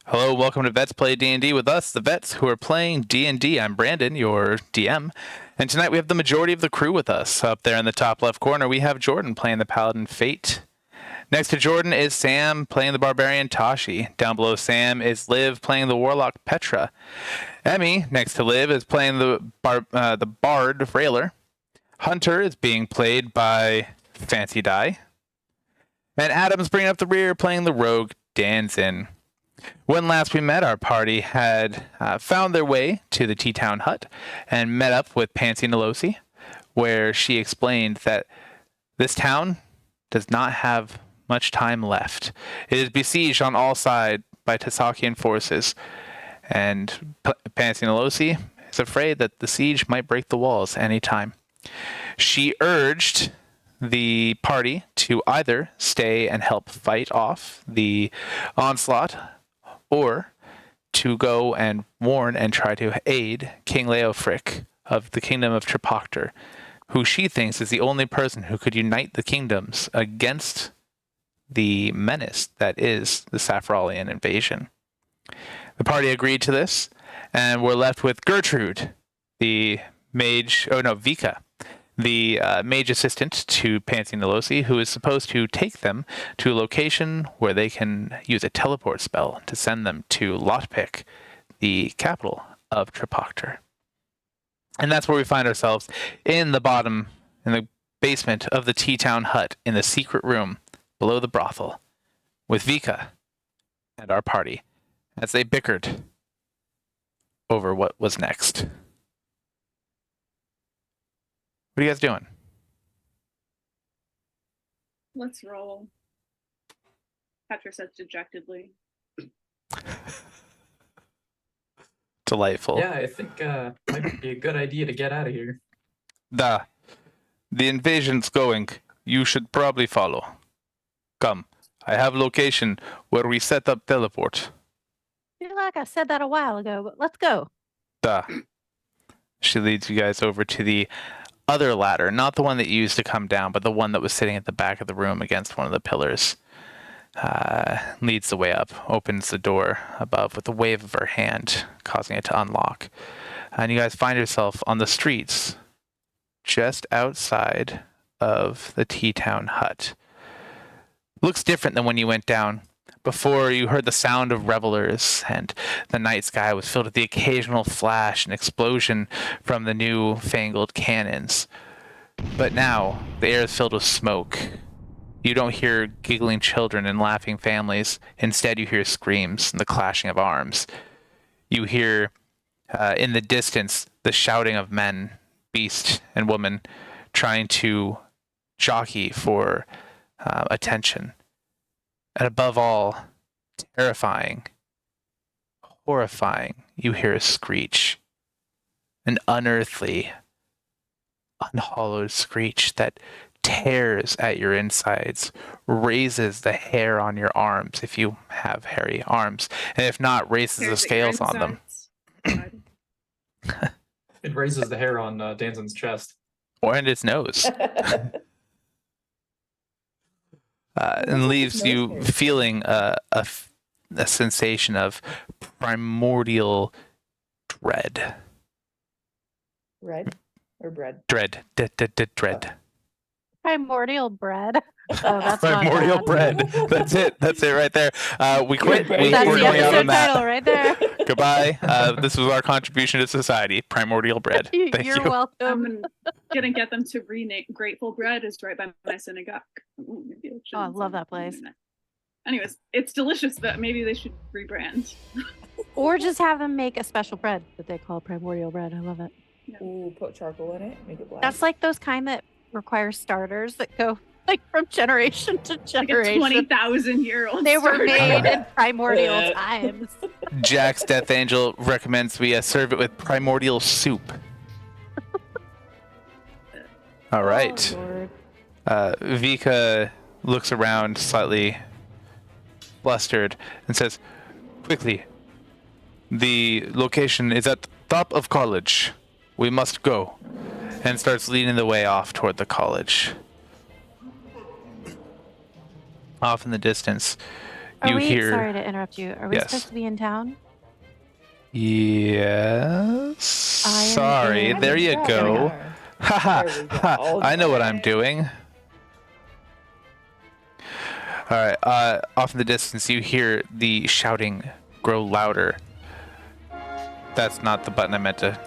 Hello, welcome to Vets Play D&D with us, the Vets who are playing D&D. I'm Brandon, your DM, and tonight we have the majority of the crew with us. Up there in the top left corner, we have Jordan playing the Paladin Fate. Next to Jordan is Sam playing the Barbarian Tashi. Down below Sam is Liv playing the Warlock Petra. Emmy, next to Liv, is playing the Bard Railer. Hunter is being played by Fancy Die. And Adam's bringing up the rear playing the Rogue Danzin. When last we met, our party had found their way to the T-Town hut and met up with Pansy Nolosi, where she explained that this town does not have much time left. It is besieged on all sides by Tasakian forces, and Pansy Nolosi is afraid that the siege might break the walls any time. She urged the party to either stay and help fight off the onslaught, or to go and warn and try to aid King Leofrik of the Kingdom of Trepoctor, who she thinks is the only person who could unite the kingdoms against the menace that is the Saffralian invasion. The party agreed to this, and we're left with Gertrude, the mage, Vika, the mage assistant to Pansy Nolosi, who is supposed to take them to a location where they can use a teleport spell to send them to Lotpick, the capital of Trepoctor. And that's where we find ourselves, in the basement of the T-Town hut, in the secret room below the brothel, with Vika and our party, as they bickered over what was next. What are you guys doing? Let's roll. Petra says dejectedly. Delightful. Yeah, I think might be a good idea to get out of here. The invasion's going. You should probably follow. Come. I have location where we set up teleport. I feel like I said that a while ago, but let's go. She leads you guys over to the other ladder, not the one that you used to come down, but the one that was sitting at the back of the room against one of the pillars. Leads the way up, opens the door above with a wave of her hand, causing it to unlock. And you guys find yourself on the streets just outside of the T-Town hut. Looks different than when you went down. Before, you heard the sound of revelers, and the night sky was filled with the occasional flash and explosion from the new-fangled cannons. But now, the air is filled with smoke. You don't hear giggling children and laughing families. Instead, you hear screams and the clashing of arms. You hear, in the distance, the shouting of men, beast and woman, trying to jockey for attention. And above all, terrifying, horrifying, you hear a screech. An unearthly, unhallowed screech that tears at your insides, raises the hair on your arms if you have hairy arms, and if not, raises the scales on them. It raises the hair on Danzin's chest. Or in his nose. And leaves you feeling a sensation of primordial dread. Red or bread? Dread. Dread. Primordial bread. Oh, that's Primordial not bad. bread. That's it. That's it right there. We quit. We're That's the going out episode on that. title right there. Goodbye. This was our contribution to society. Primordial bread. Thank You're you. welcome. I'm gonna get them to rename Grateful Bread is right by my synagogue. Ooh, maybe Oh, I love that place. Anyways, it's delicious, but maybe they should rebrand. Or just have them make a special bread that they call primordial bread. I love it. Ooh, put charcoal in it, make it black. That's like those kind that require starters that go like from generation to Like a generation. 20,000-year-old. They were starter. made in primordial times. Jack's Death Angel recommends we serve it with primordial soup. All right. Oh, Lord. Vika looks around slightly flustered and says, quickly, the location is at the top of college. We must go. And starts leading the way off toward the college. Off in the distance, Are You we, hear- sorry to interrupt you. Are we Yes. supposed to be in town? Yes. I am Sorry, in- there you Yeah, go. we are. Haha. There we go. I know what I'm doing. All right. Off in the distance, you hear the shouting grow louder. That's not the button I meant to.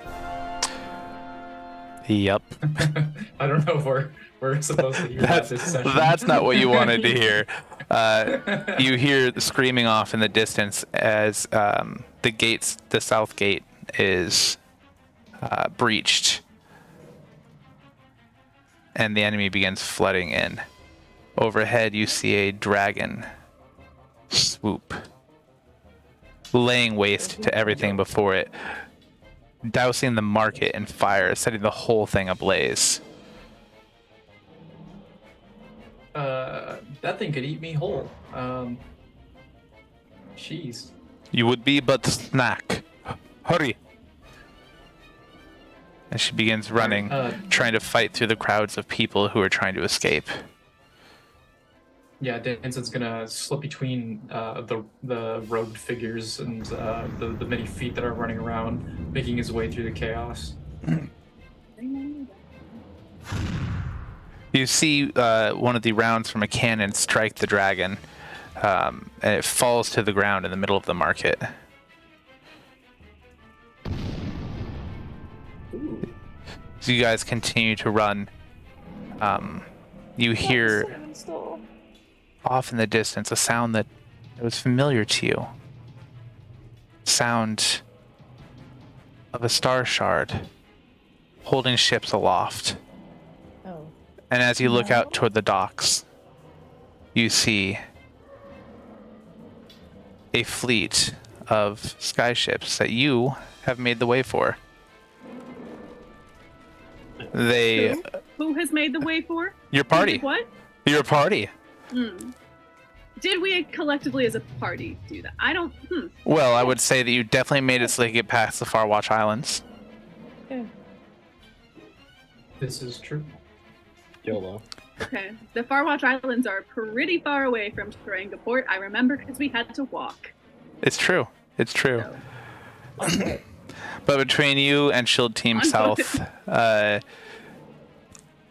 Yup. I don't know if we're supposed to hear that this session. That's not what you wanted to hear. You hear the screaming off in the distance as the south gate is breached, and the enemy begins flooding in. Overhead, you see a dragon swoop, laying waste to everything before it, dousing the market in fire, setting the whole thing ablaze. That thing could eat me whole. Jeez. You would be but snack. Hurry! And she begins running, trying to fight through the crowds of people who are trying to escape. Yeah, Danzin's gonna slip between the robed figures and the many feet that are running around, making his way through the chaos. You see one of the rounds from a cannon strike the dragon, and it falls to the ground in the middle of the market. As you guys continue to run, you hear off in the distance a sound that was familiar to you. Sound of a star shard holding ships aloft. Oh. And as you look out toward the docks, you see a fleet of skyships that you have made the way for. They, Who has made the way for? your party, What? your party. Did we collectively as a party do that? I don't. Well, I would say that you definitely made it so they could get past the Farwatch Islands. Yeah. This is true. YOLO. Okay. The Farwatch Islands are pretty far away from Terenga Port. I remember because we had to walk. It's true. It's true. So, But between you and Shield Team On South,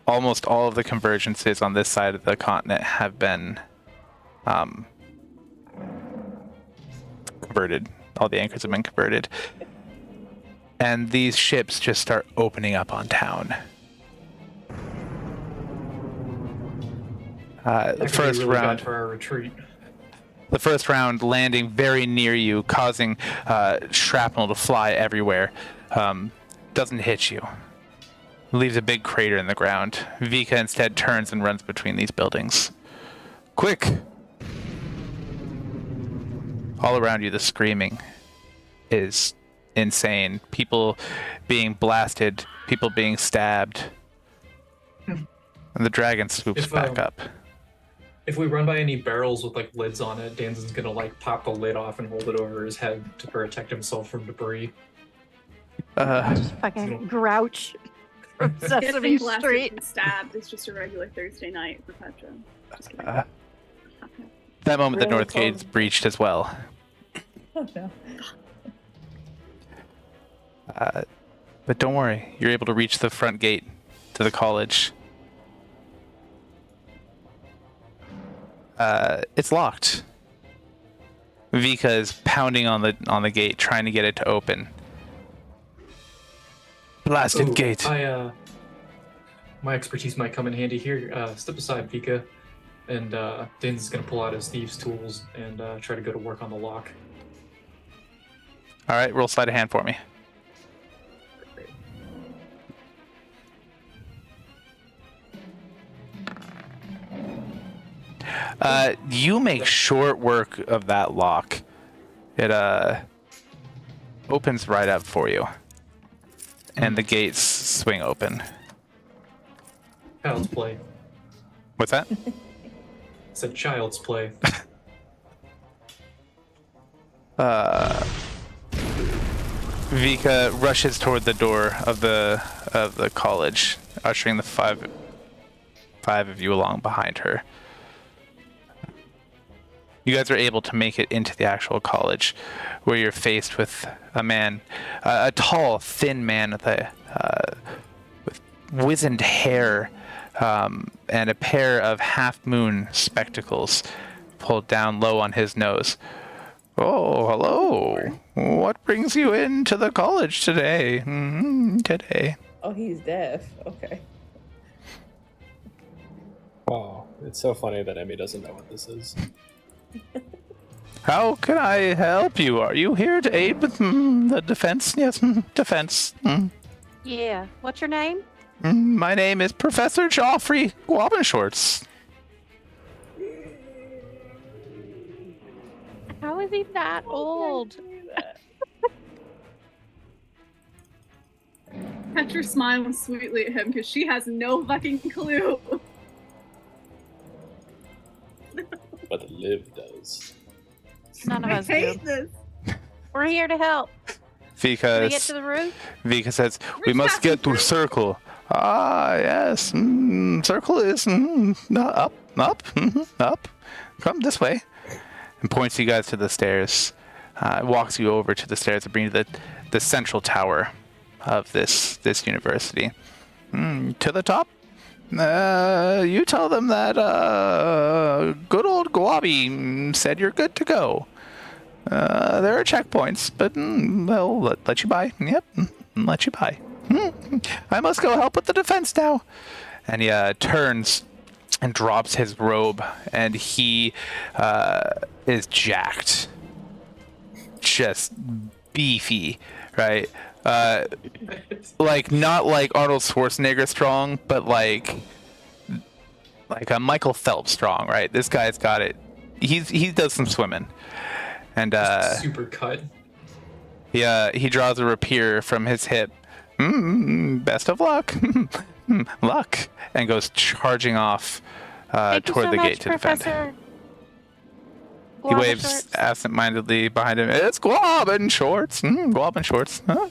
almost all of the convergences on this side of the continent have been converted. All the anchors have been converted. And these ships just start opening up on town. That The could be first really bad round. for our retreat. The first round landing very near you, causing shrapnel to fly everywhere. Doesn't hit you. Leaves a big crater in the ground. Vika instead turns and runs between these buildings. Quick! All around you, the screaming is insane. People being blasted, people being stabbed. And the dragon swoops back up. If we run by any barrels with like lids on it, Danzin's gonna like pop the lid off and hold it over his head to protect himself from debris. Just fucking grouch from Sesame getting blasted Street. and stabbed is just a regular Thursday night for Petra. Just kidding. Uh, That moment, the Really North Gate's cold. breached as well. Oh, no. But don't worry, you're able to reach the front gate to the college. It's locked. Vika is pounding on the gate, trying to get it to open. Blasted Ooh, gate. My expertise might come in handy here. Step aside, Vika. And Danzin's gonna pull out his thieves' tools and try to go to work on the lock. All right, roll sleight of hand for me. You make short work of that lock. It opens right up for you, and the gates swing open. Child's play. What's that? It's a child's play. Vika rushes toward the door of the college, ushering the five of you along behind her. You guys are able to make it into the actual college, where you're faced with a man, a tall, thin man with wizened hair, and a pair of half-moon spectacles pulled down low on his nose. Oh, hello. What brings you into the college today? Today. Oh, he's deaf. Okay. Oh, it's so funny that Emmy doesn't know what this is. How can I help you? Are you here to aid with the defense? Yes, defense. Yeah. What's your name? My name is Professor Joffrey Guabenshorts. How is he that old? Petra smiles sweetly at him because she has no fucking clue. But Liv does. None of I us do. hate this. We're here to help. Can we get Because to the roof? Vika says, we Which must get to passenger? circle. Ah, yes. Circle is up, up. Come this way. And points you guys to the stairs. Walks you over to the stairs to bring you to the central tower of this university. To the top. You tell them that good old Guabi said you're good to go. There are checkpoints, but they'll let you by. Yep, let you by. I must go help with the defense now. And he turns and drops his robe, and he is jacked. Just beefy, right? Like, not like Arnold Schwarzenegger strong, but like a Michael Phelps strong, right? This guy's got it. He does some swimming. And Super cut. he draws a rapier from his hip. Best of luck. Luck. And goes charging off Thank you toward so the much, gate to defend. Professor. He waves absent-mindedly behind him. It's Guab and Shorts. Guab and Shorts. Huh?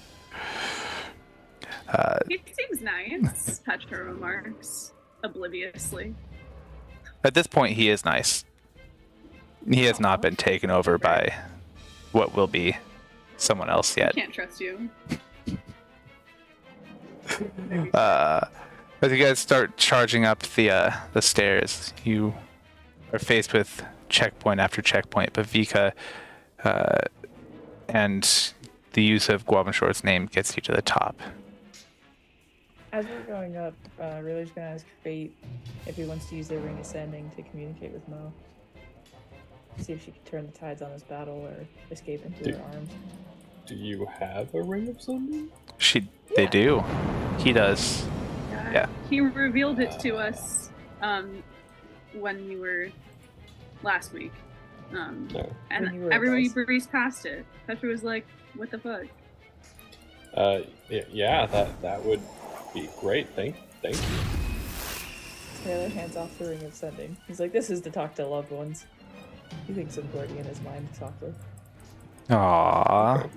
He seems nice, Petra remarks, obliviously. At this point, he is nice. He has not been taken over by what will be someone else yet. Can't trust you. As you guys start charging up the stairs, you are faced with checkpoint after checkpoint, but Vika and the use of Guabenshort's name gets you to the top. As we're going up, Reeler's gonna ask Fate if he wants to use their ring ascending to communicate with Mo. See if she can turn the tides on this battle or escape into her arms. Do you have a ring of sending? They do. He does. Yeah. He revealed it to us when you were last week. No. And When you were everybody advised. breezed past it. Petra was like, what the fuck? Yeah, that would be great. Thank you. Taylor hands off the ring of sending. He's like, this is to talk to loved ones. He thinks of Gordy in his mind to talk with. Aww. Is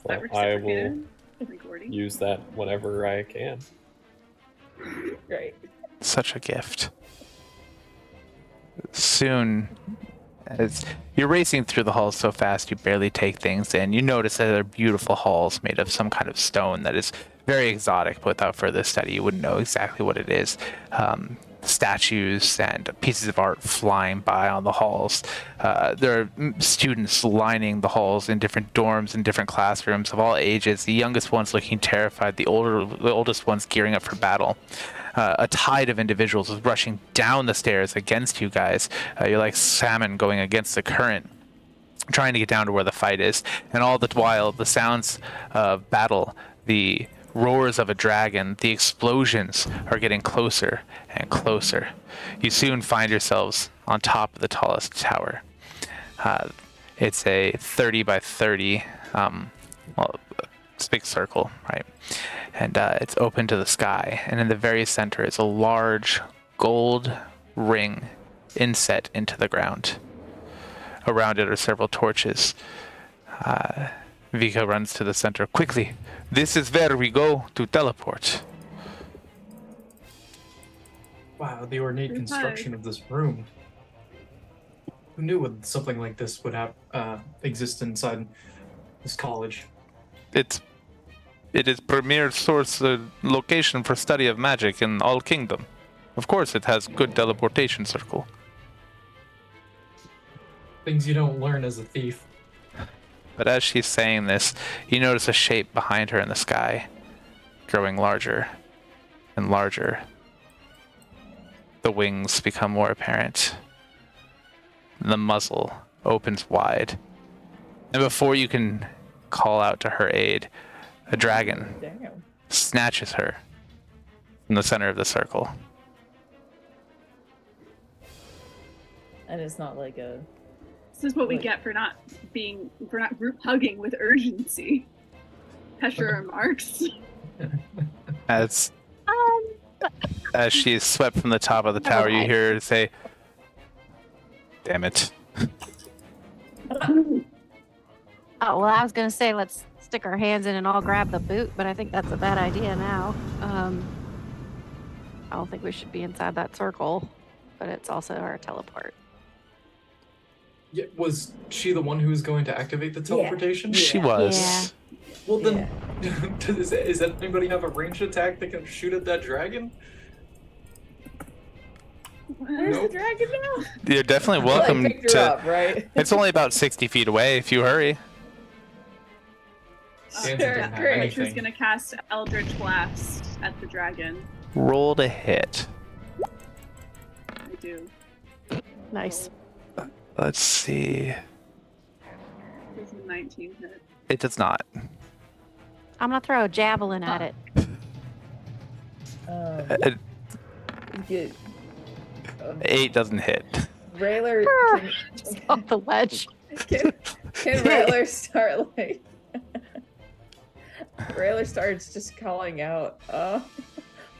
that Well, I will reciprocated? Like Gordy? use that whenever I can. Great. Such a gift. Soon, as you're racing through the halls so fast you barely take things in, you notice that they're beautiful halls made of some kind of stone that is very exotic, but without further study you wouldn't know exactly what it is. Statues and pieces of art flying by on the halls. There are students lining the halls in different dorms and different classrooms of all ages, the youngest ones looking terrified, the oldest ones gearing up for battle. A tide of individuals is rushing down the stairs against you guys. You're like salmon going against the current, trying to get down to where the fight is. And all the while, the sounds of battle, the roars of a dragon, the explosions are getting closer and closer. You soon find yourselves on top of the tallest tower. It's a 30 by 30, it's a big circle, right? And it's open to the sky. And in the very center is a large gold ring inset into the ground. Around it are several torches. Vika runs to the center. Quickly, this is where we go to teleport. Wow, the ornate Pretty construction of this room. Who knew something like this would have exist inside this college? It is premier source location for study of magic in all kingdom. Of course, it has good teleportation circle. Things you don't learn as a thief. But as she's saying this, you notice a shape behind her in the sky, growing larger and larger. The wings become more apparent. The muzzle opens wide. And before you can call out to her aid, a dragon Damn. snatches her from the center of the circle. And it's not like a. This is what we Like- get for not group hugging with urgency. Petra remarks. As she is swept from the top of the tower, you Okay. hear her say, "Damn it." Oh, well, I was going to say let's stick our hands in and all grab the boot, but I think that's a bad idea now. I don't think we should be inside that circle, but it's also our teleport. Yeah, was she the one who was going to activate the teleportation? She was. Well then, does anybody have a ranged attack that can shoot at that dragon? Where's Nope. the dragon now? You're definitely Well, I welcome picked her to. up, right? It's only about 60 feet away if you hurry. Danzin Sure, didn't have great. anything. Petra's gonna cast Eldritch Blast at the dragon. Roll to hit. I do. Nice. Let's see. This is a 19 hit. It does not. I'm going to throw a javelin at it. It- Get, 8 doesn't hit. Railer, Just off the ledge. can Railer start like? Railer starts just calling out.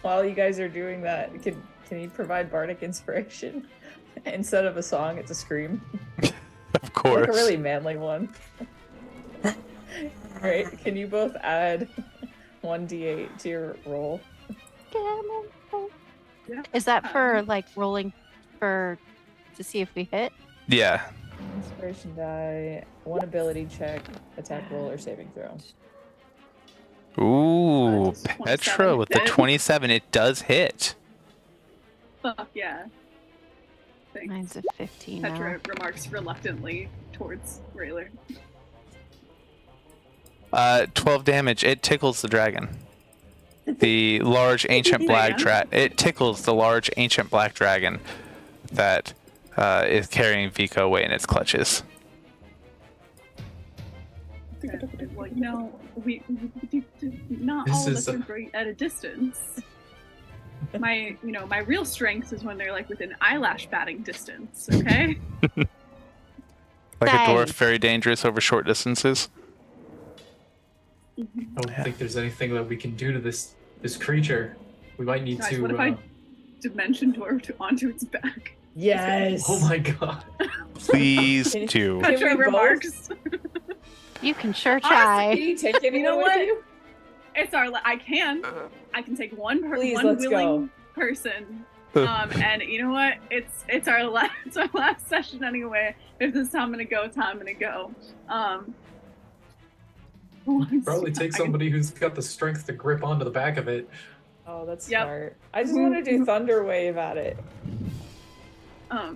While you guys are doing that, can you provide bardic inspiration? Instead of a song, it's a scream. Of course. Like a really manly one. Right? Can you both add 1d8 to your roll? Is that for like rolling to see if we hit? Yeah. Inspiration die, one ability check, attack roll, or saving throw. Ooh, Does 27 Petra with the hit? 27. It does hit. Fuck yeah. Thanks. Mine's a 15 Petra now. remarks reluctantly towards Rayler. 12 damage. It tickles the dragon. The large ancient black dragon. It tickles the large ancient black dragon that is carrying Vika away in its clutches. Well, you know, we not This all of is us a- are great at a distance. My real strength is when they're like within eyelash batting distance. Okay. Like a dwarf, Thanks. very dangerous over short distances. I don't think there's anything that we can do to this creature. We might need Guys, to. what if I dimension dwarf onto its back? Yes. Oh my god! Please Can you- do. Can we Petra both? remarks. You can sure Can try. you take anyone You know with what? you? It's our. I can take one Please, one let's willing person. And you know what? It's our last session anyway. If this is how I'm gonna go, it's how I'm gonna go. Probably take somebody who's got the strength to grip onto the back of it. Oh, that's Yep. smart. I just want to do Thunder Wave at it. Fate, are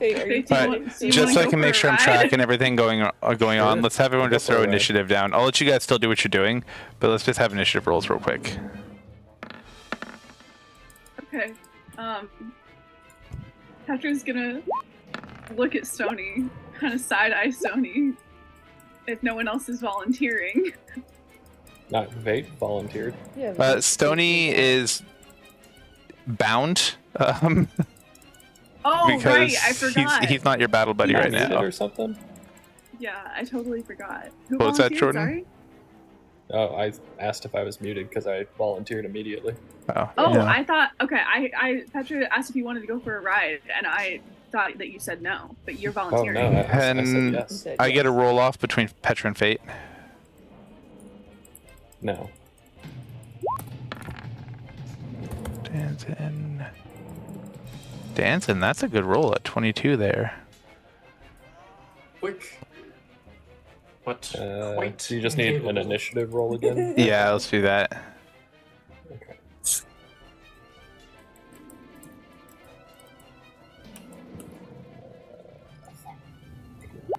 you Fate, do you taking- want- do do you Just wanna so I go can for make a sure I'm ride? tracking everything going on, Sure. let's have everyone Go just for throw a ride. initiative down. I'll let you guys still do what you're doing, but let's just have initiative rolls real quick. Okay. Petra's gonna look at Stony, kind of side eye Stony, if no one else is volunteering. Not Vate volunteered. Yeah, but- Stony is bound Oh, because right, I forgot. he's not your battle buddy Not right needed now. or something. Yeah, I totally forgot. Who What was that, volunteered? Jordan? Sorry? Oh, I asked if I was muted because I volunteered immediately. Oh, Oh, yeah. I thought. Okay, I Petra asked if you wanted to go for a ride, and I thought that you said no, but you're Oh volunteering. no, I said And You yes. said I yes. get a roll off between Petra and Fate. No. Danzin. Danzin, that's a good roll at 22 there. Quick. But quite. So you just need an capable. initiative roll again? Yeah, let's do that. Okay.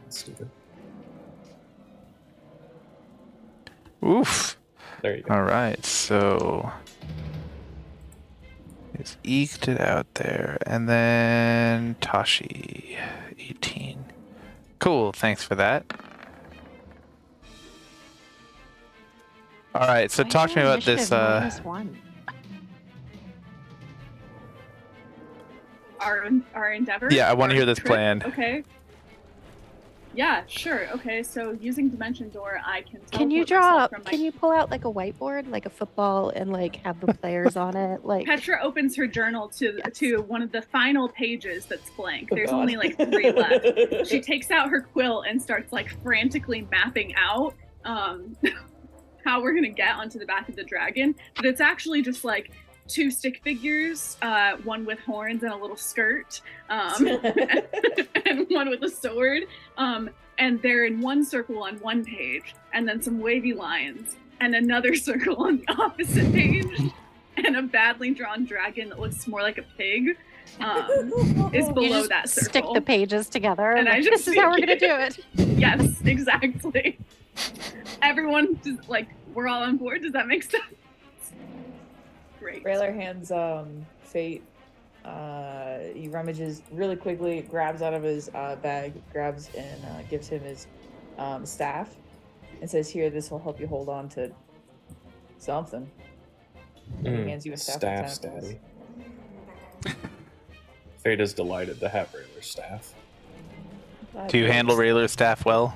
Stupid. Oof. There you go. All right, so he's eked it out there, and then Tashi, 18. Cool, thanks for that. All right, so Why talk is to me your about this. initiative -1? Our endeavor. Yeah, I want to our hear this trip? plan. Okay. Yeah, sure. Okay, so using Dimension Door, I can. Can you teleport draw myself up? from my- Can you pull out like a whiteboard, like a football, and like have the players on it? Like Petra opens her journal to one of the final pages that's blank. Oh, There's God. only like 3 left. She takes out her quill and starts like frantically mapping out how we're gonna get onto the back of the dragon. But it's actually just like 2 stick figures, one with horns and a little skirt, and one with a sword. And they're in one circle on one page, and then some wavy lines, and another circle on the opposite page, and a badly drawn dragon that looks more like a pig is you below just that circle. stick the pages together. And I like, just this is how we're gonna do it. Yes, exactly. Everyone just like, we're all on board. Does that make sense? Great. Raylar hands Fate. He rummages really quickly, grabs out of his bag, grabs and gives him his staff, and says, "Here, this will help you hold on to something." He hands you a staff. with Staff's tentacles. daddy. Fate is delighted to have Raylar's staff. Do you handle Raylar's staff well?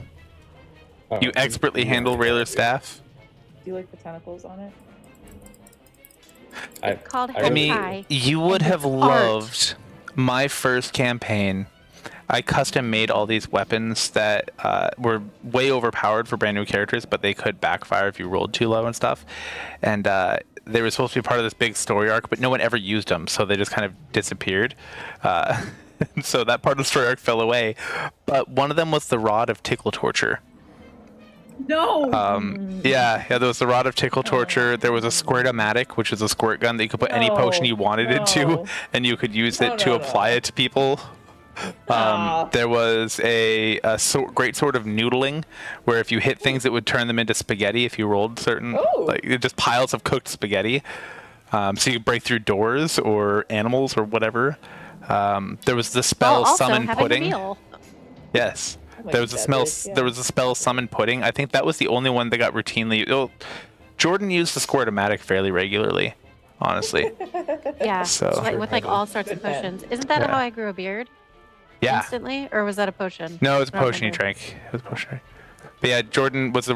Oh, You expertly handle Raylar's staff? Do you like the tentacles on it? I, Called I I mean, hentai. you would And have it's art. loved my first campaign. I custom made all these weapons that were way overpowered for brand new characters, but they could backfire if you rolled too low and stuff. And they were supposed to be part of this big story arc, but no one ever used them, so they just kind of disappeared. So that part of the story arc fell away. But one of them was the Rod of Tickle Torture. No. Yeah, there was the Rod of Tickle Torture. There was a Squirtomatic, which is a squirt gun that you could put any potion you wanted into, no. and you could use No, it to no, apply no. it to people. There was a great sort of noodling, where if you hit things, it would turn them into spaghetti if you rolled certain, Oh. like just piles of cooked spaghetti. So you could break through doors or animals or whatever. There was the spell also Summon having Pudding. a meal. Yes. Oh my There was a smell. goodness, yeah. There was a spell Summon Pudding. I think that was the only one that got routinely. Oh, Jordan used the Squirtomatic fairly regularly, honestly. Yeah, So- like, with like all sorts of Good man. potions. Isn't that Yeah. how I grew a beard? Yeah. Instantly, or was that a potion? No, it was a I don't potion he remember. drank. It was a potion. But yeah, Jordan was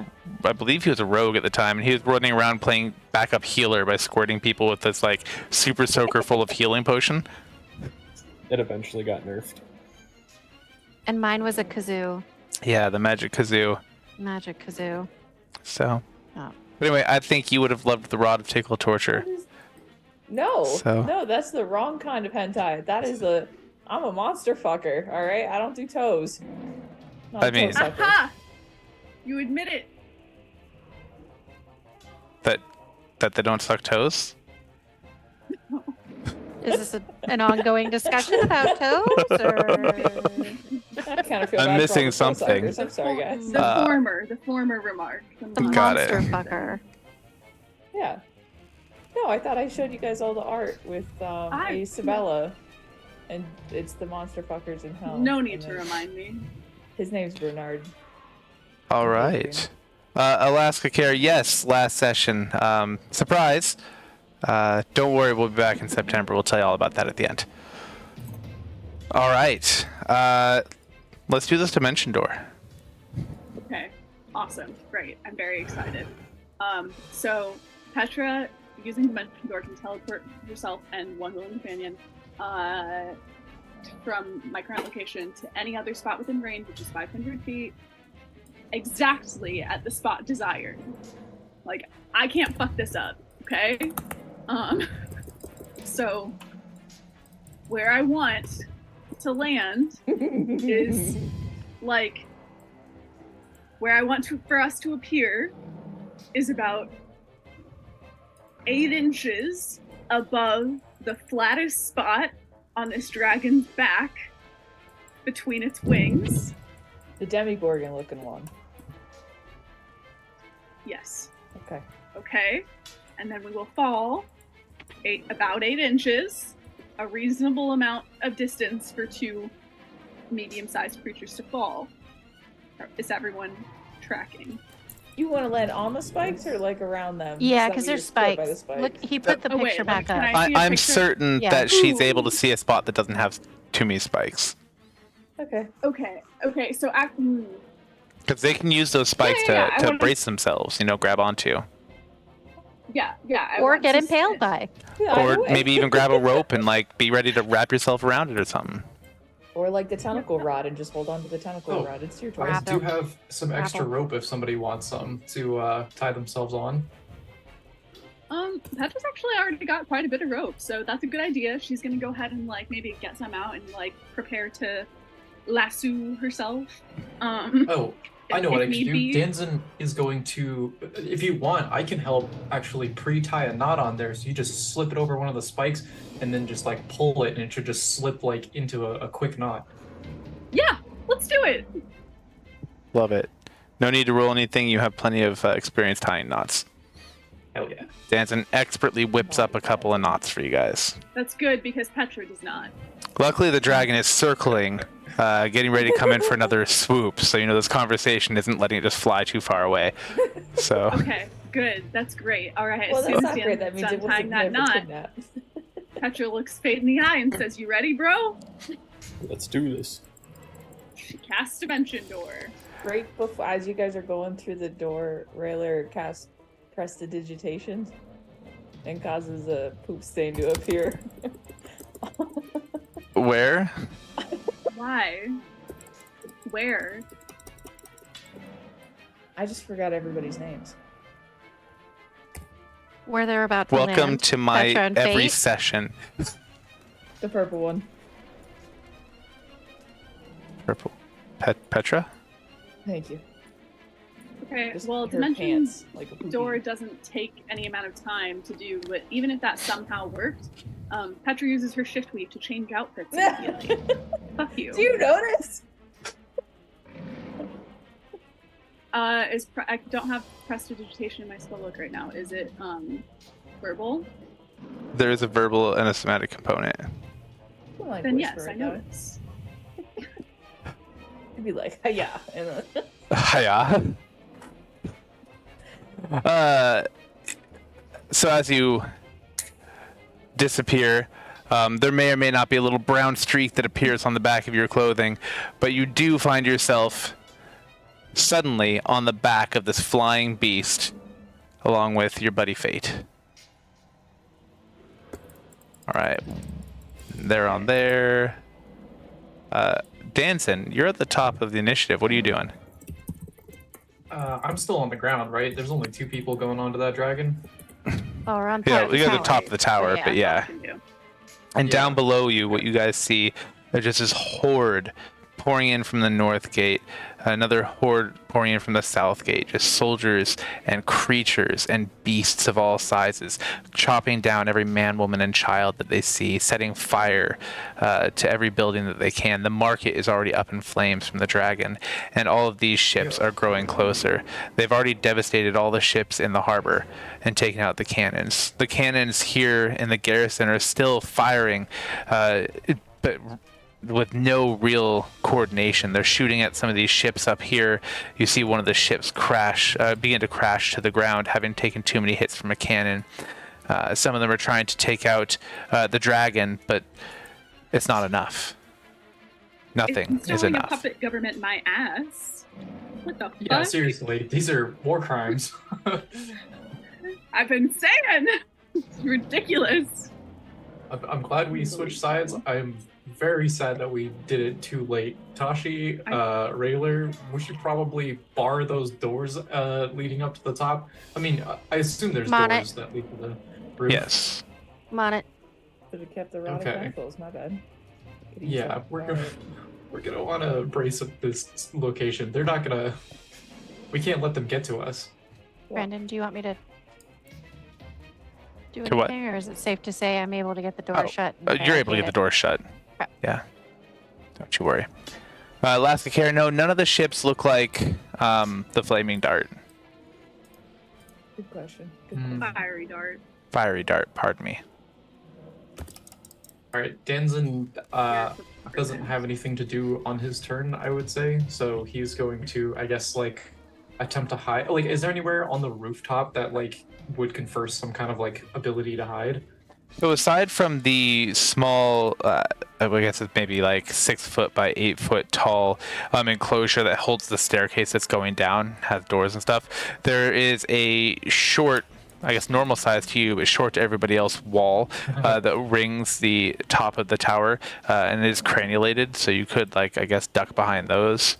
I believe he was a rogue at the time, and he was running around playing backup healer by squirting people with this like super soaker full of healing potion. it eventually got nerfed. And mine was a kazoo, Yeah, the magic kazoo. magic kazoo. So. Oh. But anyway, I think you would have loved the Rod of Tickle Torture. No, So- no, that's the wrong kind of hentai. That is I'm a monster fucker. All right, I don't do toes. Not I a toe mean- sucker. Aha! You admit it. That they don't suck toes. Is this an ongoing discussion about toes, or I kind of feel I'm bad for missing all the toe something. suckers. I'm sorry, guys. The former remark. the Got monster it. fucker? Yeah. No, I thought I showed you guys all the art with Isabella, and it's the monster fuckers in hell. No need And to then remind me. His name's Bernard. All right. Alaska Care, yes, last session. Surprise. Don't worry, we'll be back in September. We'll tell you all about that at the end. All right. Let's do this dimension door. Okay, awesome, great. I'm very excited. So Petra, using Dimension Door, can teleport herself and one willing companion from my current location to any other spot within range, which is 500 feet, exactly at the spot desired. Like, I can't fuck this up, okay? So where I want to land is like where I want for us to appear is about 8 inches above the flattest spot on this dragon's back between its wings. The Demogorgon looking one. Yes. Okay. Okay. And then we will fall about 8 inches, a reasonable amount of distance for 2 medium-sized creatures to fall. Is everyone tracking? You want to land on the spikes or like around them? Yeah, So because that there's we get split by the spikes. Look, he put the Oh, wait, picture let me- back can up. I see a I'm picture? certain Yeah. that she's Ooh. able to see a spot that doesn't have too many spikes. Okay. Okay, so Because they can use those spikes yeah, I to wanna- brace themselves, grab onto. yeah. I Or want get to impaled sit- by. Yeah, Or either way. maybe even grab a rope and be ready to wrap yourself around it or something. Or like the tentacle rod and just hold on to the tentacle Oh. rod. It's your I choice. Wrap do it. have some extra Grapple. rope if somebody wants some to tie themselves on. Petra's actually already got quite a bit of rope, so that's a good idea. She's gonna go ahead and maybe get some out and prepare to lasso herself. Oh, I know what I if can need do. be. Danzin is going to, if you want, I can help actually pre-tie a knot on there. So you just slip it over one of the spikes and then just pull it, and it should just slip into a quick knot. Yeah, let's do it. Love it. No need to roll anything. You have plenty of experience tying knots. Hell yeah. Danzin expertly whips up a couple of knots for you guys. That's good because Petra does not. Luckily, the dragon is circling, getting ready to come in for another swoop. So, this conversation isn't letting it just fly too far away. So, Okay, good. That's great. All right, Well, as soon that's as not great. That Dan's means it done tying wasn't that never knot, kidnapped. Petra looks Fate in the eye and says, "You ready, bro?" Let's do this. She casts Dimension Door. Right before, as you guys are going through the door, Rayler casts Prestidigitation and causes a poop stain to appear. where? Why? Where? I just forgot everybody's names. Where they're about to Welcome land. to my Petra and every Fate. session. The purple one. Purple. Petra? Thank you. Okay, Just well, her Dimension pants, like a poopy. Door doesn't take any amount of time to do, but even if that somehow worked, Petra uses her shift weave to change outfits immediately. Fuck you. Do you notice? I don't have Prestidigitation in my spellbook right now. Is it verbal? There is a verbal and a somatic component. I'm like, Then whisper yes, it, I though. notice. I'd be like, yeah. And then Hiya. So as you disappear, there may or may not be a little brown streak that appears on the back of your clothing, but you do find yourself suddenly on the back of this flying beast, along with your buddy Fate. All right, they're on there. Danzin, you're at the top of the initiative. What are you doing? I'm still on the ground, right? There's only 2 people going onto that dragon. Oh, we're on Yeah, top of the you're at the tower. top of the tower, Yeah. but yeah. Can do. And Yeah. down below you, what you guys see, there's just this horde pouring in from the north gate, another horde pouring in from the south gate, just soldiers and creatures and beasts of all sizes, chopping down every man, woman, and child that they see, setting fire to every building that they can. The market is already up in flames from the dragon, and all of these ships are growing closer. They've already devastated all the ships in the harbor and taken out the cannons. The cannons here in the garrison are still firing, but with no real coordination. They're shooting at some of these ships up here. You see one of the ships begin to crash to the ground, having taken too many hits from a cannon. Some of them are trying to take out the dragon, but it's not enough. Nothing is Installing a enough. puppet government my ass. What the Yeah, fuck? seriously, these are war crimes. I've been saying. It's ridiculous. I'm glad we switched sides. I'm very sad that we did it too late. Tashi, Rayler, we should probably bar those doors leading up to the top. I mean, I assume there's I'm on doors that lead to the roof. Yes. I'm on it. Should have kept the rod Okay. of tentacles. My bad. Could use Yeah, that. we're All gonna right. we're gonna want to brace up this location. They're not gonna. We can't let them get to us. Brandon, do you want me to do To what? anything, or is it safe to say I'm able to get the door Oh, shut? and You're able to get the barricade door shut. Okay. Yeah. Don't you worry. Alaska Care, no, none of the ships look like the Flaming Dart. Good question. Good Hmm. question. Fiery dart. Fiery Dart, pardon me. All right, Danzin Yeah, it's a doesn't have anything to do on his turn, I would say. So he's going to, I guess, like attempt to hide. Like, is there anywhere on the rooftop that like would confer some kind of like ability to hide? So aside from the small, I guess it's maybe like 6 foot by 8 foot tall enclosure that holds the staircase that's going down, has doors and stuff, there is a short, I guess normal size to you, but short to everybody else wall that rings the top of the tower, and it is crenulated, so you could like, I guess, duck behind those.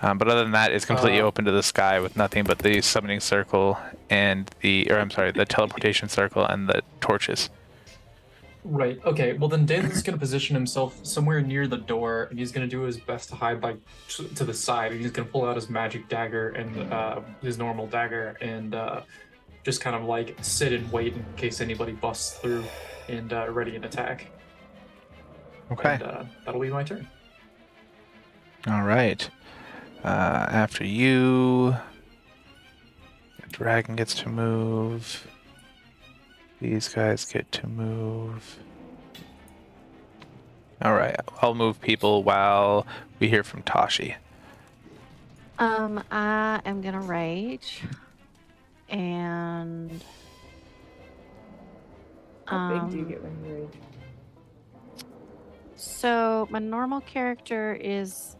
But other than that, it's completely open to the sky with nothing but the summoning circle and the teleportation circle and the torches. Right. Okay. Well, then Danzin's going to position himself somewhere near the door, and he's going to do his best to hide like to the side. And he's going to pull out his magic dagger and his normal dagger, and just kind of like sit and wait in case anybody busts through and ready an attack. Okay. And that'll be my turn. All right. After you, the dragon gets to move. These guys get to move. All right, I'll move people while we hear from Tashi. I am gonna rage, and How big do you get when you rage? so my normal character is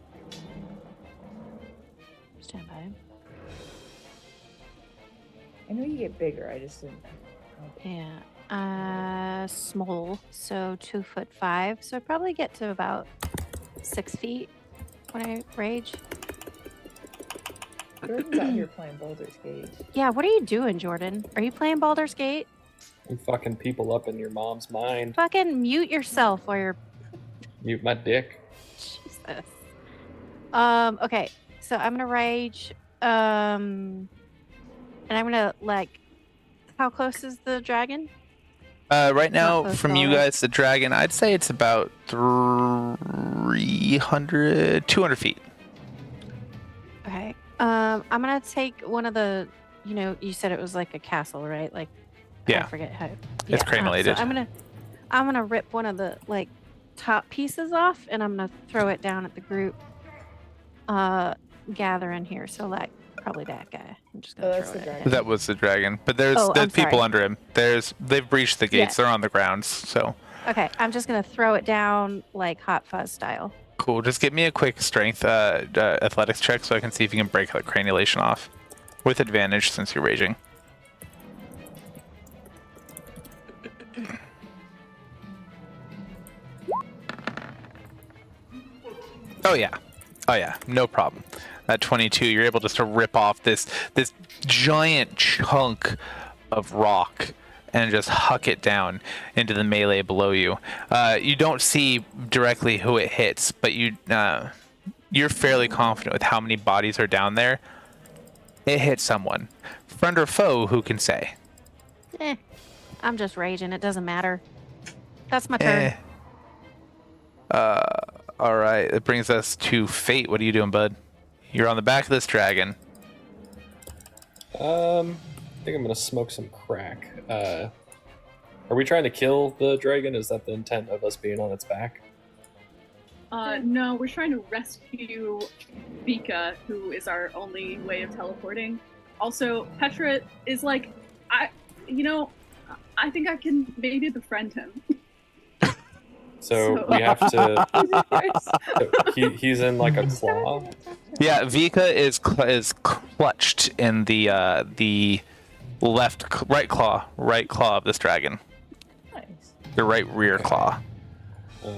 stand by. I know you get bigger. I just didn't. Yeah, small, so 2'5", so I probably get to about 6 feet when I rage. Jordan's out here playing Baldur's Gate. Yeah, what are you doing, Jordan? Are you playing Baldur's Gate? I'm fucking people up in your mom's mind. Fucking mute yourself while you're Mute my dick. Jesus. Okay, so I'm gonna rage. And I'm gonna like. How close is the dragon? Right now, close from at you all, right? guys, the dragon, I'd say it's about 200 feet. Okay. I'm gonna take one of the. You said it was like a castle, right? Like. Yeah. I forget how. It's crenulated. So I'm gonna rip one of the like top pieces off, and I'm gonna throw it down at the group. Gather in here. So like probably that guy. I'm just gonna that's throw the it. at dragon. him. That was the dragon, but there's Oh, I'm people sorry. under him. They've breached the gates. Yeah. They're on the grounds. So Okay, I'm just gonna throw it down like Hot Fuzz style. cool. Just give me a quick strength athletics check so I can see if you can break the crenulation off with advantage since you're raging. Oh yeah, no problem. At 22, you're able just to rip off this giant chunk of rock and just huck it down into the melee below you. You don't see directly who it hits, but you're fairly confident with how many bodies are down there. It hit someone. Friend or foe, who can say? I'm just raging. It doesn't matter. That's my turn. All right, that brings us to Fate. What are you doing, bud? You're on the back of this dragon. I think I'm gonna smoke some crack. Are we trying to kill the dragon? Is that the intent of us being on its back? No, we're trying to rescue Vika, who is our only way of teleporting. Also, Petra is like, I think I can maybe befriend him. So we have to. He's in like a claw. Yeah, Vika is clutched in the right claw of this dragon. Nice. The right rear claw. For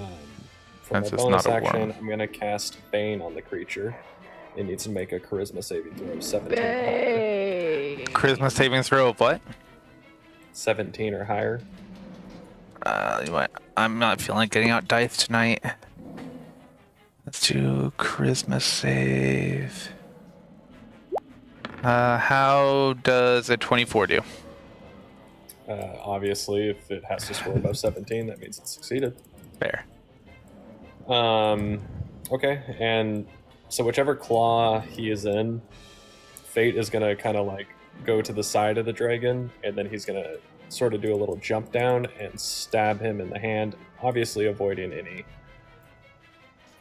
my Since it's bonus not a action, worm. I'm gonna cast Bane on the creature. It needs to make a Charisma saving throw, 17. Hey. Charisma saving throw of what? 17 or higher. You know what? I'm not feeling like getting out dice tonight. Let's do charisma save. How does a 24 do? Obviously, if it has to score above 17, that means it succeeded. Fair. Okay, and so whichever claw he is in, Fate is gonna kind of like go to the side of the dragon, and then he's gonna sort of do a little jump down and stab him in the hand, obviously avoiding any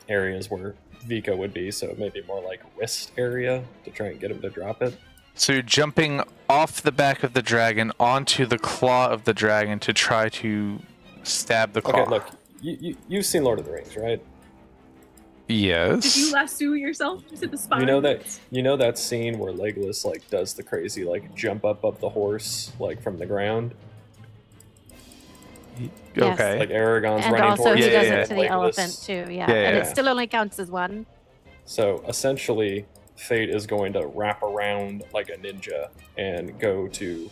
areas where Vika would be, so maybe more like wrist area to try and get him to drop it. So you're jumping off the back of the dragon onto the claw of the dragon to try to stab the claw. Okay, look, you've seen Lord of the Rings, right? Yes. Did you lasso yourself to the spine? You know that scene where Legolas like does the crazy like jump up the horse like from the ground? Yes. Okay. Like Aragorn's And running also towards he it, does and it to the Legolas- elephant too, yeah. Yeah, And yeah. it still only counts as one. So essentially, Fate is going to wrap around like a ninja and go to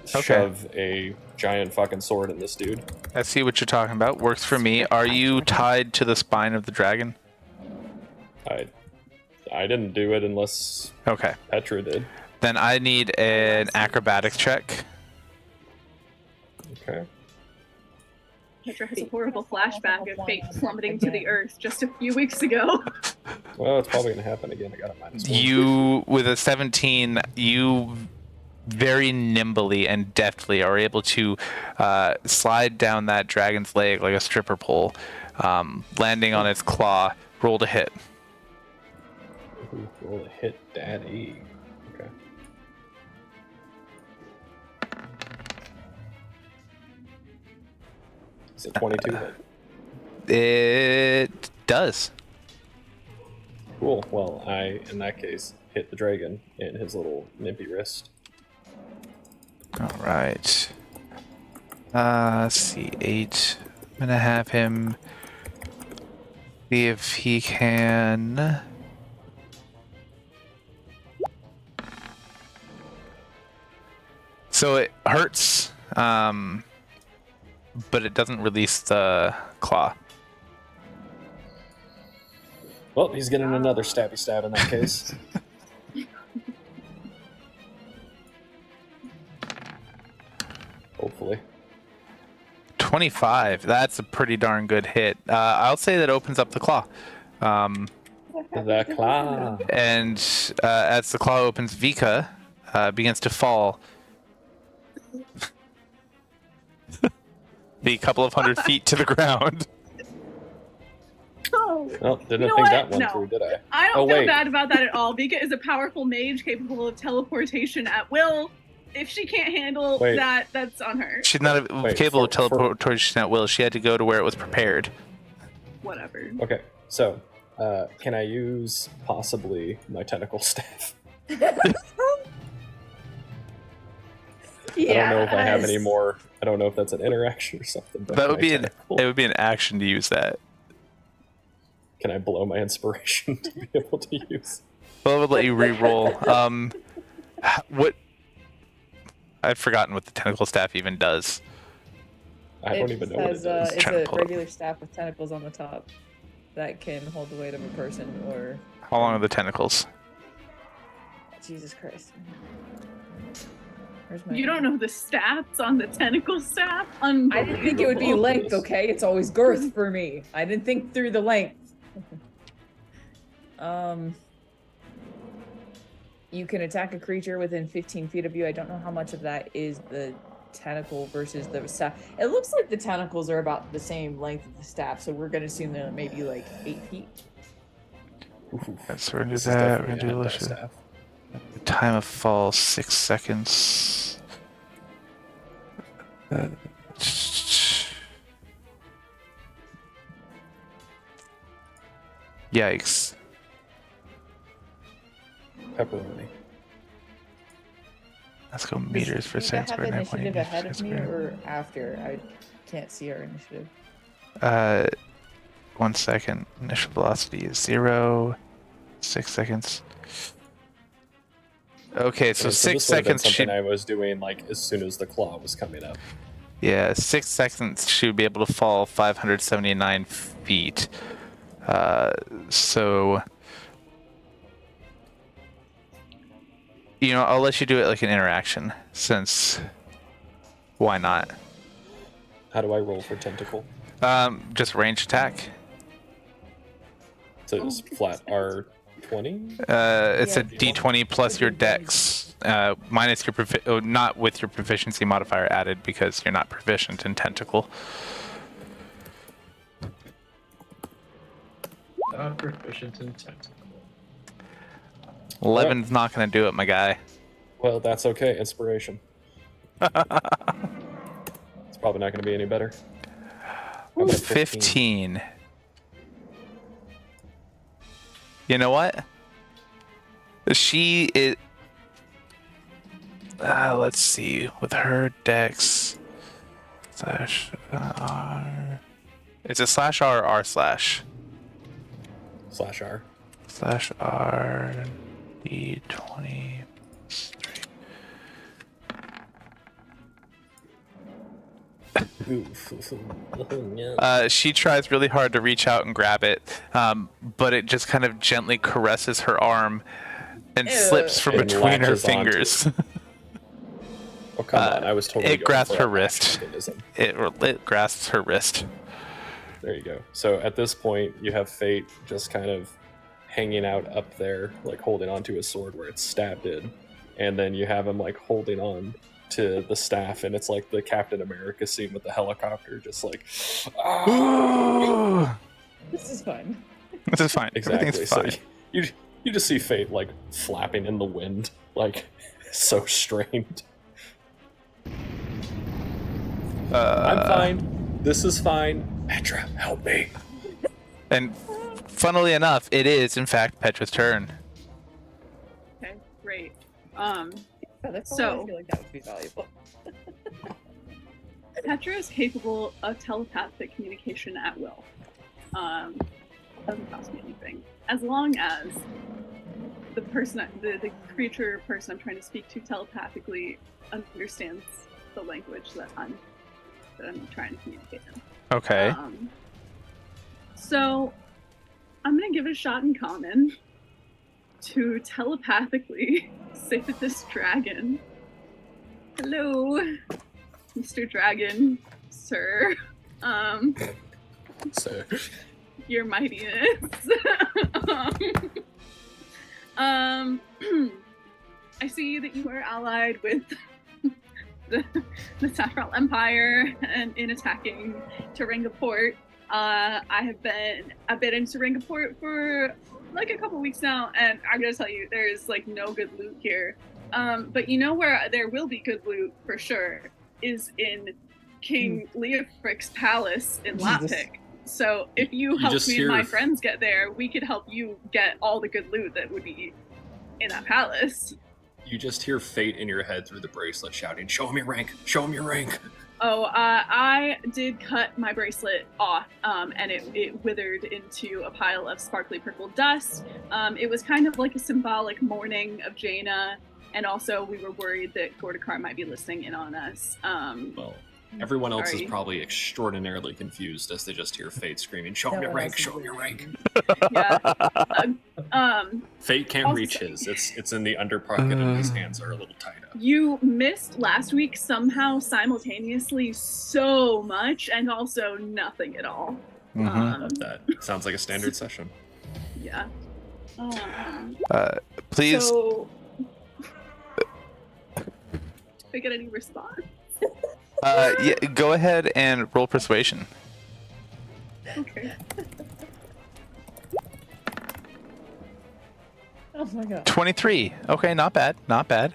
shove a giant fucking sword in this dude. I see what you're talking about. Works for me. Are you tied to the spine of the dragon? I didn't do it unless Okay. Petra did. Then I need an acrobatics check. Okay. Petra has a horrible flashback of Fate plummeting to the earth just a few weeks ago. Well, it's probably gonna happen again. I got a -1. You, with a 17, you very nimbly and deftly are able to slide down that dragon's leg like a stripper pole, landing on its claw. Roll to hit. Ooh, roll a hit, daddy. Okay. Is it 22 hit? It does. Cool. Well, I, in that case, hit the dragon in his little nippy wrist. All right. Let's see. 8. I'm gonna have him see if he can. So it hurts, but it doesn't release the claw. Well, he's getting another stabby stab in that case. Hopefully. 25. That's a pretty darn good hit. I'll say that opens up the claw. The claw. And as the claw opens, Vika begins to fall. The couple of 100 feet to the ground. Oh, Well, didn't You know think what? that one No. through, did I? I don't Oh, feel wait. bad about that at all. Vika is a powerful mage capable of teleportation at will. If she can't handle Wait. that, that's on her. She's not Wait, capable of for- teleportation at will. She had to go to where it was prepared. Whatever. Okay, so can I use possibly my tentacle staff? I don't know if I have any more. I don't know if that's an interaction or something. But That would my be tentacle- it would be an action to use that. Can I blow my inspiration to be able to use? Well, I would let you re-roll. What? I've forgotten what the tentacle staff even does. I don't even know what it does. It's Trying to a pull it up. regular staff with tentacles on the top that can hold the weight of a person or... How long are the tentacles? Jesus Christ. Where's my... You don't know the stats on the tentacle staff? I didn't think it would be Unbelievable. length, okay? It's always girth for me. I didn't think through the length. You can attack a creature within 15 feet of you. I don't know how much of that is the tentacle versus the staff. It looks like the tentacles are about the same length of the staff, so we're gonna assume they're maybe like 8 feet. Okay, so we're gonna do This is that. We're definitely gonna do a hentai illusion. staff. Time of fall 6 seconds. Yikes. Pepperoni. Let's go meters per Does second. Vika have squared, 9.8 initiative meters ahead per of me second or after? I can't see our initiative. squared. 1 second. Initial velocity is 0. 6 seconds. Okay, so Okay, 6 this would have been seconds. something I was doing like as soon as the claw was coming up. Yeah, 6 seconds she would be able to fall 579 feet. So, you know, I'll let you do it like an interaction, since why not? How do I roll for tentacle? Just range attack. So it's flat R20? It's Yeah. a D20 plus your dex, minus your not with your proficiency modifier added because you're not proficient in tentacle. Not proficient in tentacle. 11's not gonna do it, my guy. Well, that's okay. Inspiration. It's probably not going to be any better. How about 15. You know what? She is. Let's see. With her dex. Slash R. It's a slash R or R slash? Slash R. Slash R. D20. She tries really hard to reach out and grab it, but it just kind of gently caresses her arm and slips from And between her latches onto fingers. Oh, come on. I was totally It going grasps for her a wrist. mechanism. It grasps her wrist. There you go. So at this point, you have Fate just kind of hanging out up there, like holding onto his sword where it's stabbed in. And then you have him like holding on to the staff, and it's like the Captain America scene with the helicopter, just like, ah! This is fun. This is fine. Exactly. Everything's So fine. you just see Fate like flapping in the wind, like so strained. I'm fine. This is fine. Petra, help me. And funnily enough, it is in fact Petra's turn. Okay, great. So I feel like that would be valuable. Petra is capable of telepathic communication at will. Doesn't cost me anything. As long as the creature person I'm trying to speak to telepathically understands the language that I'm trying to communicate in. Okay. So I'm gonna give it a shot in common to telepathically say to this dragon, "Hello, Mr. Dragon, sir. So Your mightiness." I see that you are allied with the Saffron Empire and in attacking Terenga Port. I've been in Terenga Port for like a couple weeks now, and I'm gonna tell you, there's like no good loot here. But you know where there will be good loot for sure is in King Leofrik's palace in Lapik. So if you help me and my friends get there, we could help you get all the good loot that would be in that palace. you just hear Fate in your head through the bracelet shouting, "Show him your rank! Show him your rank!" Oh, I did cut my bracelet off, and it withered into a pile of sparkly purple dust. It was kind of like a symbolic mourning of Jaina, and also we were worried that Gortukar might be listening in on us. Well, everyone else Sorry. is probably extraordinarily confused as they just hear Fate screaming, "Show him No your one rank! else is Show him your rank!" Yeah. Fate can't Also- reach his. It's in the under pocket, and his hands are a little tied up. You missed last week somehow simultaneously so much, and also nothing at all. That sounds like a standard session. Yeah. Please. So, did I get any response? Yeah, go ahead and roll persuasion. Okay. Oh my god. 23. Okay, not bad. Not bad.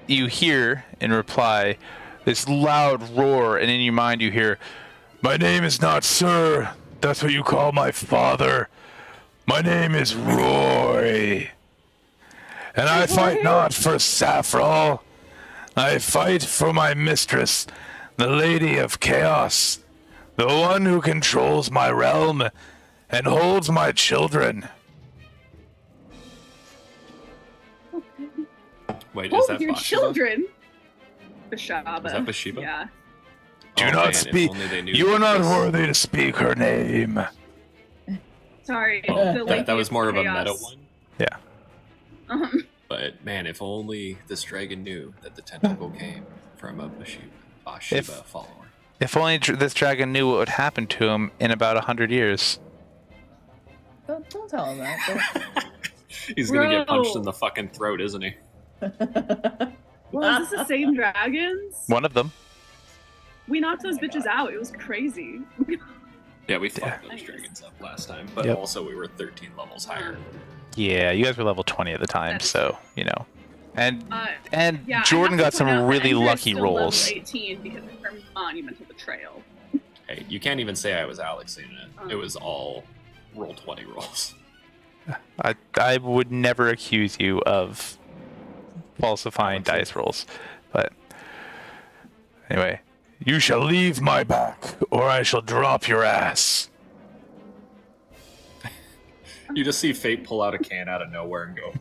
You hear in reply this loud roar, and in your mind you hear, "My name is not Sir. That's what you call my father. My name is Roy. And I fight not for Saffral. I fight for my mistress, the Lady of Chaos, the one who controls my realm and holds my children." Wait, is that your Bashava? children? Bashaba. Is that Bathsheba? Yeah. Do Oh, not man, if speak. only they knew You are not this. worthy to speak her name. Sorry. Oh, the Lady that was more of a Chaos. meta one. But man, if only this dragon knew that the tentacle came from a Bathsheba follower. If only this dragon knew what would happen to him in about 100 years. Don't tell him that. He's gonna get punched Bro. in the fucking throat, isn't he? Well, is this the same dragons? One of them. We knocked those Oh my bitches God. out. It was crazy. Yeah, we fucked Yeah. those Nice. dragons up last time, but Yep. also we were 13 levels higher. Yeah, you guys were level 20 at the time, That's- so, you know. And Yeah, Jordan I got have to point some out that really Andrea is lucky still rolls. Level 18 because of her monumental betrayal. Hey, you can't even say I was Alex in it. It was all roll 20 rolls. I would never accuse you of falsifying dice rolls. But anyway, you shall leave my back, or I shall drop your ass. You just see Fate pull out a can out of nowhere and go.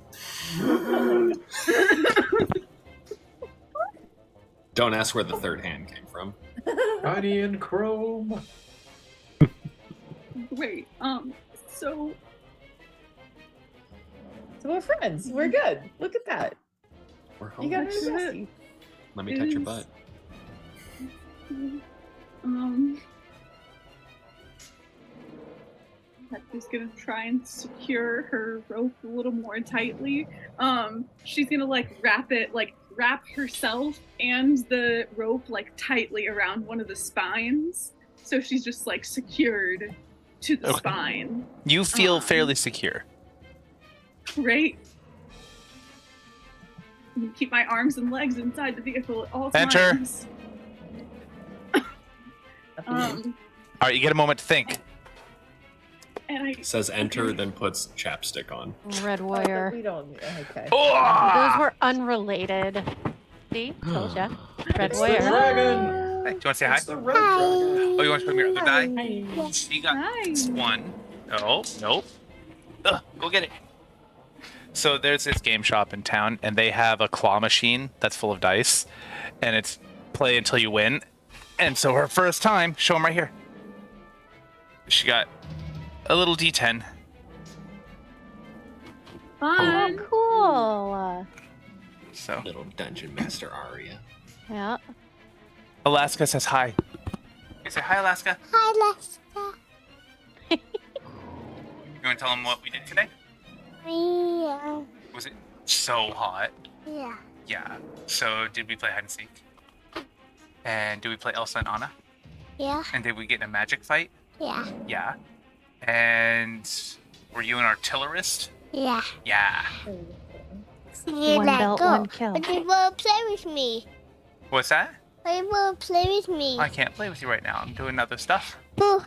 Don't ask where the third hand came from. Guardian Chrome. Wait, so So we're friends. We're good. Look at that. We're You home. got me bestie. Let me touch your is- butt. She's gonna try and secure her rope a little more tightly. She's gonna wrap herself and the rope like tightly around one of the spines, so she's just like secured to the Okay. spine, You feel Um, fairly secure. right? And keep my arms and legs inside the vehicle at all Enter. times. All right, you get a moment to think. And I Says enter, then puts chapstick on. Red We warrior. don't. Okay. Oh! Those were unrelated. See? Told ya. Red It's warrior. the dragon. Hey, do you want to say hi? It's the red dragon. Oh, you want to show me your other die? She got Hi. one. No, nope. Ugh, go get it. So there's this game shop in town, and they have a claw machine that's full of dice, and it's play until you win. And so her first time, show them right here. She got a little D10. fun. Oh, cool. So Little dungeon master Aria. Yeah. Alaska says hi. You say hi, Alaska. Hi, Lester. You want to tell them what we did today? Yeah. Was it so hot? Yeah. Yeah. So did we play hide and seek? And did we play Elsa and Anna? Yeah. And did we get in a magic fight? Yeah. Yeah. And were you an artillerist? Yeah. Yeah. See, One let belt, go. one kill. But you won't play with me. What's that? But you won't play with me. I can't play with you right now. I'm doing other stuff. Boo. All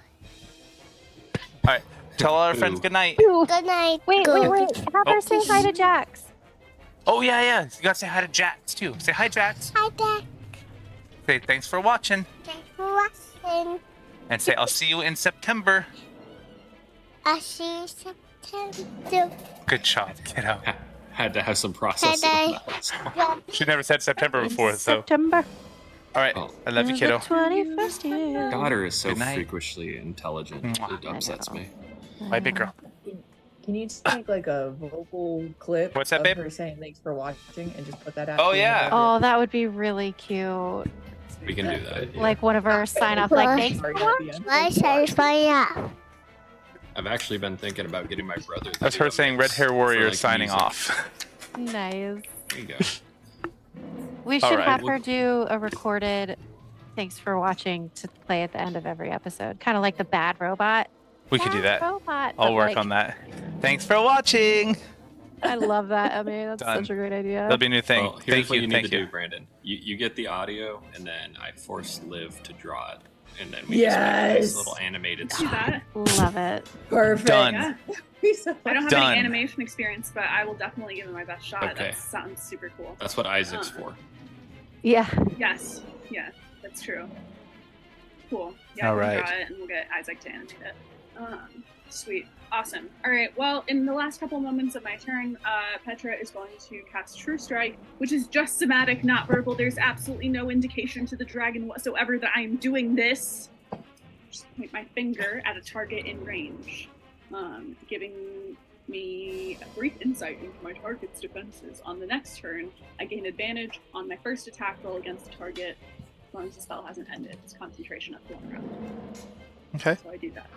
right. Tell all our friends Ooh. good night. Good night. Wait, Go. wait. Have her say hi to Jax. Oh, yeah, yeah. You got to say hi to Jax, too. Say hi, Jax. Hi, Dad. Say thanks for watching. Thanks for watching. And say I'll see you in September. I'll see you September. Good job, kiddo. Had to have some processing. Hey, on that. Yeah. She never said September before, so. September. All right. Oh. I love you, kiddo. 21st year. Daughter is so Good night. freakishly intelligent. Mwah. It upsets me. Bye, big girl. Can you take like a vocal clip What's that, of babe? her saying thanks for watching and just put that out? Oh, in the yeah. background? Oh, that would be really cute. We can do that. Like one of our sign off, like thanks for Sorry, at the end. Why satisfy ya? I've actually been thinking about getting my brother. That's her saying Red Hair Warrior signing music. off. Nice. There you go. We should Alright. have her do a recorded thanks for watching to play at the end of every episode. Kind of like the bad robot. We could do Bad that. Robot, I'll but, work like, on that. Thanks for watching. I love that. I mean, that's Done. such a great idea. That'll be a new thing. Well, here's Thank what you. you need Thank to you. do, Brandon. You get the audio, and then I force Liv to draw it, and then we Yes. just make a nice little animated. Do that. Love it. Perfect. Done. Yeah. Be so I don't have Done. any animation experience, but I will definitely give it my best shot. Okay. That sounds super cool. That's what Isaac's for. Yeah. Yes. Yeah, that's true. Cool. Yeah, All I can right. draw it and we'll get Isaac to animate it. Sweet. Awesome. All right. Well, in the last couple moments of my turn, Petra is going to cast True Strike, which is just somatic, not verbal. There's absolutely no indication to the dragon whatsoever that I am doing this. Just point my finger at a target in range, giving me a brief insight into my target's defenses. On the next turn, I gain advantage on my first attack roll against the target, as long as the spell hasn't ended. It's concentration up to 1 round. Okay. So I do that.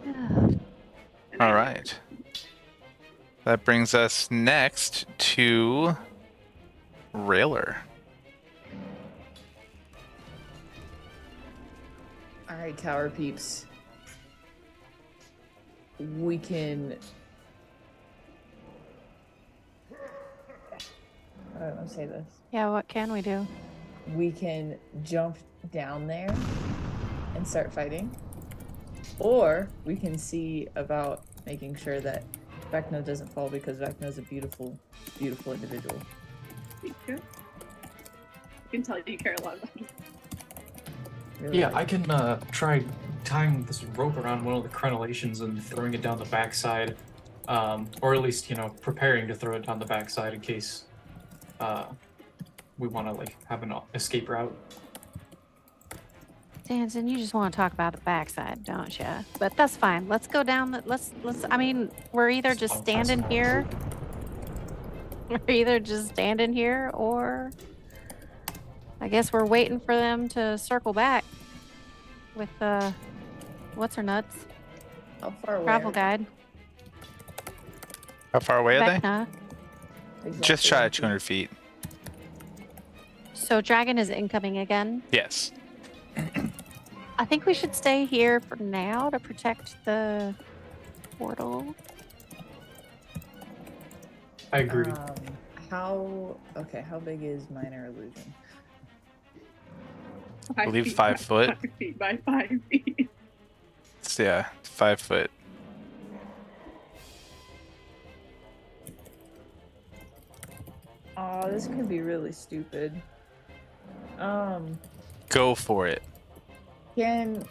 Yeah. And All I- right. That brings us next to Railer. Alright, Tower Peeps. We can... How do I want to say this? Yeah, what can we do? We can jump down there and start fighting. Or we can see about making sure that Vecna doesn't fall, because Vecna is a beautiful, beautiful individual. Thank you. I can tell you care a lot about me. Really Yeah, like- I can try tying this rope around one of the crenellations and throwing it down the backside, or at least preparing to throw it down the backside in case we want to like have an escape route. Danzin, you just want to talk about the backside, don't you? But that's fine. Let's go down. Let's. I mean, we're either just I'll pass standing it out. here. We're either just standing here, or I guess we're waiting for them to circle back with what's her nuts How far away? travel are guide. How far away are they? Vecna. they? Just Exactly. shy of 200 feet. So dragon is incoming again. Yes. I think we should stay here for now to protect the portal. I agree. How big is minor illusion? I believe 5 foot. 5 feet by 5 feet. It's, yeah, 5 foot. Oh, this could be really stupid. Go for it. Can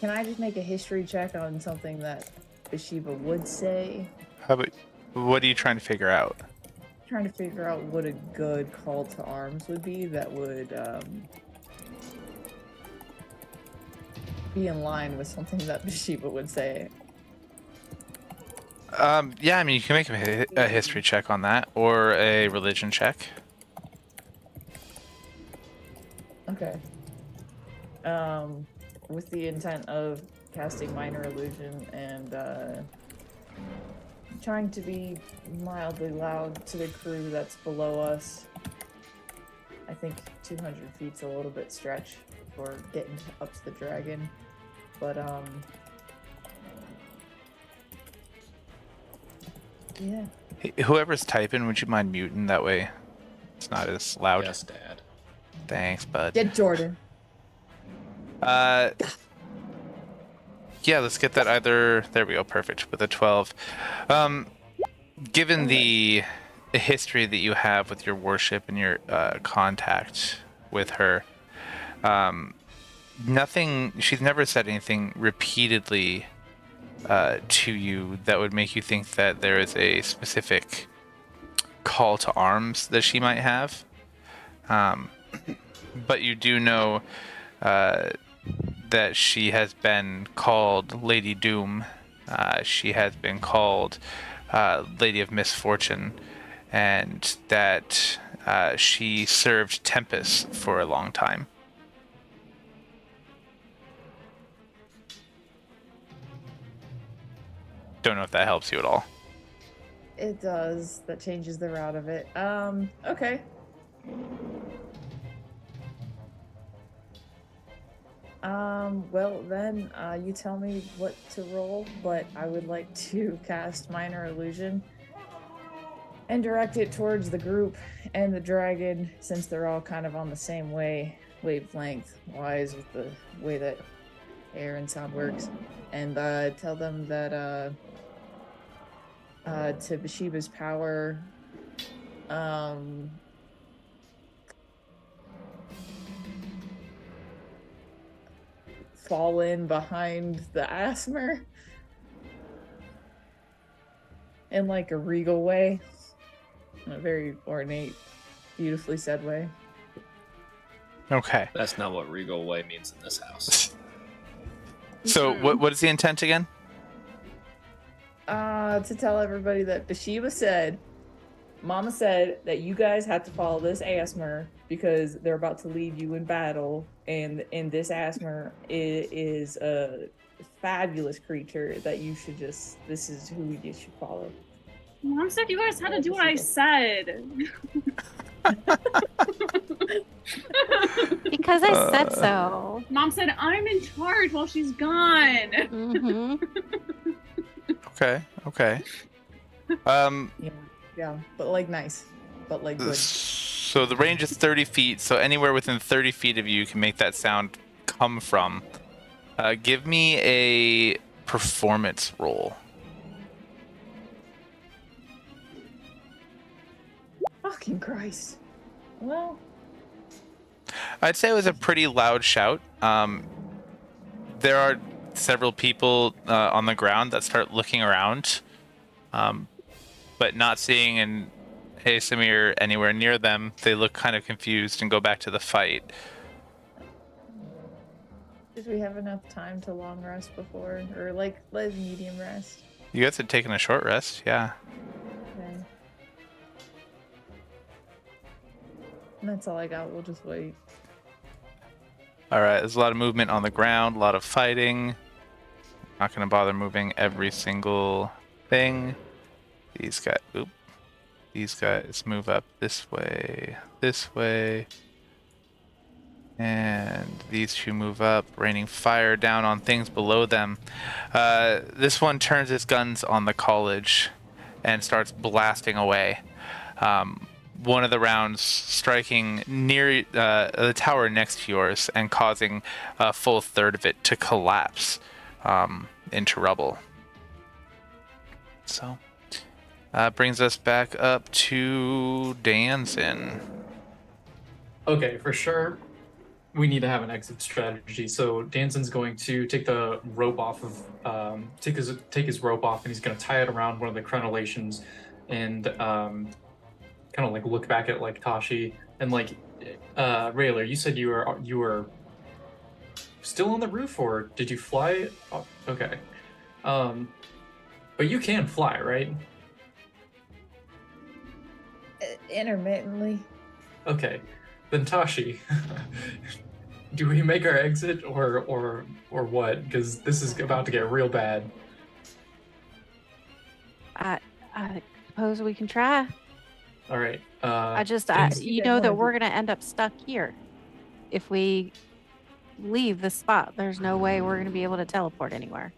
I just make a history check on something that Bathsheba would say? How about, what are you trying to figure out? Trying to figure out what a good call to arms would be that would be in line with something that Bathsheba would say. Yeah, I mean, you can make a history check on that, or a religion check. Okay. With the intent of casting minor illusion and trying to be mildly loud to the crew that's below us. I think 200 feet's a little bit stretch for getting up to the dragon, but yeah. Hey, whoever's typing, would you mind muting? That way it's not as loud. Yes, Dad. Thanks, bud. Get Jordan. Yeah, let's get that either. There we go, perfect, with a 12. Given the history that you have with your worship and your contact with her, she's never said anything repeatedly to you that would make you think that there is a specific call to arms that she might have. But you do know that she has been called Lady Doom. She has been called Lady of Misfortune, and that she served Tempest for a long time. Don't know if that helps you at all. It does. That changes the route of it. Okay. Well then, you tell me what to roll, but I would like to cast Minor Illusion and direct it towards the group and the dragon, since they're all kind of on the same wavelength wise with the way that air and sound works, and tell them that to Bathsheba's power, fall in behind the Asmer in like a regal way, in a very ornate, beautifully said way. Okay. That's not what regal way means in this house. So what is the intent again? To tell everybody that Bathsheba said, Mama said that you guys have to follow this Asmer because they're about to lead you in battle, and this Asmer is a fabulous creature that you should this is who you should follow. Mom said you guys had to do what I said. Because I said so. Mom said I'm in charge while she's gone. Mm-hmm. Okay. Yeah, but like nice, but like good. So the range is 30 feet, so anywhere within 30 feet of you can make that sound come from. Give me a performance roll. Fucking Christ. Well, I'd say it was a pretty loud shout. There are several people on the ground that start looking around, but not seeing an Asamir anywhere near them. They look kind of confused and go back to the fight. did we have enough time to long rest before, or like let medium rest? You guys had taken a short rest, yeah. Okay. And that's all I got. We'll just wait. All right, there's a lot of movement on the ground, a lot of fighting. Not going to bother moving every single thing. These guys move up this way, and these two move up, raining fire down on things below them. This one turns his guns on the college and starts blasting away. One of the rounds striking near the tower next to yours and causing a full third of it to collapse into rubble. So, brings us back up to Danzin. Okay, for sure, we need to have an exit strategy. So Danzin's going to take the rope off of, take his rope off, and he's going to tie it around one of the crenellations, and kind of like look back at like Tashi and like Rayler. You said you were still on the roof, or did you fly? Oh, okay, but you can fly, right? Intermittently. Okay, then Tashi, do we make our exit or what? Because this is about to get real bad. I suppose we can try. All right. You know that we're gonna end up stuck here if we leave the spot. There's no way we're gonna be able to teleport anywhere.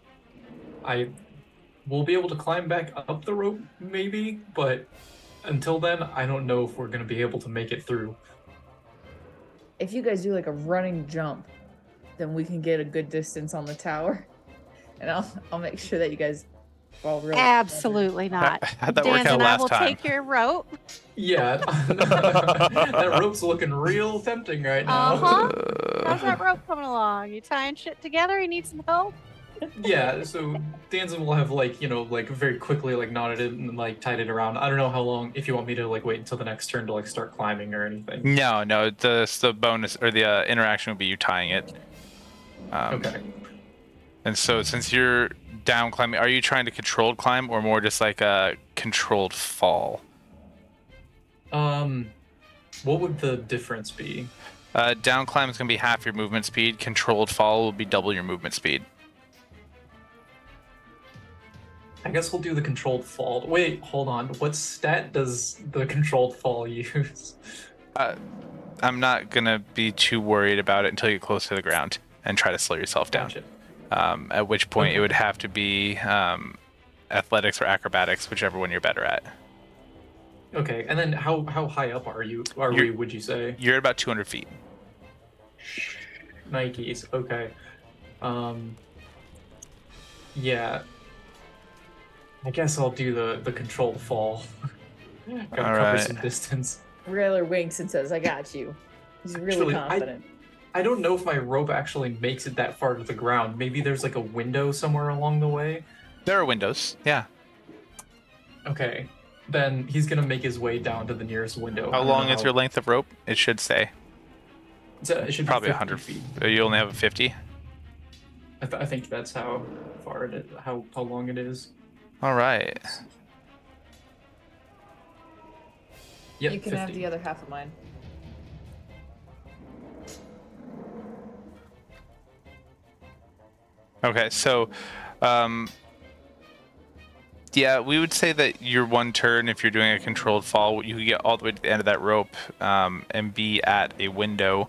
I will be able to climb back up the rope, maybe, but until then, I don't know if we're going to be able to make it through. If you guys do like a running jump, then we can get a good distance on the tower, and I'll make sure that you guys fall real. Absolutely not. How'd that work out Dan and I last will time? take your rope. Yeah, that rope's looking real tempting right now. How's that rope coming along? You tying shit together? You need some help? Yeah, so Danzin will have like very quickly like knotted it and like tied it around. I don't know how long, if you want me to like wait until the next turn to like start climbing or anything. No, the bonus or the interaction would be you tying it. Okay. And so since you're down climbing, are you trying to controlled climb or more just like a controlled fall? What would the difference be? Down climb is going to be half your movement speed. Controlled fall will be double your movement speed. I guess we'll do the controlled fall. Wait, hold on. What stat does the controlled fall use? I'm not going to be too worried about it until you get close to the ground and try to slow yourself down. Gotcha. At which point it would have to be athletics or acrobatics, whichever one you're better at. Okay, and then how high up are you? Would you say? You're at about 200 feet. Nikes. Okay. Yeah. I guess I'll do the controlled fall. Gotta cover right. some distance. Rayler winks and says, "I got you." He's really Actually, confident. I don't know if my rope actually makes it that far to the ground. Maybe there's like a window somewhere along the way. There are windows. Yeah. Okay, then he's gonna make his way down to the nearest window. How long is your length of rope? It should say. It should Probably be 100 feet. You only have a 50. I think that's how far it is, how long it is. All right. Yep, You can 50. have the other half of mine. Okay, so, yeah, we would say that your one turn, if you're doing a controlled fall, you can get all the way to the end of that rope and be at a window.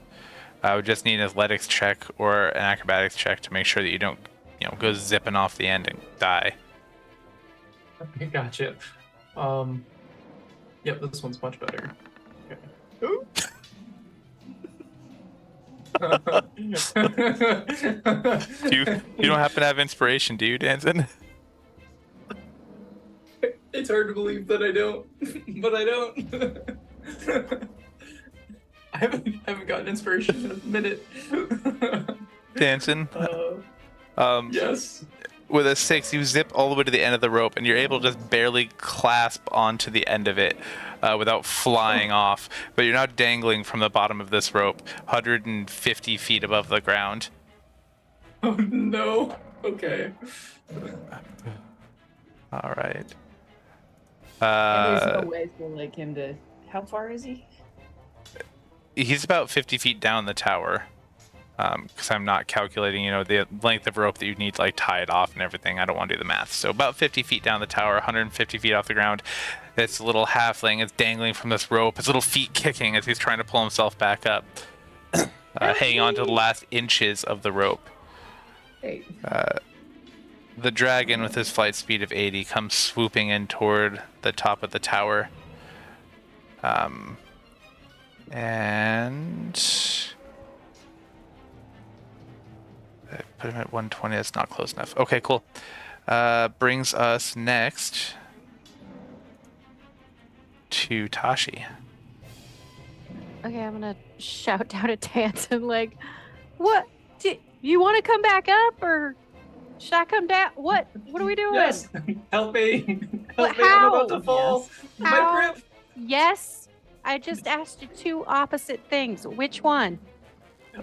I would just need an athletics check or an acrobatics check to make sure that you don't, go zipping off the end and die. Gotcha. Yep, this one's much better. Okay. You don't happen to have inspiration, do you, Danzin? It's hard to believe that I don't, but I don't. I haven't gotten inspiration in a minute. Danzin? Yes. With a 6, you zip all the way to the end of the rope, and you're able to just barely clasp onto the end of it without flying off. But you're now dangling from the bottom of this rope, 150 feet above the ground. Oh no. Okay. All right. And there's no way for like him to. How far is he? He's about 50 feet down the tower. Because I'm not calculating, the length of rope that you need to tie it off and everything. I don't want to do the math. So about 50 feet down the tower, 150 feet off the ground. This little halfling is dangling from this rope, his little feet kicking as he's trying to pull himself back up, hanging on to the last inches of the rope. Hey. The dragon, with his flight speed of 80, comes swooping in toward the top of the tower. And I put him at 120. That's not close enough. Okay, cool. Brings us next to Tashi. Okay, I'm gonna shout down at Danzin what? You want to come back up, or should I come down? What are we doing? Yes. Help me. What, Help me. I'm about to how? fall. My How? grip. Yes, I just asked you two opposite things. Which one?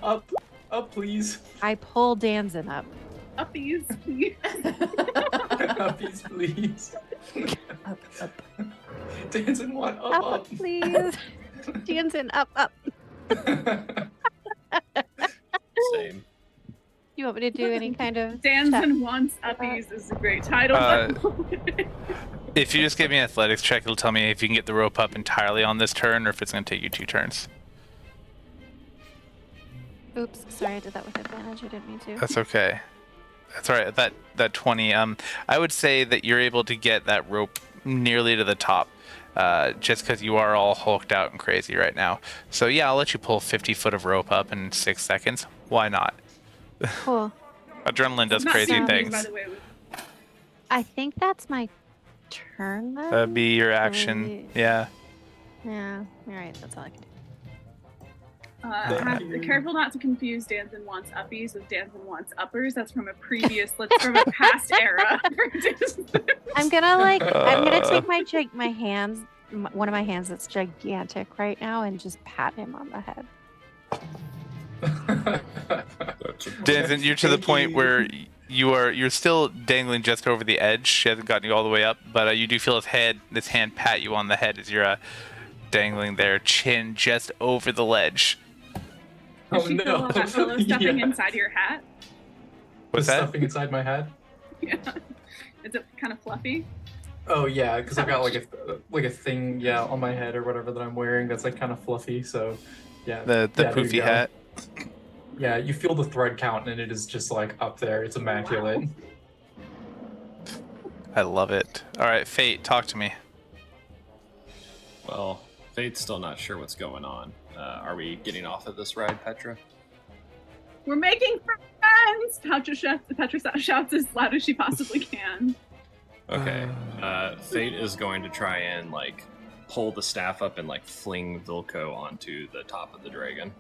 Up, please. I pull Danzin up. Uppies, please. Uppies, please. Up. Danzin, what? Up. Please. Danzin, up. Same. You want me to do any kind of Danzin wants Uppies is a great title. If you just give me an athletics check, it'll tell me if you can get the rope up entirely on this turn or if it's going to take you 2 turns. Oops, sorry, I did that with advantage. I didn't mean to. That's okay. That's all right. That 20. I would say that you're able to get that rope nearly to the top, just because you are all hulked out and crazy right now. So yeah, I'll let you pull 50 foot of rope up in 6 seconds. Why not? Cool. Adrenaline does Not crazy sounding, things. by the way, with- I think that's my turn then. That'd be your action. Really? Yeah. Yeah. All right, that's all I can do. Careful not to confuse Danzin wants Uppies with Danzin wants Uppers. That's from a past era. I'm gonna take my hands, one of my hands that's gigantic right now, and just pat him on the head. Danzin, you're to the point where you're still dangling just over the edge. She hasn't gotten you all the way up, but you do feel his hand pat you on the head as you're dangling there, chin just over the ledge. Does she feel that pillow stuffing inside your hat? What's The that? stuffing inside my hat? Yeah. Is it kind of fluffy? Oh yeah, because I've got like a thing, on my head or whatever that I'm wearing that's like kind of fluffy. So, yeah. The there you poofy go. hat. Yeah, you feel the thread count and it is just like up there. It's immaculate. I love it. All right, Fate, talk to me. Well, Fate's still not sure what's going on. Are we getting off of this ride, Petra? We're making friends! Petra shouts as loud as she possibly can. Okay. Fate is going to try and pull the staff up and fling Vilko onto the top of the dragon.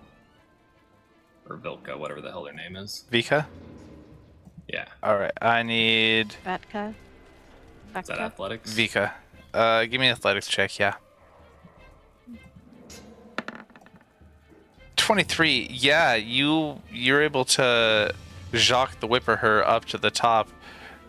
or Vilka, whatever the hell their name is. Vika? Yeah. All right, I need Vetka. Is that athletics? Vika. Give me an athletics check, yeah. 23. Yeah, you're able to Jacques the Whipper her up to the top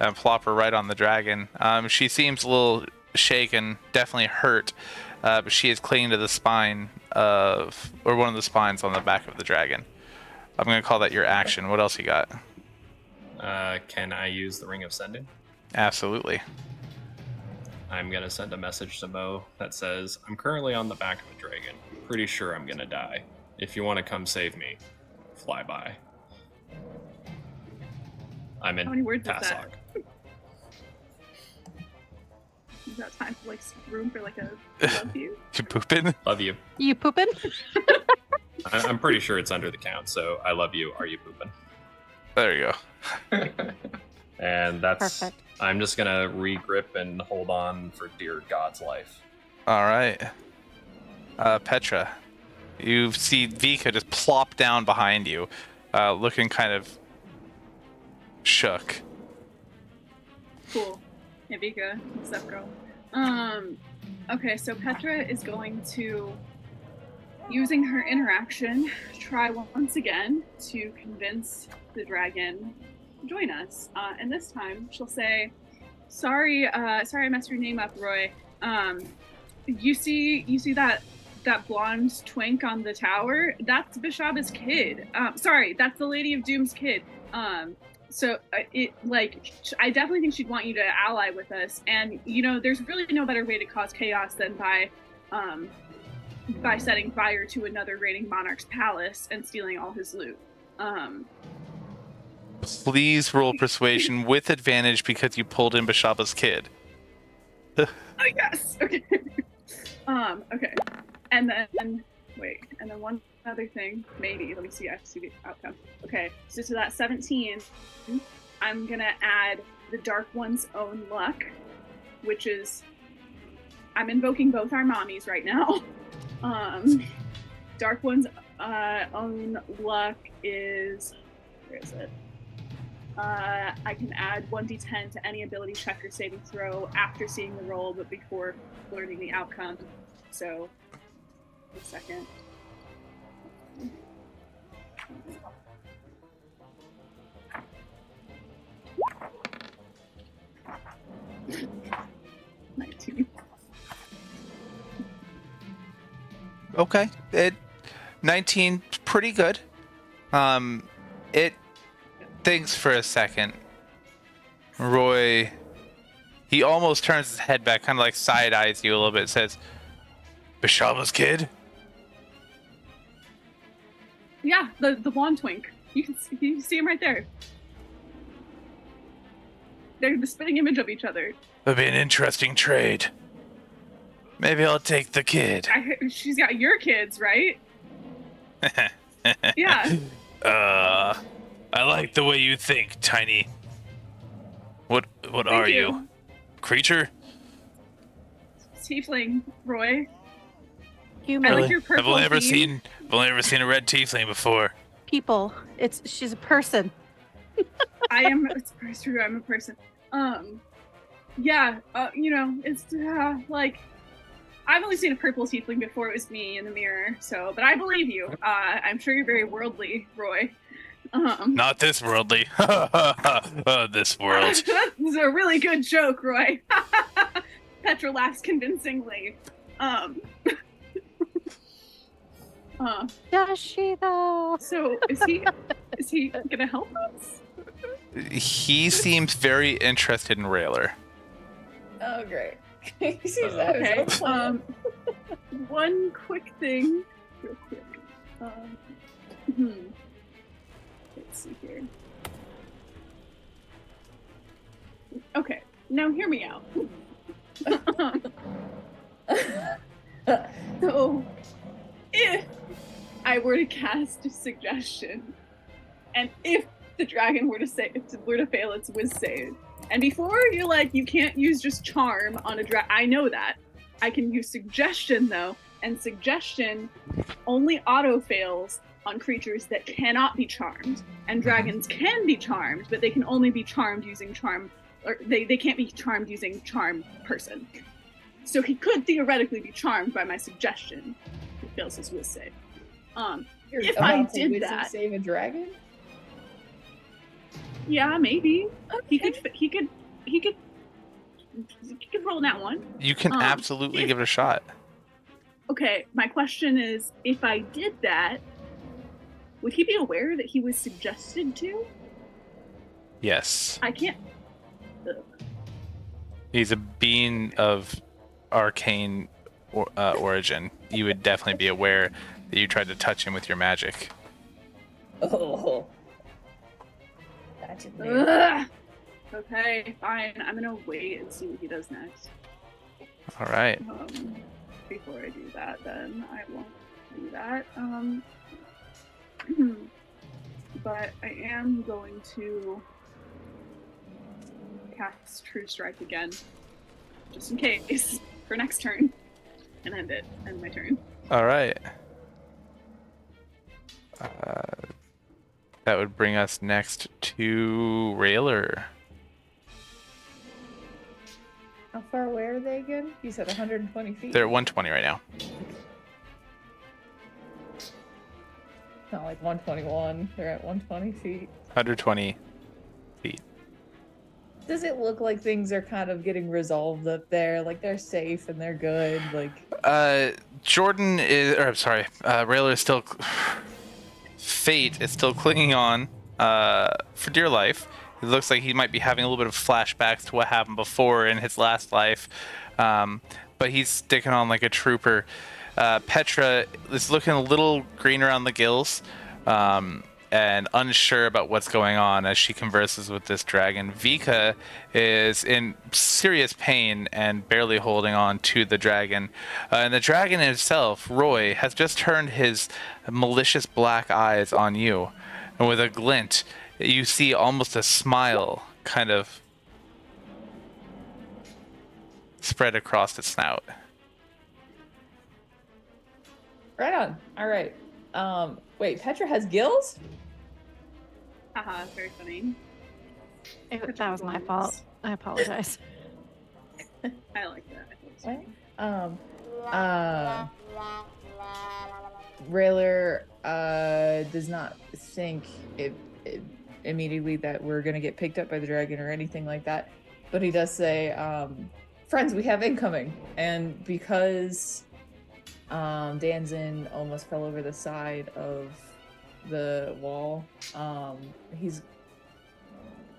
and plop her right on the dragon. She seems a little shaken, definitely hurt, but she is clinging to the spine or one of the spines on the back of the dragon. I'm gonna call that your action. What else you got? Can I use the Ring of Sending? Absolutely. I'm gonna send a message to Mo that says, I'm currently on the back of a dragon. Pretty sure I'm gonna die. If you want to come save me, fly by. I'm in How many words is that? Tassoc. Is that time for like room for like a love you? You pooping? Love you. You pooping? I'm pretty sure it's under the count, so I love you. Are you pooping? There you go. And that's... Perfect. I'm just gonna re-grip and hold on for dear God's life. All right. Petra, you see Vika just plop down behind you, looking kind of shook. Cool. Yeah, Vika, what's up, girl? Okay, so Petra is going to, using her interaction, try once again to convince the dragon to join us. And this time she'll say, sorry I messed your name up, Roy. You see that blonde twink on the tower? That's Bishaba's kid. Sorry, that's the Lady of Doom's kid. So I definitely think she'd want you to ally with us. And there's really no better way to cause chaos than by setting fire to another reigning monarch's palace and stealing all his loot. Please roll persuasion with advantage because you pulled in Bishaba's kid. Yes. Okay. Okay. And then one other thing, maybe. Let me see. I have to see the outcome. Okay. So to that 17, I'm gonna add the Dark One's own luck, which is I'm invoking both our mommies right now. Dark One's own luck is, where is it? I can add 1d10 to any ability check or saving throw after seeing the roll, but before learning the outcome. So, a second. Okay. 19, pretty good. It thinks for a second. Roy, he almost turns his head back, kind of like side eyes you a little bit, says, Bishaba's kid? Yeah, the blonde twink. You can see him right there. They're the spitting image of each other. That'd be an interesting trade. Maybe I'll take the kid. She's got your kids, right? Yeah. I like the way you think, Tiny. What are you? Creature? Tiefling, Roy. Human. I like your purple I've only ever theme. seen a red tiefling before. People. She's a person. It's true. I'm a person. Yeah. It's like I've only seen a purple tiefling before. It was me in the mirror. So, but I believe you. I'm sure you're very worldly, Roy. Not this worldly. This world. This is a really good joke, Roy. Petra laughs convincingly. Does she though? So is he gonna help us? He seems very interested in Railer. Oh, great. He sees that. Okay. As a plan. One quick thing, real quick. Let's see here. Okay, now hear me out. So, if I were to cast a suggestion, and if the dragon were to fail its whiz save, and before you're like, you can't use just charm on a dragon. I know that. I can use suggestion though, and suggestion only auto fails on creatures that cannot be charmed, and dragons can be charmed, but they can only be charmed using charm, or they can't be charmed using charm person. So he could theoretically be charmed by my suggestion. He fails his wisdom save. If I About to did wisdom that, save a dragon? yeah, maybe he Okay. could roll that one. You can absolutely if- give it a shot. Okay, my question is, if I did that, would he be aware that he was suggested to? Yes. I can't. He's a being of arcane origin. You would definitely be aware that you tried to touch him with your magic. Oh. That's it. Ugh. Okay, fine. I'm gonna wait and see what he does next. All right. Before I do that, then I won't do that. But I am going to cast True Strike again, just in case, for next turn, and end my turn. All right. That would bring us next to Railer. How far away are they again? You said 120 feet. They're at 120 right now. Not like 121. They're at 120 feet. 120 feet. Does it look like things are kind of getting resolved up there? Like they're safe and they're good? Like Jordan is, or I'm sorry, Railer is still, Fate is still clinging on for dear life. It looks like he might be having a little bit of flashbacks to what happened before in his last life, but he's sticking on like a trooper. Petra is looking a little green around the gills and unsure about what's going on as she converses with this dragon. Vika is in serious pain and barely holding on to the dragon. And the dragon itself, Roy, has just turned his malicious black eyes on you. And with a glint, you see almost a smile kind of spread across its snout. right on. All right. Wait, Petra has gills? Haha, very funny. That was my fault. I apologize. I like that. What? Railer does not think immediately that we're gonna get picked up by the dragon or anything like that, but he does say, "Friends, we have incoming." And because Danzin almost fell over the side of the wall,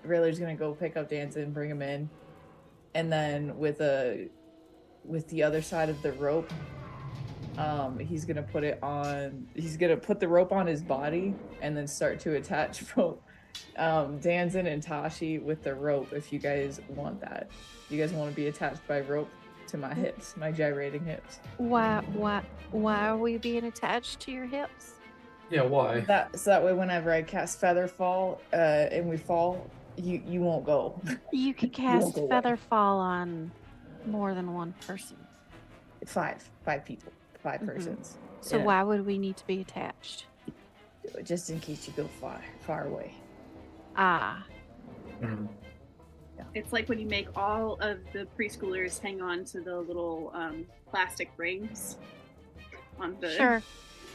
Railer's gonna go pick up Danzin, bring him in, and then with the other side of the rope, he's gonna put the rope on his body and then start to attach both Danzin and Tashi with the rope. If you guys want that, you guys want to be attached by rope to my hips, my gyrating hips. Why are we being attached to your hips? Yeah, why? So that way, whenever I cast Feather Fall and we fall, you won't go. You can won't cast go away. Feather Fall on more than one person. Five people, 5 persons. So Yeah. why would we need to be attached? Just in case you go far away. Ah, Mhm. It's like when you make all of the preschoolers hang on to the little plastic rings on the, sure.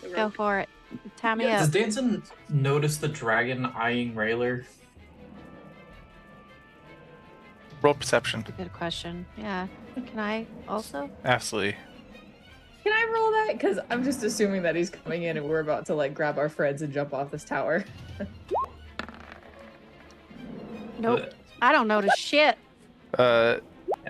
the Go rope. for it. Tie me Does up. Danzin notice the dragon eyeing Railer? Roll perception. Good question. Yeah. Can I also? Absolutely. Can I roll that? Because I'm just assuming that he's coming in and we're about to like grab our friends and jump off this tower. Nope. I don't notice shit.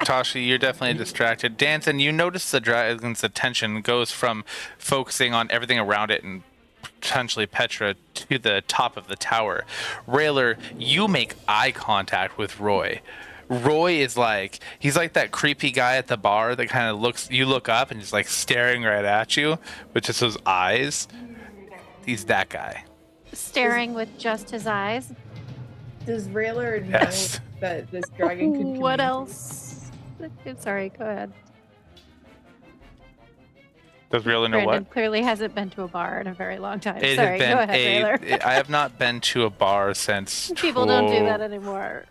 Tashi, you're definitely distracted. Danzin, you notice the dragon's attention goes from focusing on everything around it and potentially Petra to the top of the tower. Railer, you make eye contact with Roy. Roy is like, he's like that creepy guy at the bar that kind of looks, you look up and he's like staring right at you with just those eyes. He's that guy. Staring with just his eyes. Does Railer know Yes. that this dragon could What communicate? else? I'm sorry, go ahead. Does Rayler know Brandon what? clearly hasn't been to a bar in a very long time. It Sorry, has been go ahead, Rayler. I have not been to a bar since. People don't do that anymore.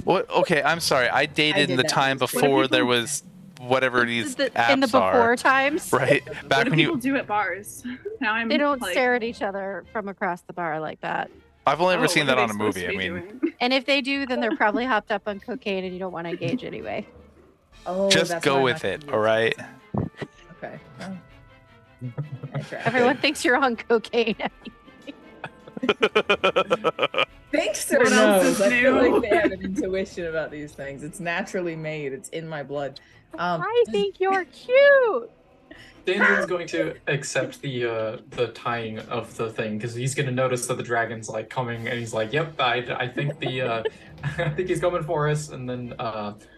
What? Okay, I'm sorry. I dated in did the that time when I was before there people- was whatever these apps In the before are. times, Right. What Back do when people you. do at bars? Now I'm they don't like, stare at each other from across the bar like that. I've only ever oh, seen what that are on they a supposed to movie. I be mean, doing? And if they do, then they're probably hopped up on cocaine and you don't want to engage anyway. Oh, just that's go why I'm with not it. gonna All use right. Okay. Well, Everyone thinks you're on cocaine. thinks or What else is knows. I feel new? like they have an intuition about these things. It's naturally made. It's in my blood. I think you're cute. Danzin's going to accept the tying of the thing because he's going to notice that the dragon's like coming, and he's like, "Yep, I think the I think he's coming for us." And then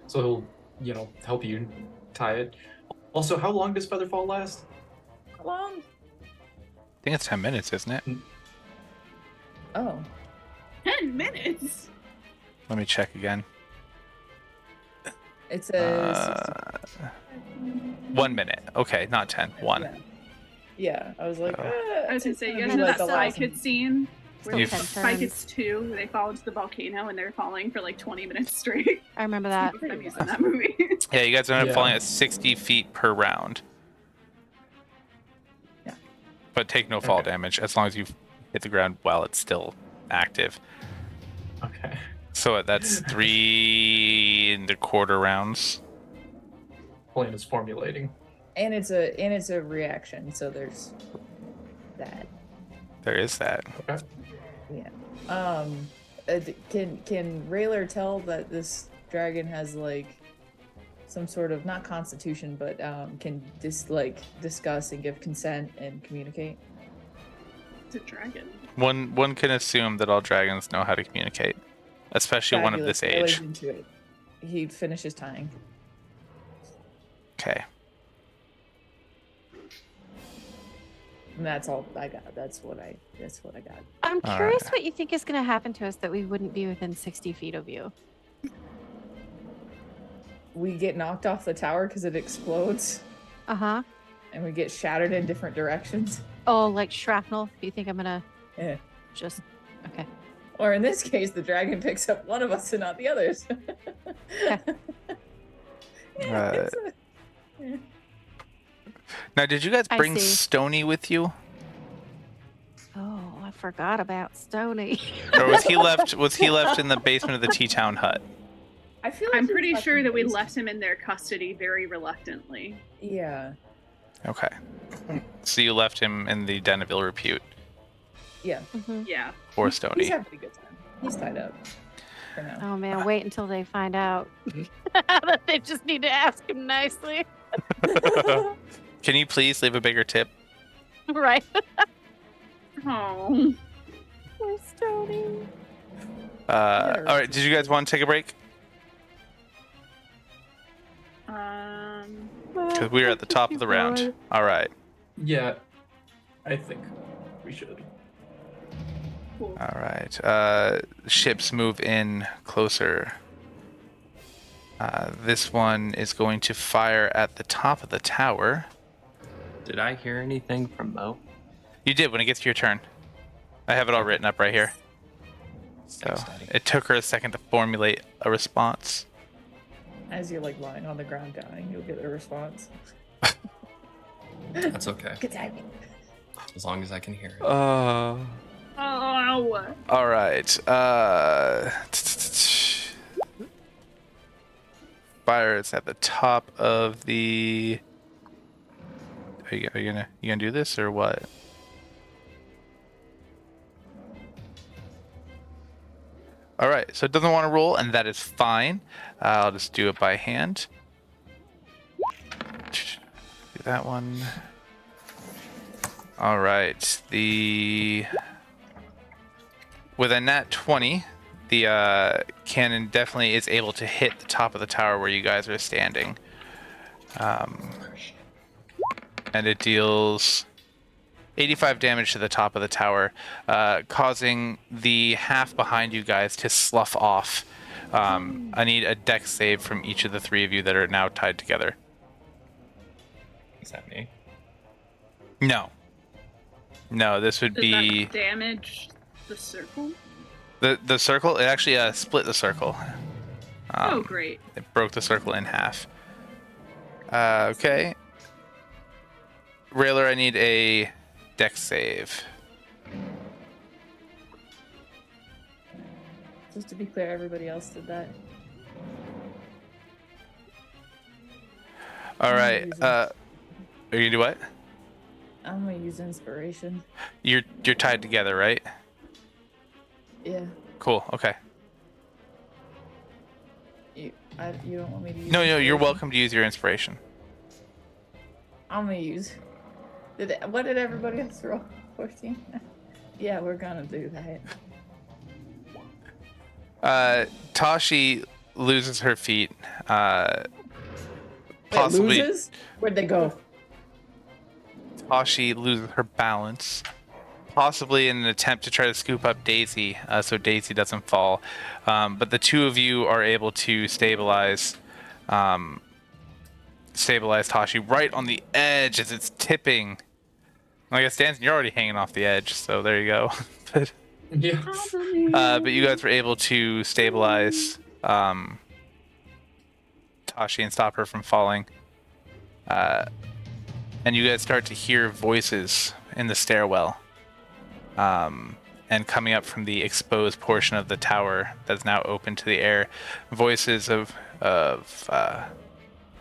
so he'll help you tie it. Also, how long does Featherfall last? How long? I think it's 10 minutes, isn't it? Oh, 10 minutes. Let me check again. it says. 1 minute. Okay, not 10. 1. Yeah. Yeah, I was like. Oh. I was gonna say, you guys Maybe know like that the Spy last- Kids scene? Where You've- 10 Spy turns. Kids 2, where they fall into the volcano and they're falling for like 20 minutes straight. I remember that. I'm using that movie. Yeah, you guys end up Yeah. falling at 60 feet per round. Yeah. But take no fall Okay. damage as long as you hit the ground while it's still active. Okay. So that's 3.25 rounds. Plan is formulating. And it's a reaction, so there's that. There is that. Okay. Can Rayler tell that this dragon has like some sort of not constitution, but can discuss and give consent and communicate? It's a dragon. One can assume that all dragons know how to communicate, especially one of this Fabulous. age. Rayler's into it. He finishes tying. Okay. And that's all I got. That's what I got. I'm All curious right. what you think is going to happen to us that we wouldn't be within 60 feet of you. We get knocked off the tower because it explodes, Uh huh. and we get shattered in different directions. Oh, like shrapnel? Do you think I'm going to Yeah. just. Okay. Or in this case, the dragon picks up one of us and not the others. It's a- Now, did you guys I bring see. Stony with you, Oh, I forgot about Stony. or was he left? Was he left in the basement of the T-Town hut? I feel like I'm he pretty left sure in that we place. left him in their custody very reluctantly. Yeah, Okay. So you left him in the den of ill repute yeah. Mhm. Yeah. for He's Stony. having a good time. He's tied up for now. Oh, man. Wait until they find out. That they just need to ask him nicely. Can you please leave a bigger tip? Right. Oh. Poor Stony. All right. Did you guys want to take a break? Because we're at the top of the round. All right. Yeah, I think we should. Cool. All right. Ships move in closer. This one is going to fire at the top of the tower. Did I hear anything from Mo? You did when it gets to your turn. I have it all written up right here. So Thanks, Daddy. it took her a second to formulate a response. As you're like lying on the ground dying, you'll get a response. That's okay, Good timing. as long as I can hear it. Oh. All right. Fire is at the top of the. Are you gonna do this or what? All right. So it doesn't want to roll, and that is fine. I'll just do it by hand. Do that one. All right. With a nat 20, the cannon definitely is able to hit the top of the tower where you guys are standing. And it deals 85 damage to the top of the tower, causing the half behind you guys to slough off. I need a dex save from each of the three of you that are now tied together. Is that me? No. No, this would Does be that damage the circle? the circle. It actually split the circle. Oh, great. It broke the circle in half. Okay. Railer, I need a dex save. Just to be clear, everybody else did that. All right. Amazing. Are you gonna do what? I'm gonna use inspiration. You're tied together, right? Yeah. Cool. Okay. You don't want me to use No, you're inspiration? welcome to use your inspiration. I'm gonna use. What did everybody else roll? 14? Yeah, we're gonna do that. Tashi loses her feet. Wait, Possibly. loses? Where'd they go? Tashi loses her balance, possibly in an attempt to try to scoop up Daisy, so Daisy doesn't fall. But the two of you are able to stabilize Tashi right on the edge as it's tipping. I guess Danzin, you're already hanging off the edge, so there you go. but Yeah. you guys were able to stabilize Tashi and stop her from falling. And you guys start to hear voices in the stairwell. And coming up from the exposed portion of the tower that's now open to the air, voices of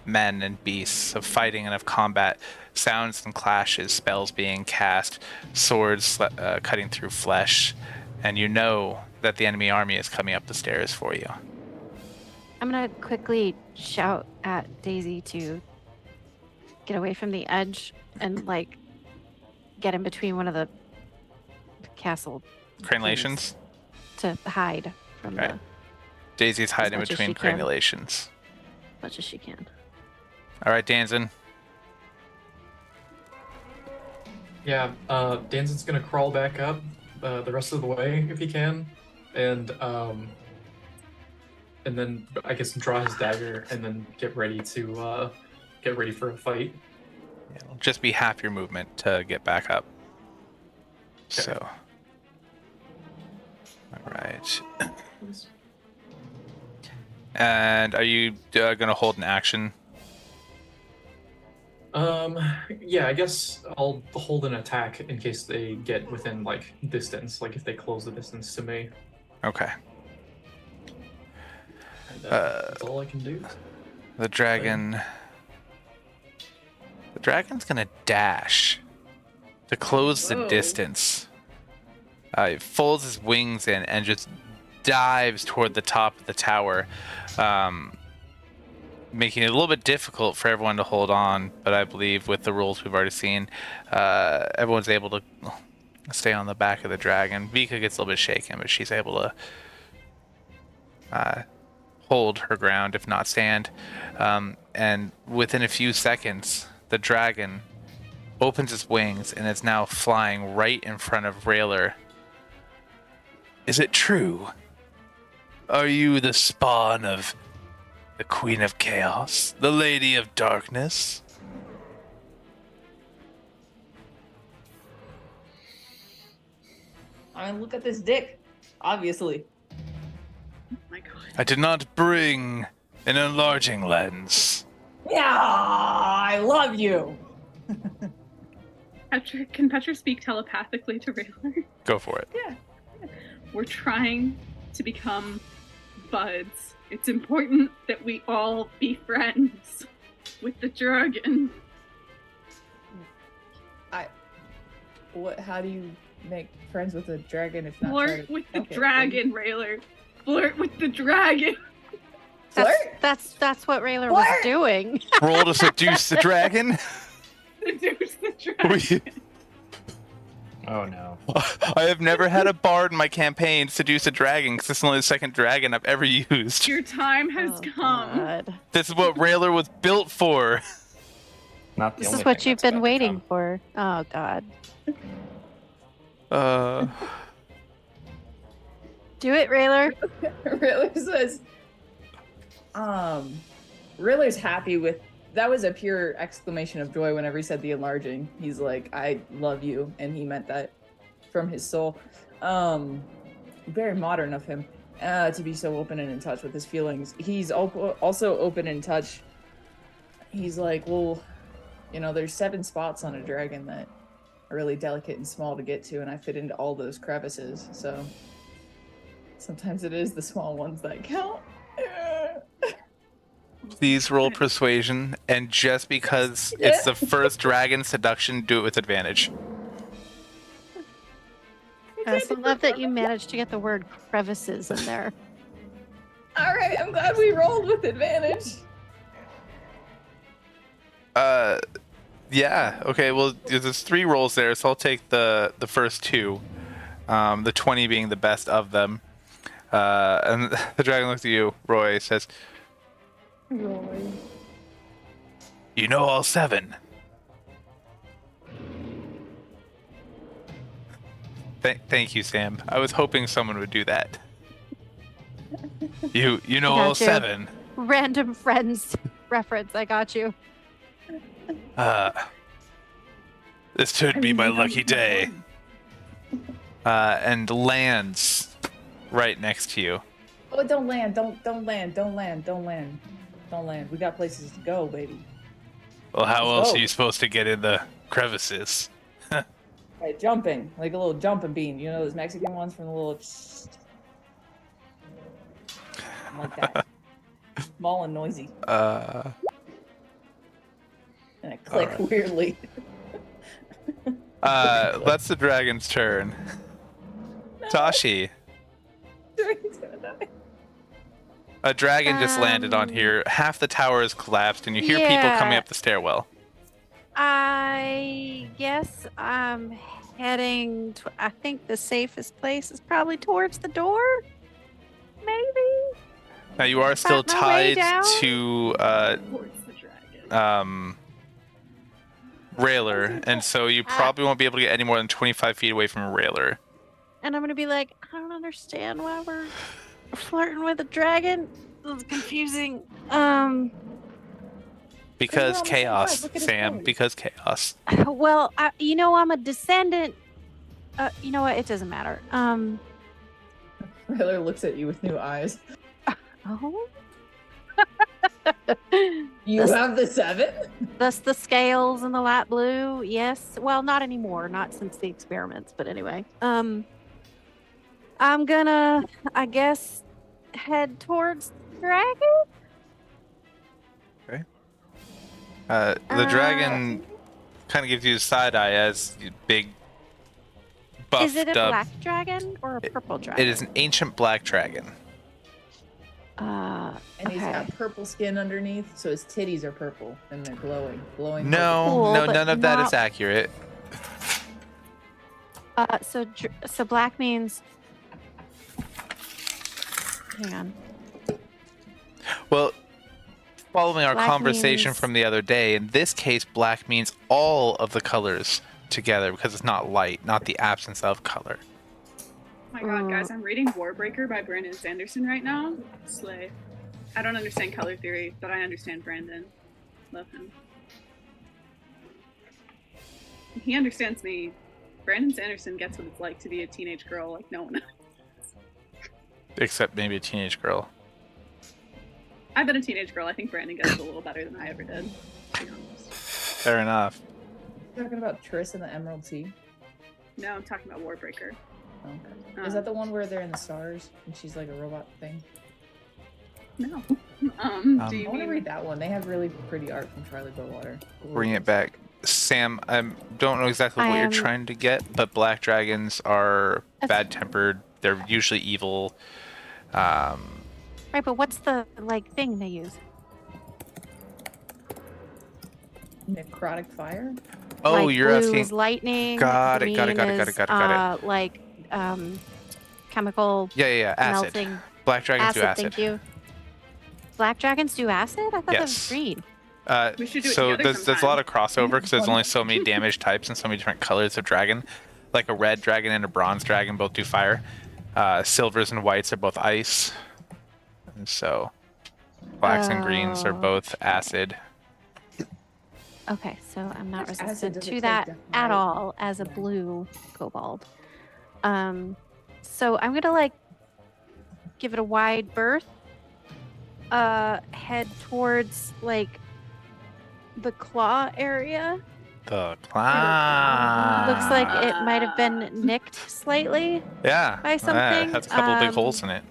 men and beasts, of fighting and of combat, sounds and clashes, spells being cast, swords cutting through flesh, and you know that the enemy army is coming up the stairs for you. I'm gonna quickly shout at Daisy to get away from the edge and like get in between one of the castle Crenulations? to hide from Okay. the Daisy's hiding much as between she can. crenulations. much as she can. All right, Danzin. Yeah, Danzin's gonna crawl back up the rest of the way if he can, and then I guess draw his dagger and then get ready for a fight. It'll just be half your movement to get back up. Okay. So. All right. And are you gonna hold an action? Yeah, I guess I'll hold an attack in case they get within like distance, like if they close the distance to me. Okay. And, that's all I can do. The dragon. The dragon's gonna dash to close the Whoa. distance. It folds his wings in and just dives toward the top of the tower, making it a little bit difficult for everyone to hold on. But I believe with the rules we've already seen, everyone's able to stay on the back of the dragon. Vika gets a little bit shaken, but she's able to hold her ground, if not stand. And within a few seconds, the dragon opens its wings and is now flying right in front of Railer. Is it true? Are you the spawn of the Queen of Chaos, the Lady of Darkness? I mean, look at this dick. Obviously. Oh my god. I did not bring an enlarging lens. Yeah, I love you. Can Petra speak telepathically to Rayler? Go for it. Yeah. We're trying to become buds. It's important that we all be friends with the dragon. What? How do you make friends with a dragon if not? Flirt with the Okay, dragon, Rayler. Flirt with the dragon. Flirt? That's what Rayler Flirt? was doing. Roll to seduce the dragon. Seduce the dragon. Oh no. I have never had a bard in my campaign seduce a dragon because this is only the second dragon I've ever used. Your time has Oh, come. God. This is what Railer was built for. Not the This only is what thing you've that's been about to waiting come. for. Oh God. Do it, Rayler. Rayler says, Rayler's happy with that was a pure exclamation of joy whenever he said the enlarging. He's like, I love you, and he meant that from his soul. Very modern of him to be so open and in touch with his feelings. He's also open and in touch. He's like, well, you know, there's 7 spots on a dragon that are really delicate and small to get to, and I fit into all those crevices, so sometimes it is the small ones that count. Please roll persuasion, and just because it's the first dragon seduction, do it with advantage. I also love that you managed to get the word crevices in there. All right, I'm glad we rolled with advantage. Yeah. Okay. Well, there's 3 rolls there, so I'll take the first 2. The 20 being the best of them. And the dragon looks at you. Roy says, Roy. "You know all 7." Thank you, Sam. I was hoping someone would do that. You know all Got you. 7. Random friends reference. I got you. This should be my lucky day. And lands right next to you. Oh, don't land! Don't land! Don't land! Don't land! Don't land! We got places to go, baby. Well, how Let's else go. are you supposed to get in the crevices? Right, jumping, like a little jumping bean. You know those Mexican ones from the little. Like that. Small and noisy, and it click Alright. weirdly. That's the dragon's turn. Tashi, Dragon's gonna die. a dragon just landed on here. Half the tower is collapsed, and you hear people coming Yeah. up the stairwell. I guess I'm heading to, I think the safest place is probably towards the door. Maybe? Now you are still Find my way tied down? to Towards the dragon. Railer, and so you probably won't be able to get any more than 25 feet away from a Railer. And I'm gonna be like, I don't understand why we're flirting with a dragon. This is confusing. Because Oh my God, chaos, look at his Sam. face. Because chaos. Well, I'm a descendant. You know what? It doesn't matter. Rayler looks at you with new eyes. Oh. You This- have the 7? That's the scales and the light blue. Yes. Well, not anymore. Not since the experiments. But anyway. I'm gonna, I guess, head towards the dragon. The dragon kind of gives you a side eye as you big buffed Is it a up. black dragon or a purple dragon? It is an ancient black dragon. And he's Okay. got purple skin underneath, so his titties are purple and they're glowing. No, Cool, no, but none of that is not- accurate. So black means. Hang on. Well, following our Black conversation means- from the other day, in this case, black means all of the colors together because it's not light, not the absence of color. Oh my god, guys, I'm reading Warbreaker by Brandon Sanderson right now. Slay. I don't understand color theory, but I understand Brandon. Love him. He understands me. Brandon Sanderson gets what it's like to be a teenage girl like no one else. Except maybe a teenage girl. I've been a teenage girl. I think Brandon gets it a little better than I ever did, to be honest. Fair enough. Talking about Triss and the Emerald Sea. No, I'm talking about Warbreaker. Oh, okay. Is that the one where they're in the stars and she's like a robot thing? No. Do you I want to mean read that one. They have really pretty art from Charlie Bowater. Bring it back. Sam, I don't know exactly what I you're am- trying to get, but black dragons are bad-tempered. They're usually evil. Right, but what's the thing they use? Necrotic fire? Oh, Like, you're blue asking. is lightning. Got it, green got it, got it, got it, is, got it. Like chemical Yeah, acid. melting. Black dragons do acid. Thank you. Black dragons do acid? I thought that was Yes. green. We should do it So together there's a lot of crossover because there's Fun. only so many damage types and so many different colors of dragon. Like a red dragon and a bronze dragon both do fire. Silvers and whites are both ice. And so blacks and greens are Oh. both acid. Okay, so I'm not Acid resistant doesn't to take that to at hide. all as a Yeah. blue kobold. So I'm gonna like give it a wide berth. Head towards like the claw area. The claw. Looks like it might have been nicked slightly Yeah. by something. It has a couple of big holes in it.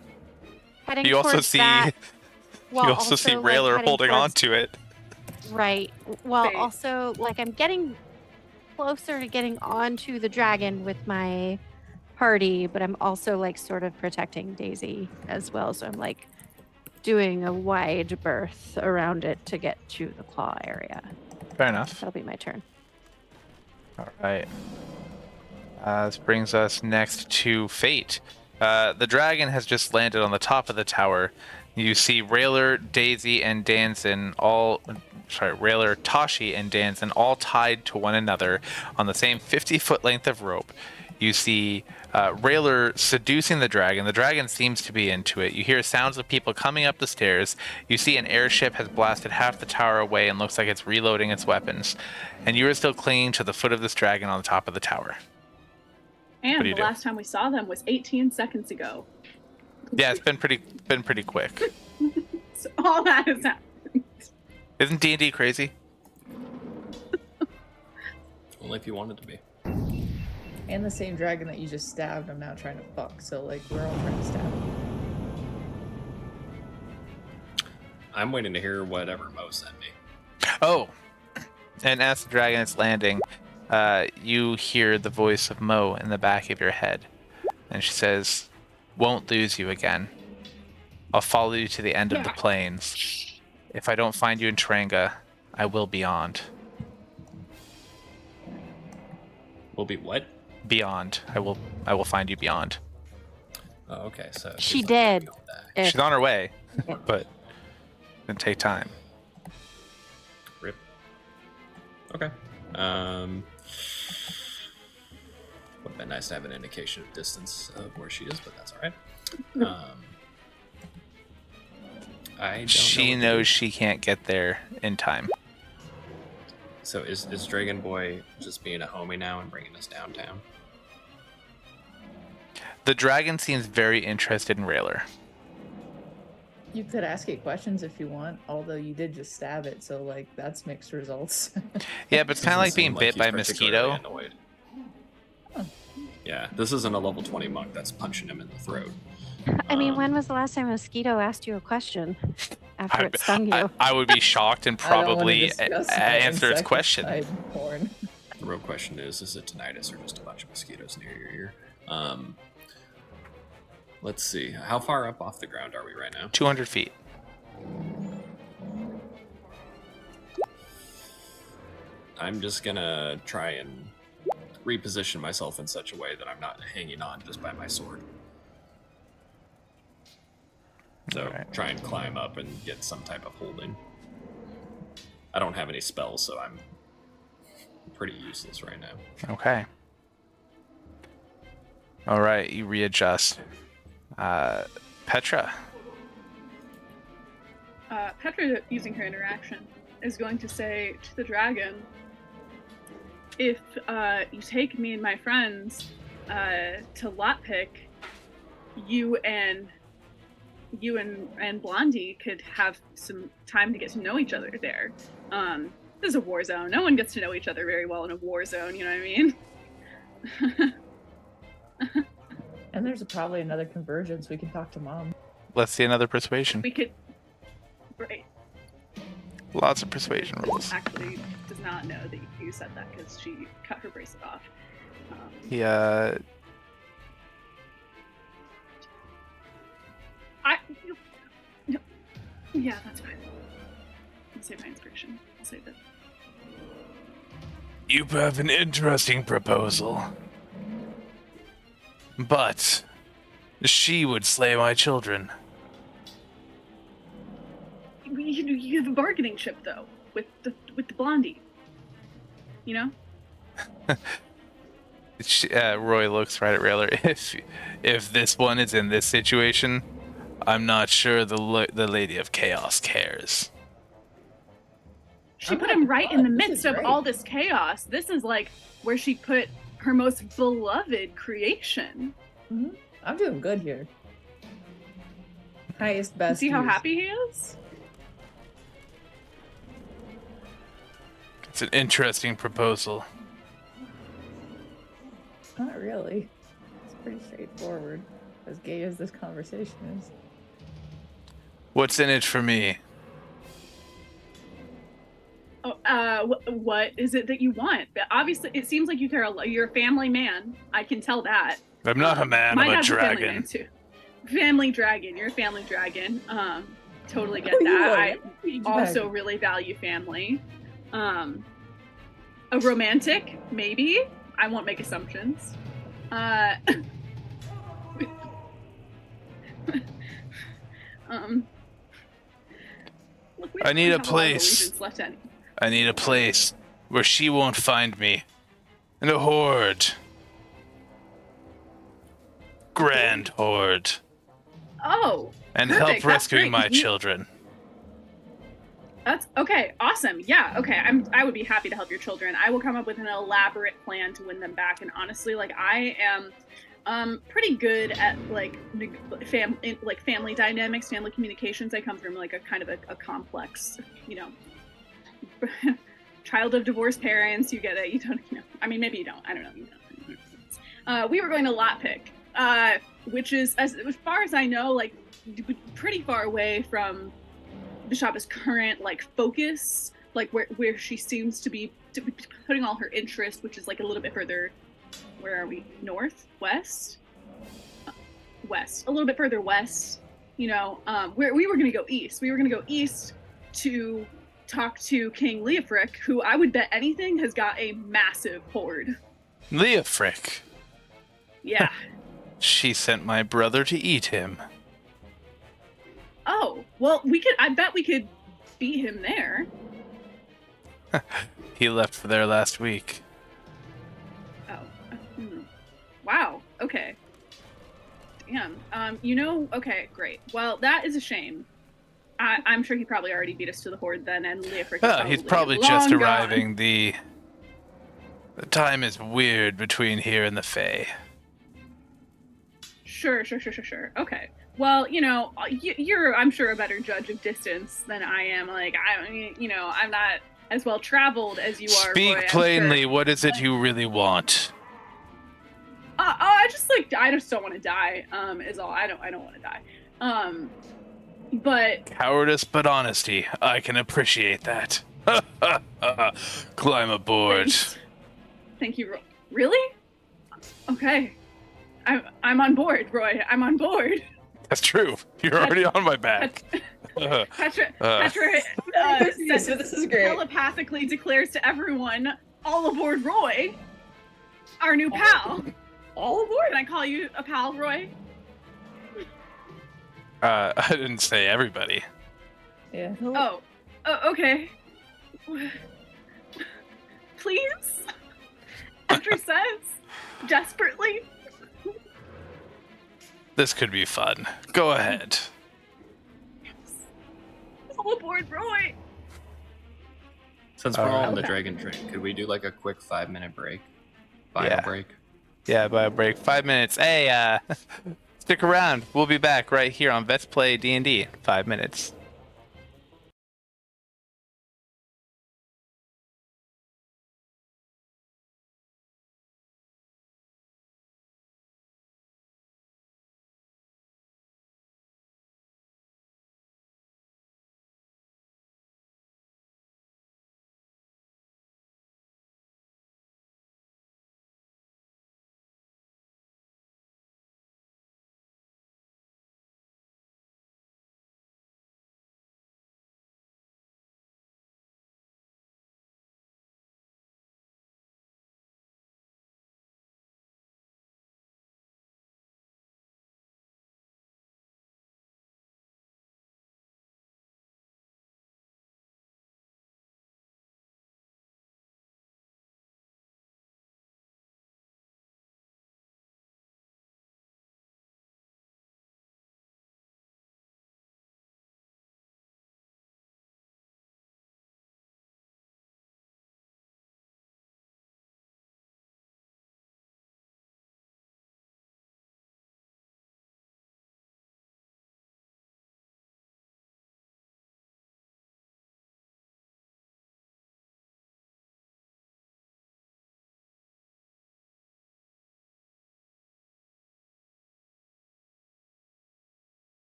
Heading You also towards see that, while you also see like, Railer heading holding towards- on to it. Right. While Fate. also like I'm getting closer to getting onto the dragon with my party, but I'm also like sort of protecting Daisy as well. So I'm like doing a wide berth around it to get to the claw area. Fair enough. That'll be my turn. All right. This brings us next to Fate. The dragon has just landed on the top of the tower. You see Railer, Daisy, and Danzin Railer, Tashi, and Danzin all tied to one another on the same 50-foot length of rope. You see Railer seducing the dragon. The dragon seems to be into it. You hear sounds of people coming up the stairs. You see an airship has blasted half the tower away and looks like it's reloading its weapons. And you are still clinging to the foot of this dragon on the top of the tower. And do you the do? last time we saw them was 18 seconds ago. Yeah, it's been pretty quick. So all that has happened. Isn't D&D crazy? Only if you wanted to be. And the same dragon that you just stabbed, I'm now trying to fuck. So like we're all trying to stab him. I'm waiting to hear whatever Mo sent me. Oh, and as the dragon is landing, you hear the voice of Mo in the back of your head. And she says, "Won't lose you again. I'll follow you to the end of the plains. If I don't find you in Terenga, I will beyond. Will be what? Beyond. I will find you beyond." Oh, okay. So She she's not did. gonna die. If- She's on her way, Yeah. but it'll take time. Rip. Okay. Would have been nice to have an indication of distance of where she is, but that's all right. I don't She know what to do. knows she can't get there in time. So is Dragon Boy just being a homie now and bringing us downtown? The dragon seems very interested in Railer. You could ask it questions if you want, although you did just stab it, so like that's mixed results. Yeah, but it's kind of like Doesn't seem being bit he's by a particularly mosquito. annoyed. Huh. Yeah, this isn't a level 20 monk that's punching him in the throat. I mean, Um, when was the last time a mosquito asked you a question after it stung you? I would be shocked and I don't wanna probably discuss my answer its question. insecticide porn. The real question is it tinnitus or just a bunch of mosquitoes near your ear? Let's see. How far up off the ground are we right now? 200 feet. I'm just gonna try and reposition myself in such a way that I'm not hanging on just by my sword. So Alright. try and climb up and get some type of holding. I don't have any spells, so I'm pretty useless right now. Okay. All right, you readjust. Petra. Petra, using her interaction, is going to say to the dragon, if you take me and my friends to Lotpick, you and Blondie could have some time to get to know each other there. This is a war zone. No one gets to know each other very well in a war zone, you know what I mean? And there's probably another convergence. We can talk to mom. Let's see another persuasion. We could... Right. Lots of persuasion rolls. Actually does not know that you said that because she cut her bracelet off. Yeah. Yeah, that's fine. I'll save my inspiration. I'll save it. You have an interesting proposal. But she would slay my children. You have a bargaining chip though with the Blondie. You know? Roy looks right at Railer. If this one is in this situation, I'm not sure the Lady of Chaos cares. She I'm put having him right in the fun. This midst is of great. all this chaos. This is like where she put her most beloved creation. I'm doing good here. Highest, best. See how use. happy he is? It's an interesting proposal. Not really. It's pretty straightforward. As gay as this conversation is. What's in it for me? Oh, what is it that you want? But obviously, it seems like you care a lot. You're a family man. I can tell that. I'm not a man, My I'm a dad's family man dragon. too. Family dragon. You're a family dragon. Totally get Oh, you that. are I a also dragon. really value family. A romantic, maybe. I won't make assumptions. Look, we I don't need really a have lot of place. allegiance left any- I need a place where she won't find me. And a horde. Grand horde. Oh, And perfect. help That's rescuing great, my 'cause you- children. That's okay. Awesome. Yeah. Okay. I would be happy to help your children. I will come up with an elaborate plan to win them back. And honestly, like I am, pretty good at like family dynamics, family communications. I come from like a kind of a complex, child of divorced parents. You get it. You don't. I mean, maybe you don't. I don't know. You don't. We were going to Lotpick, which is as far as I know, like pretty far away from Bishaba's current like focus, like where she seems to be putting all her interest, which is like a little bit further. Where are we? North, west, west, a little bit further west. Where we were going to go east. We were going to go east to talk to King Leofrik, who I would bet anything has got a massive horde. Leofrik. Yeah. She sent my brother to eat him. Oh, well, I bet we could beat him there. He left for there last week. Oh. Wow. Okay. Damn. Okay, great. Well, that is a shame. I'm sure he probably already beat us to the horde then, and Leofrik is He's probably long just gone. arriving. The time is weird between here and the Fae. Sure. Okay. Well, you're, I'm sure, a better judge of distance than I am. Like, I'm not as well traveled as you are. Speak Roy, I'm plainly. sure. What is it you really want? I just don't want to die. Is all. I don't want to die. But Cowardice but honesty. I can appreciate that. Climb aboard. Thank you, Roy. Really? Okay. I'm on board, Roy. I'm on board. That's true. You're already on my back. Petra This is great. telepathically declares to everyone, all aboard Roy, our new pal. All aboard. Can I call you a pal, Roy? I didn't say everybody. Yeah. Oh, okay. Please? Petra says, desperately. This could be fun. Go ahead. All aboard Roy. Since we're all on the Okay. dragon train, could we do like a quick 5-minute break? Bio Yeah. break? Yeah, by a break. 5 minutes. Hey, stick around. We'll be back right here on Vets Play D&D. 5 minutes.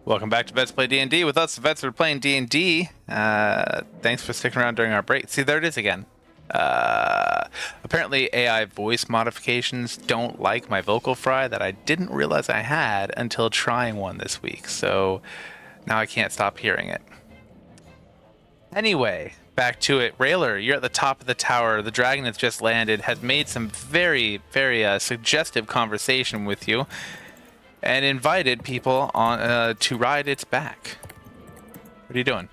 Welcome back to Vets Play D&D with us. Vets are playing D&D. Thanks for sticking around during our break. See, there it is again. Apparently AI voice modifications don't like my vocal fry that I didn't realize I had until trying one this week. So now I can't stop hearing it. Anyway, back to it. Railer, you're at the top of the tower. The dragon that's just landed has made some very, very suggestive conversation with you and invited people on to ride its back. What are you doing?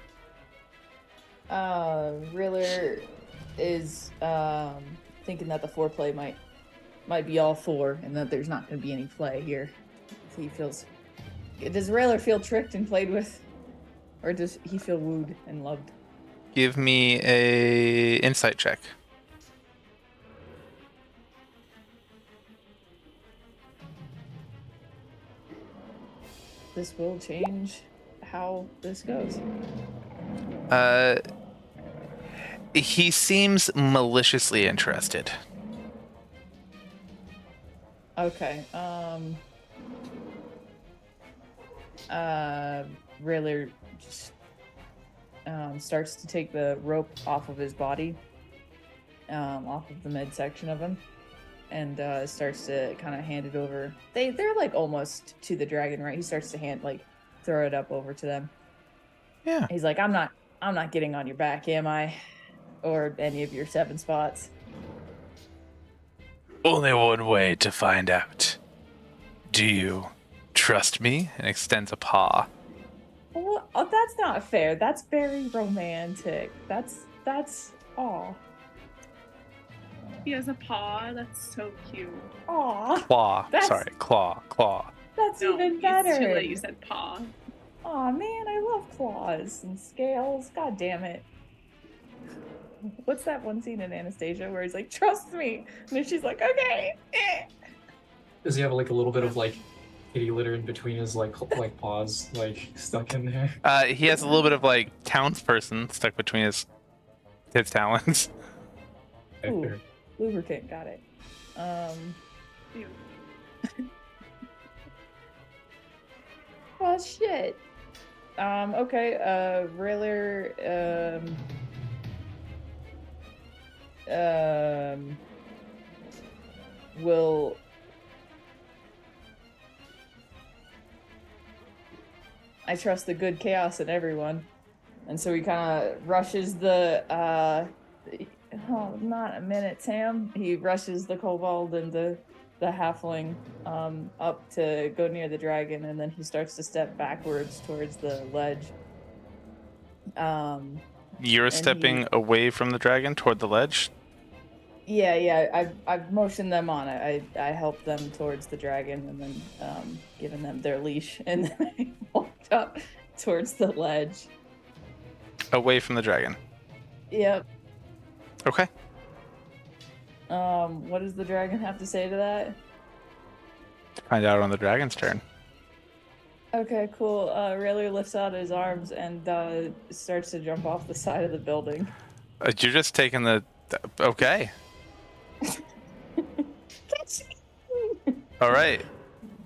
Riller is thinking that the foreplay might be all four, and that there's not going to be any play here. So he feels. Does Railer feel tricked and played with, or does he feel wooed and loved? Give me a insight check. This will change how this goes. He seems maliciously interested. Okay. Railer just starts to take the rope off of his body, off of the midsection of him, and starts to kind of hand it over. They're like almost to the dragon, right? He starts to throw it up over to them. Yeah. He's like, I'm not getting on your back, am I? Or any of your 7 spots. Only one way to find out. Do you trust me? And extends a paw. Well, oh, that's not fair. That's very romantic. That's aw. He has a paw. That's so cute. Aw. Claw. That's- Sorry, claw. That's No, even it's better. too late. You said paw. Aw, man, I love claws and scales. God damn it. What's that one scene in Anastasia where he's like, trust me? And then she's like, okay. Does he have like a little bit of like kitty litter in between his like paws like stuck in there? He has a little bit of like townsperson stuck between his talons. Ooh, lubricant, got it. Ew. Oh, shit. Okay, Railer, will I trust the good chaos in everyone, and so he kind of rushes not a minute, Sam. He rushes the kobold and the halfling up to go near the dragon, and then he starts to step backwards towards the ledge. You're stepping away from the dragon toward the ledge? Yeah. I've motioned them on. I helped them towards the dragon, and then given them their leash, and then I walked up towards the ledge. Away from the dragon. Yep. Okay. What does the dragon have to say to that? Find out on the dragon's turn. Okay, cool. Railer lifts out his arms and starts to jump off the side of the building. You're just taking the... Okay. All right.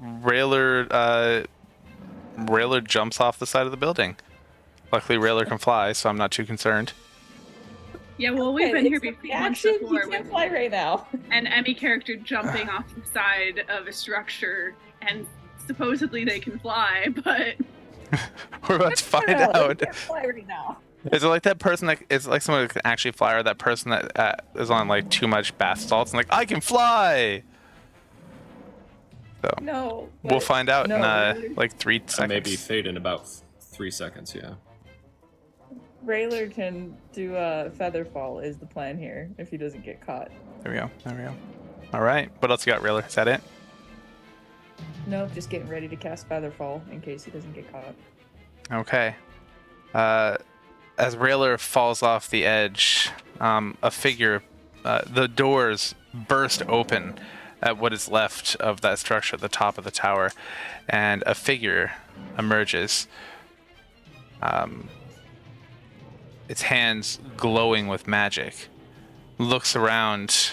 Railer jumps off the side of the building. Luckily, Railer can fly, so I'm not too concerned. Yeah, well, we've been here before. Once Action, before you can't with fly right now. an Emmy character jumping off the side of a structure, and supposedly they can fly, but We're about to find You out. can't fly right now. Is it like that person that is like someone who can actually fly, or that person that is on like too much bath salts and like I can fly? So No. we'll but- find out no, in Railer- like 3 seconds. I may be fade in about 3 seconds, yeah. Railer can do feather fall is the plan here if he doesn't get caught. There we go. All right. What else you got, Railer? Is that it? Nope, just getting ready to cast feather fall in case he doesn't get caught. Okay. As Railer falls off the edge, a figure, the doors burst open at what is left of that structure at the top of the tower, and a figure emerges. Its hands glowing with magic, looks around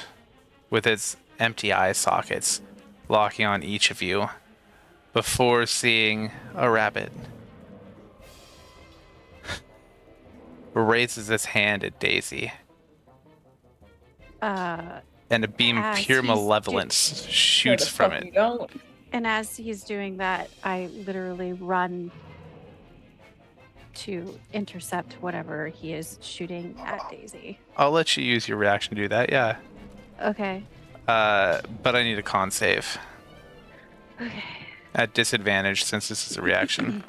with its empty eye sockets locking on each of you before seeing a rabbit raises his hand at Daisy, Uh, and a beam of As pure he's malevolence No, shoots the from fuck it. you don't. and as he's doing that, I literally run to intercept whatever he is shooting at Daisy. I'll let you use your reaction to do that, yeah. Okay. But I need a con save. Okay. At disadvantage, since this is a reaction.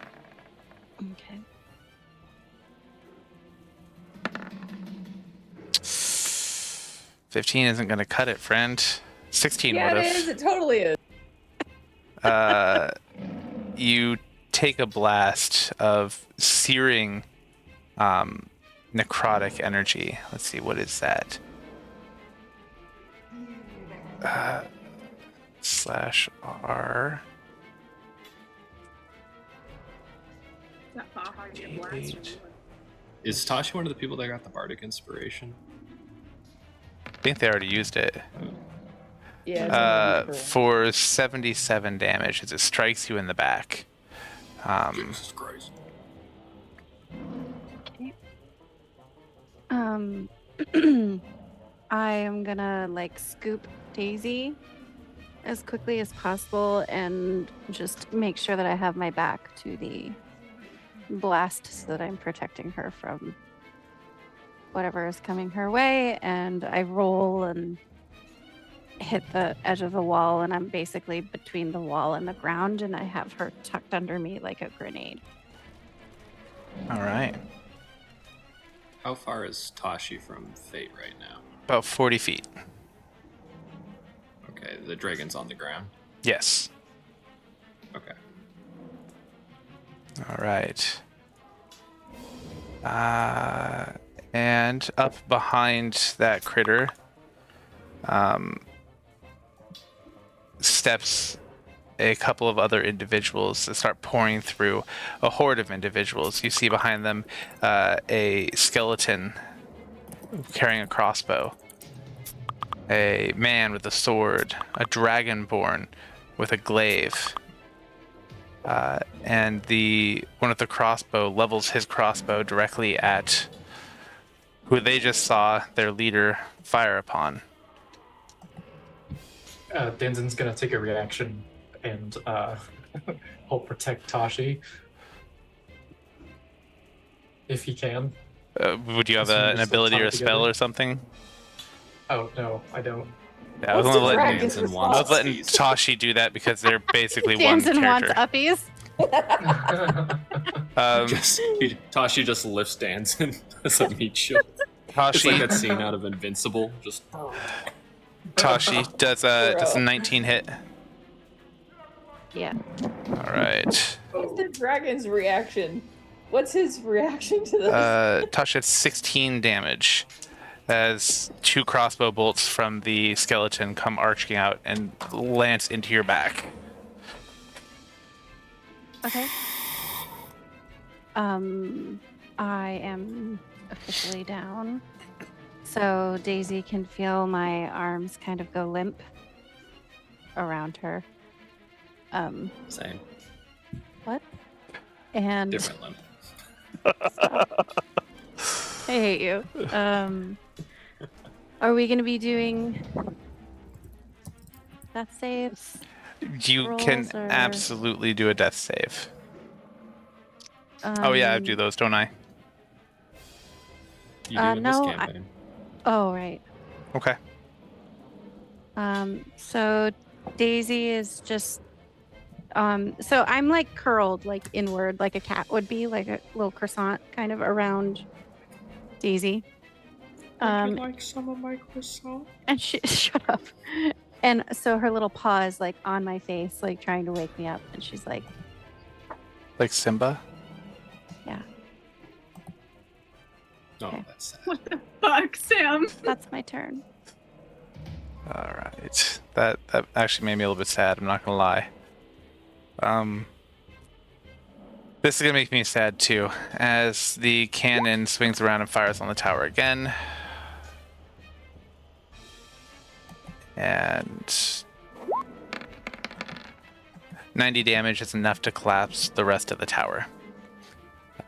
Okay. 15 isn't going to cut it, friend. 16 Yeah, would it have. is. It totally is. You take a blast of searing necrotic energy. Let's see, what is that? /R. That Baja get blasted. Is Tasha one of the people that got the bardic inspiration? I think they already used it. Yeah. It's only for- For 77 damage as it strikes you in the back. Jesus Christ. I am gonna like scoop Daisy as quickly as possible and just make sure that I have my back to the blast so that I'm protecting her from whatever is coming her way. And I roll and hit the edge of the wall, and I'm basically between the wall and the ground, and I have her tucked under me like a grenade. All right. How far is Tashi from Fate right now? About 40 feet. Okay, the dragon's on the ground. Yes. Okay. All right. And up behind that critter steps a couple of other individuals that start pouring through a horde of individuals. You see behind them a skeleton carrying a crossbow, a man with a sword, a dragonborn with a glaive. And the one with the crossbow levels his crossbow directly at who they just saw their leader fire upon. Danzin's gonna take a reaction and help protect Tashi. If he can. Would you have So you an just, like, ability tie or it a spell together? or something? Oh, no, I don't. Yeah, I was What's only the letting, dragon's Danzin I wants was letting these. Tashi do that because they're basically one Danzin wants character. uppies. Tashi just lifts Danzin as a meat shield. It's Tashi, like that scene out of Invincible. Just Tashi does a Bro. 19 hit. Yeah. All right. What's the dragon's reaction? What's his reaction to this? Tashi has 16 damage as two crossbow bolts from the skeleton come arching out and lance into your back. Okay. I am officially down. So Daisy can feel my arms kind of go limp around her. same. What? And Different limb. I hate you. Are we gonna be doing death saves? You can Rolls or- absolutely do a death save. Oh yeah, I do those, don't I? You do in this no, campaign. Oh, right. Okay. So Daisy is just so I'm like curled like inward like a cat would be, like a little croissant kind of around Daisy. Would you like some of my croissant? And she shut up. And so her little paw is like on my face, like trying to wake me up, and she's like, Like Simba? yeah, Oh, Okay. that's sad. What the fuck, Sam? that's my turn. All right. That actually made me a little bit sad, I'm not gonna lie. This is gonna make me sad too, as the cannon swings around and fires on the tower again. And 90 damage is enough to collapse the rest of the tower.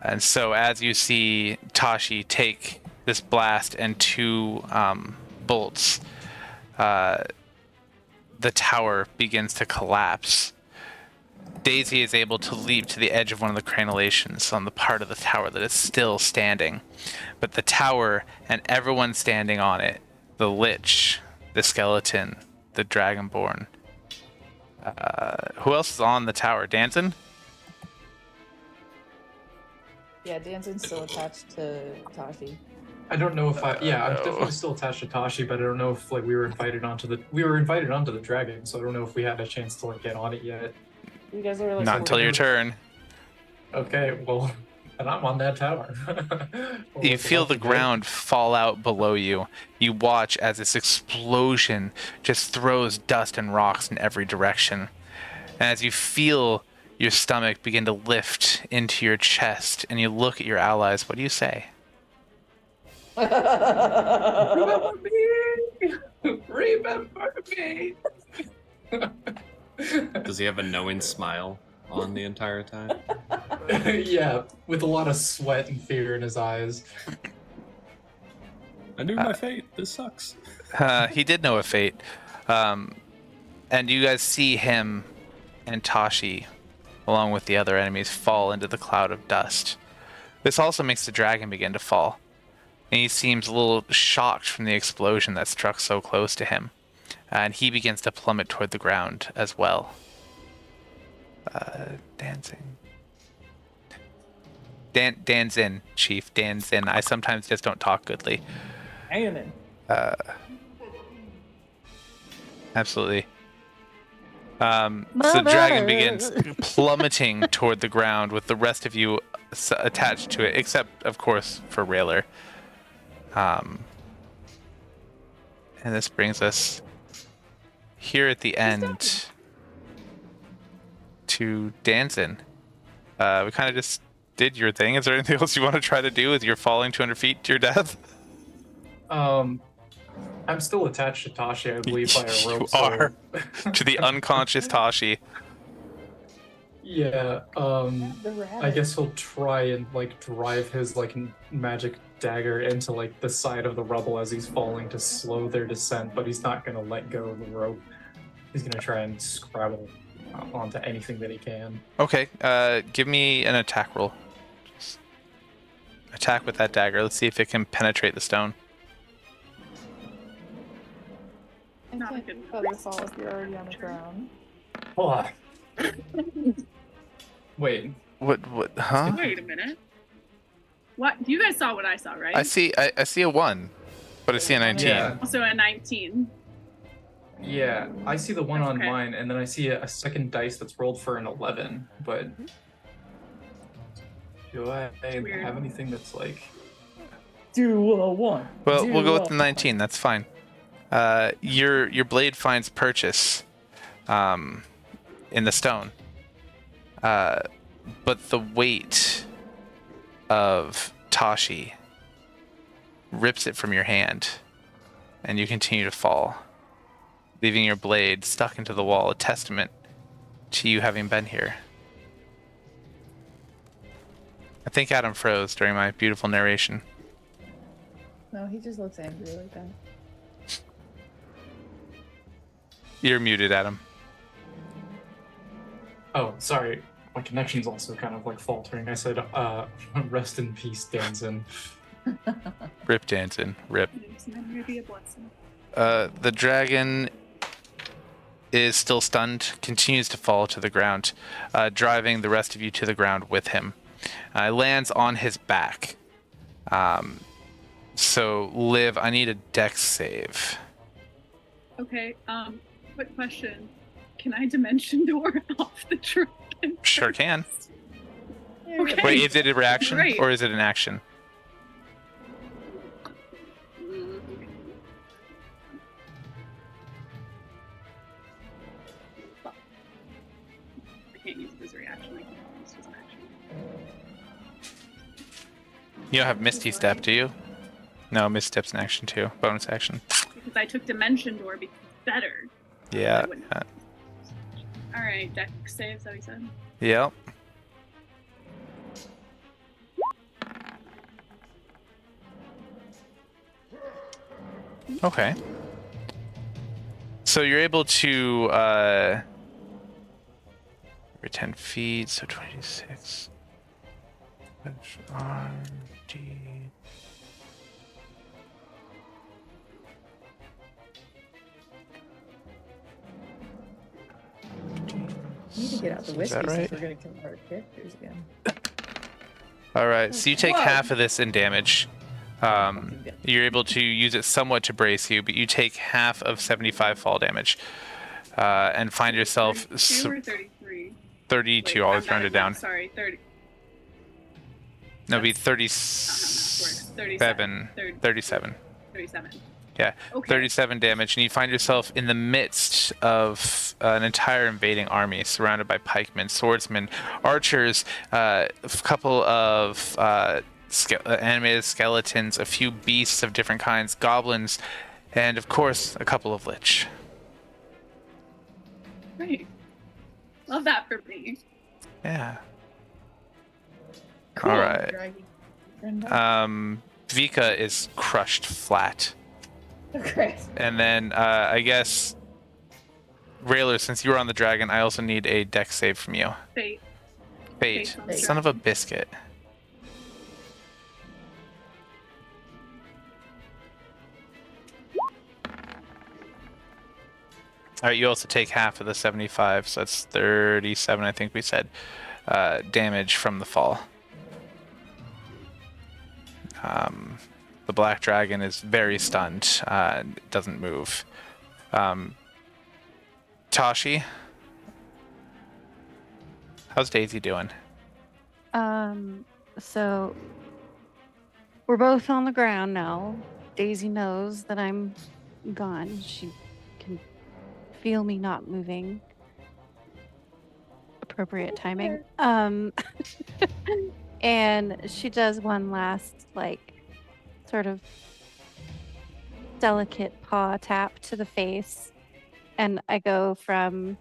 And so as you see Tashi take this blast and 2 bolts, the tower begins to collapse. Daisy is able to leap to the edge of one of the crenulations on the part of the tower that is still standing. But the tower and everyone standing on it, the Lich, the skeleton, the Dragonborn. Who else is on the tower? Danzin? Yeah, Danzin's still attached to Tashi. I don't know if I'm definitely still attached to Tashi, but I don't know if like we were invited onto the dragon, so I don't know if we had a chance to like get on it yet. You guys are like Not until your turn. Okay, well, and I'm on that tower. You feel the ground fall out below you. You watch as this explosion just throws dust and rocks in every direction. And as you feel your stomach begin to lift into your chest and you look at your allies, what do you say? Remember me! Remember me! Does he have a knowing smile on the entire time? Yeah, with a lot of sweat and fear in his eyes. I knew my fate. This sucks. He did know a fate. And you guys see him and Tashi, along with the other enemies, fall into the cloud of dust. This also makes the dragon begin to fall. And he seems a little shocked from the explosion that struck so close to him. And he begins to plummet toward the ground as well. Dancing. Danzin, Chief. Danzin. I sometimes just don't talk goodly. Hanging. Absolutely. So the dragon begins plummeting toward the ground with the rest of you attached to it, except, of course, for Railer. And this brings us here at the end to Danzin. We kind of just did your thing. Is there anything else you want to try to do as you're falling 200 feet to your death? I'm still attached to Tashi, I believe, by a rope. You are. To the unconscious Tashi. Yeah, The rabbit. I guess he'll try and like drive his like magic dagger into like the side of the rubble as he's falling to slow their descent, but he's not gonna let go of the rope. He's gonna try and scrabble onto anything that he can. Okay, give me an attack roll. Just attack with that dagger. Let's see if it can penetrate the stone. I Not can't good. feather fall if you're already on the ground. Hold on. Wait. What, huh? Wait a minute. What? You guys saw what I saw, right? I see a 1, but I see a 19. Yeah. Also a 19. Yeah, I see the one That's on okay. mine, and then I see a second dice that's rolled for an 11. But do I Weird. have anything that's like? Do a 1. Well, Do we'll go with a the 19. That's fine. Your blade finds purchase in the stone. But the weight of Tashi rips it from your hand, and you continue to fall, leaving your blade stuck into the wall, a testament to you having been here. I think Adam froze during my beautiful narration. No, he just looks angry like that. You're muted, Adam. Oh, sorry. My connection's also kind of like faltering. I said, rest in peace, Danzin. Rip Danzin. Rip. May be a blessing. The dragon is still stunned, continues to fall to the ground, driving the rest of you to the ground with him. Lands on his back. So, Liv, I need a dex save. Okay, quick question. Can I dimension door off the dragon? Sure can. Okay. Wait, is it a reaction Great. or is it an action? I can't use it as a reaction. I can use it as an action. You don't have Misty Step, do you? No, Misty Step's an action too. Bonus action. Because I took dimension door because it's better. Yeah. I wouldn't have. All right, dex save. Is that what you said? Yep. Okay. So you're able to every 10 feet, so 26. RD. We need to get out the Is whiskey that right? since we're gonna kill our characters again. All right, so you take Whoa. half of this in damage. You're able to use it somewhat to brace you, but you take half of 75 fall damage, and find yourself 32 or 33? 32. Wait, Always I'm bad round at it down. math, Sorry, 30. No, it'd be That's not how math works. 37. 37. 37. Yeah, Okay. 37 damage, and you find yourself in the midst of an entire invading army, surrounded by pikemen, swordsmen, archers, a couple of animated skeletons, a few beasts of different kinds, goblins, and of course, a couple of lich. Great. Love that for me. Yeah. Cool. All right. Draggy. Vika is crushed flat. Okay. And then I guess Railer, since you were on the dragon, I also need a dex save from you. Fate. Fate. Fate's on the Son of a biscuit. Alright, you also take half of the 75, so that's 37, I think we said, damage from the fall. The black dragon is very stunned, doesn't move. Tashi? How's Daisy doing? So we're both on the ground now. Daisy knows that I'm gone. She can feel me not moving. Appropriate timing. And she does one last, like, sort of delicate paw tap to the face. And I go from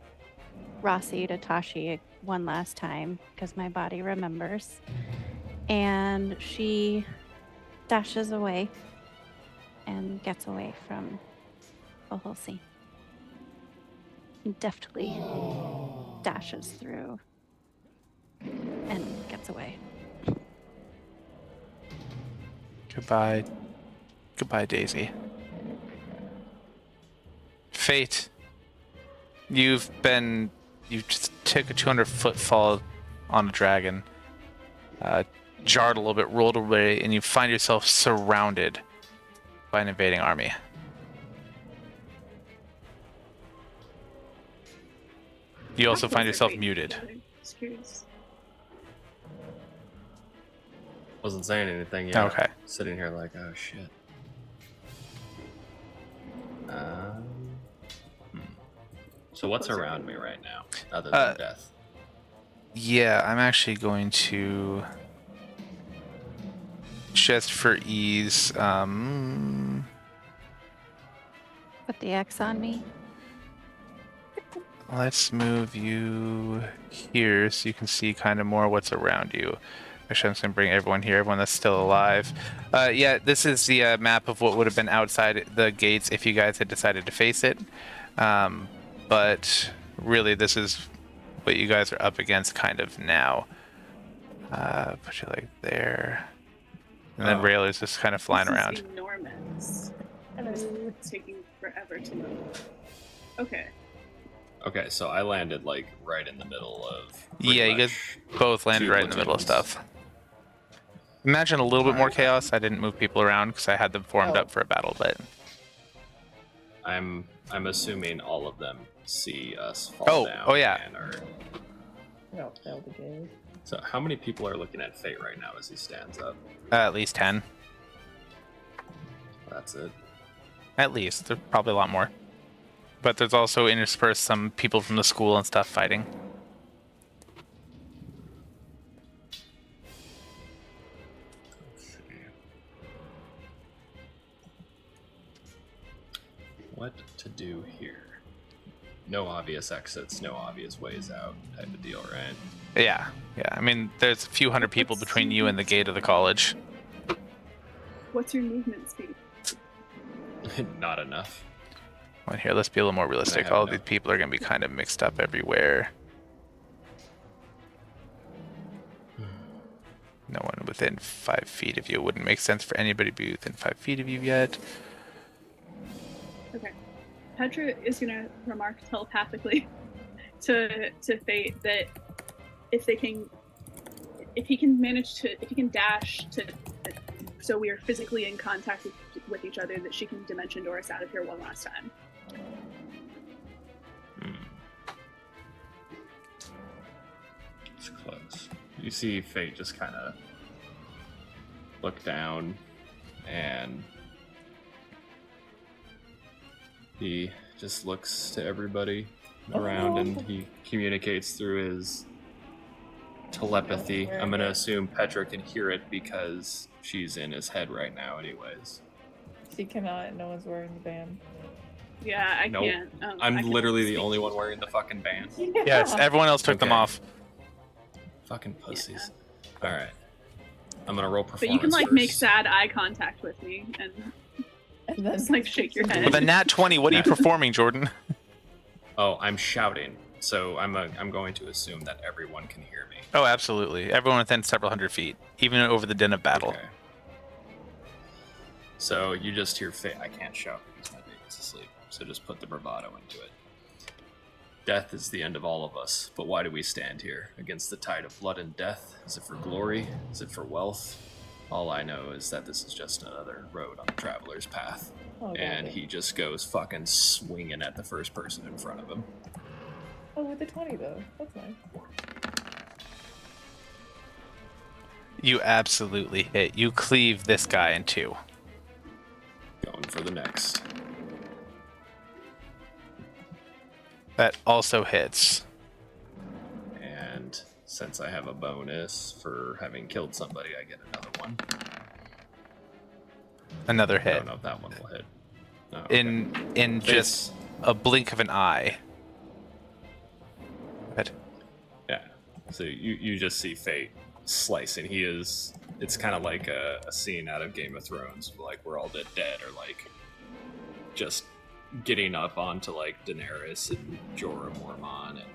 Rossi to Tashi one last time because my body remembers. And she dashes away and gets away from Oholsi. Deftly dashes through and gets away. Goodbye. Goodbye, Daisy. Fate. You just took a 200-foot fall on a dragon, jarred a little bit, rolled away, and you find yourself surrounded by an invading army. You also find yourself muted. Just curious. Wasn't saying anything yet. Okay. Sitting here like, oh shit. So what's around me right now, other than death? Yeah, I'm actually going to, just for ease, Put the X on me. let's move you here so you can see kind of more what's around you. Actually, I'm just going to bring everyone here, everyone that's still alive. Yeah, this is the map of what would have been outside the gates if you guys had decided to face it. But really, this is what you guys are up against kind of now. Put you like there. And then Railer's just kind of flying around. This is enormous. It's taking forever to move. Okay. Okay, so I landed like right in the middle of. Yeah, you guys both landed right in the middle of stuff. Imagine a little bit more chaos. I didn't move people around because I had them formed up for a battle, but I'm assuming all of them see us fall down. Oh yeah. And are... No, failed again. So how many people are looking at Fate right now as he stands up? At least 10. That's it. At least. There's probably a lot more. But there's also interspersed some people from the school and stuff fighting. Let's see. What to do here? No obvious exits, no obvious ways out type of deal, right? Yeah. I mean, there's a few hundred people between you and the gate of the college. What's your movement speed? Not enough. Well, here, let's be a little more realistic. have All of no- these people are going to be kind of mixed up everywhere. No one within 5 feet of you. It wouldn't make sense for anybody to be within 5 feet of you yet. Okay. Petra is gonna remark telepathically to Fate that if he can dash to, so we are physically in contact with each other, that she can dimension door us out of here one last time. It's close. You see Fate just kind of look down, and he just looks to everybody around, and he communicates through his telepathy. I'm gonna assume Petra can hear it because she's in his head right now anyways. She cannot. No one's wearing the band. Yeah, I Nope. can't. I'm I can literally the speak only to one wearing the fucking band. Yes, everyone else took them Okay. off. Fucking pussies. Alright. I'm gonna roll performance But you can like first. make sad eye contact with me and And then just like shake your head. With a nat 20, what are you performing, Jordan? Oh, I'm shouting. So I'm going to assume that everyone can hear me. Oh, absolutely. Everyone within several hundred feet, even over the din of battle. Okay. So you just hear Fate. I can't shout because my baby's asleep. So just put the bravado into it. Death is the end of all of us, but why do we stand here? Against the tide of blood and death? Is it for glory? Is it for wealth? All I know is that this is just another road on the traveler's path. Oh, And God. he just goes fucking swinging at the first person in front of him. Oh, with the 20 though. That's nice. You absolutely hit. You cleave this guy in two. Going for the next. That also hits. And since I have a bonus for having killed somebody, I get another one. Another I hit. don't know if that one will hit. Oh, okay. In just a blink of an eye. But Yeah. So you just see Fate slicing. It's kind of like a scene out of Game of Thrones, like we're all dead, or like just getting up onto like Daenerys and Jorah Mormont and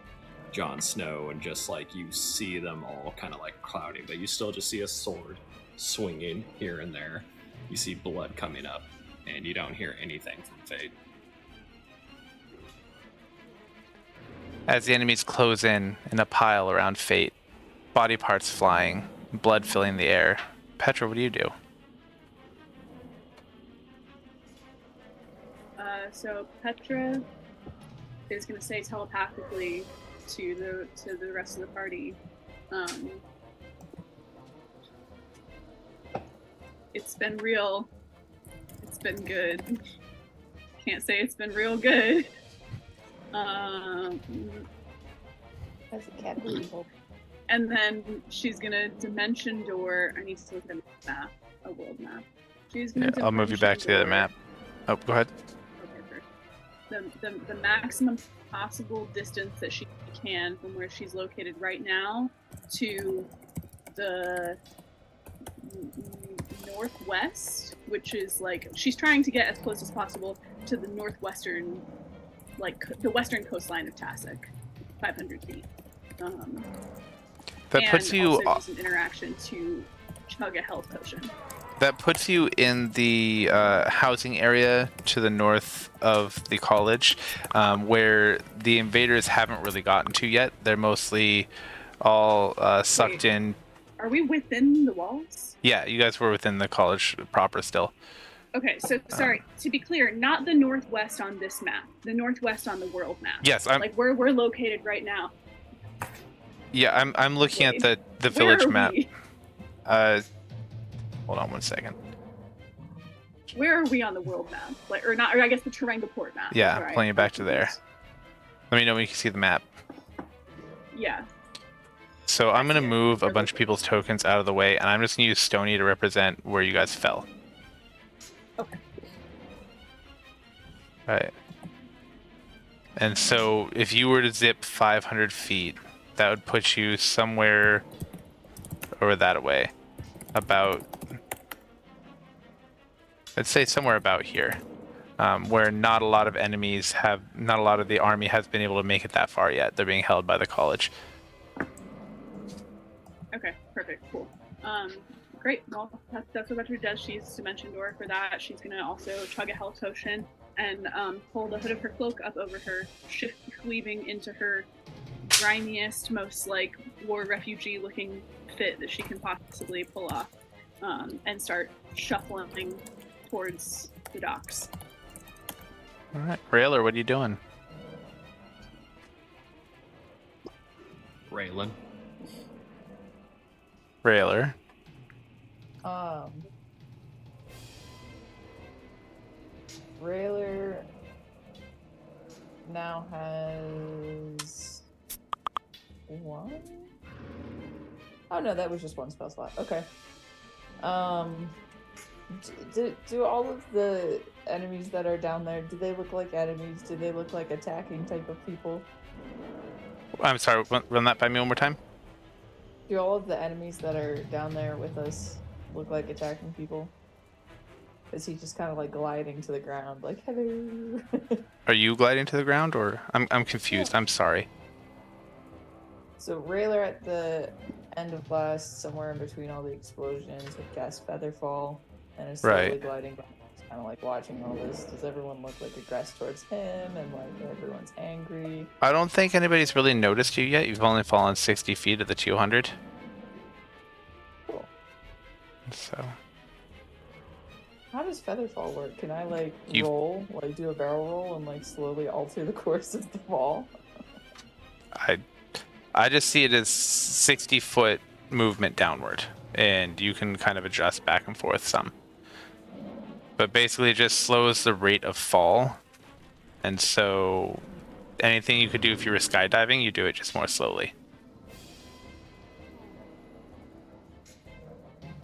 Jon Snow, and just like you see them all kind of like clouding, but you still just see a sword swinging here and there. You see blood coming up, and you don't hear anything from Fate. as the enemies close in a pile around Fate, body parts flying, blood filling the air. Petra, what do you do? So Petra is going to say telepathically to the rest of the party, it's been real. It's been good. Can't say it's been real good. As a cat people. And then she's gonna dimension door. I need to look at a map, a world map. She's gonna. Yeah, I'll move you back to the other dimension map. Oh, go ahead. the maximum possible distance that she can from where she's located right now to the northwest, which is like she's trying to get as close as possible to the northwestern, like the western coastline of Tasik, 500 feet. That puts you. Also use an interaction to chug a health potion. That puts you in the housing area to the north of the college, where the invaders haven't really gotten to yet. They're mostly all sucked in. Are we within the walls? Yeah, you guys were within the college proper still. Okay, so sorry, to be clear, not the northwest on this map, the northwest on the world map. Yes, I'm. Like where we're located right now. Yeah, I'm looking Wait, at the Where village are map. we? Hold on one second. Where are we on the world map? Like, or not? Or I guess the Terenga Port map. Yeah, Right. pulling it back to there. Let me know when you can see the map. Yeah. So I'm gonna it. move a We're bunch of people's tokens out of the way, and I'm just gonna use Stony to represent where you guys fell. Okay. Right. And so if you were to zip 500 feet, that would put you somewhere over that way. About, I'd say somewhere about here. where not a lot of the army has been able to make it that far yet. They're being held by the college. Okay, perfect, cool. Great. Well, that's what Betty does. She's Dimension Door for that. She's gonna also chug a health potion and pull the hood of her cloak up over her, weaving into her grimiest, most like war refugee looking fit that she can possibly pull off, and start shuffling towards the docks. All right, Railer, what are you doing? Raylan. Railer. Railer now has one. Oh no, that was just one spell slot. Okay. Do all of the enemies that are down there, do they look like enemies? Do they look like attacking type of people? I'm sorry, run that by me one more time. Do all of the enemies that are down there with us look like attacking people? Is he just kind of like gliding to the ground, like hello? Are you gliding to the ground, or I'm confused? I'm sorry. So Railer at the end of blast, somewhere in between all the explosions, would cast Featherfall and is slowly Right. gliding down. He's kind of like watching all this. Does everyone look like aggressed towards him and like everyone's angry? I don't think anybody's really noticed you yet. You've only fallen 60 feet of the 200. Cool. So How does Featherfall work? Can I like You- roll, like do a barrel roll and like slowly alter the course of the fall? I just see it as 60-foot movement downward, and you can kind of adjust back and forth some. But basically, it just slows the rate of fall, and so anything you could do if you were skydiving, you do it just more slowly.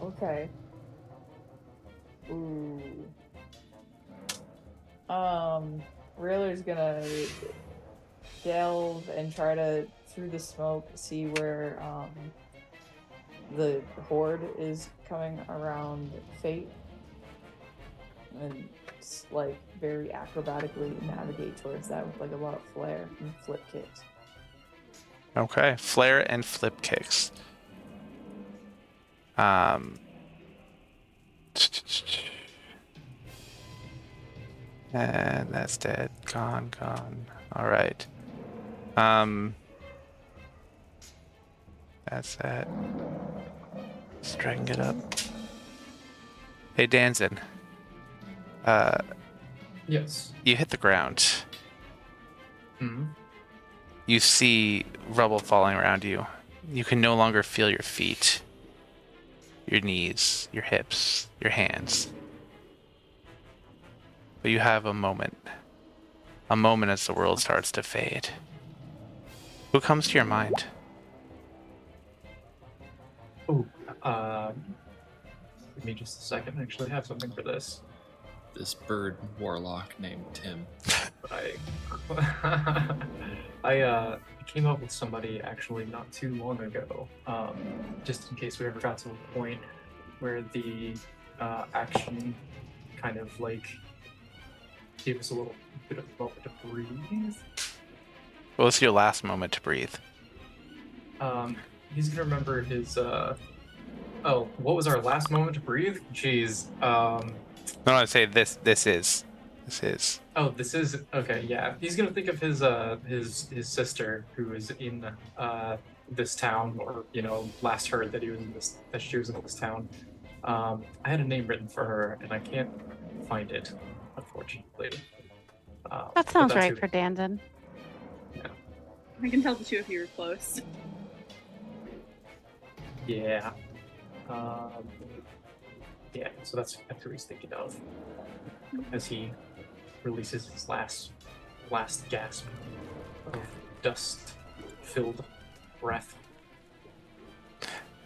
Okay. Ooh. Railer's gonna delve and try to, through the smoke, see where the horde is coming around Fate, and like very acrobatically navigate towards that with like a lot of flair and flip kicks. Okay, flare and flip kicks. And that's dead. Gone. All right. That's that. Let's try and get up. Hey, Danzin. Yes. You hit the ground. Hmm. You see rubble falling around you. You can no longer feel your feet, your knees, your hips, your hands. But you have a moment. A moment as the world starts to fade. Who comes to your mind? Oh, give me just a second. I actually have something for this. This bird warlock named Tim. But I came up with somebody actually not too long ago. Just in case we ever got to a point where the action kind of like gave us a little bit of a moment to breathe. What was your last moment to breathe? He's gonna remember his. Oh, what was our last moment to breathe? Jeez. No, I'd say this is. Oh, this is okay. Yeah, he's gonna think of his sister who is in this town, or last heard that she was in this town. I had a name written for her, and I can't find it, unfortunately. That but sounds that's right who- for Danzin. I can tell the two of you are close. Yeah. Yeah. So that's who he's thinking of as he releases his last gasp of dust-filled breath.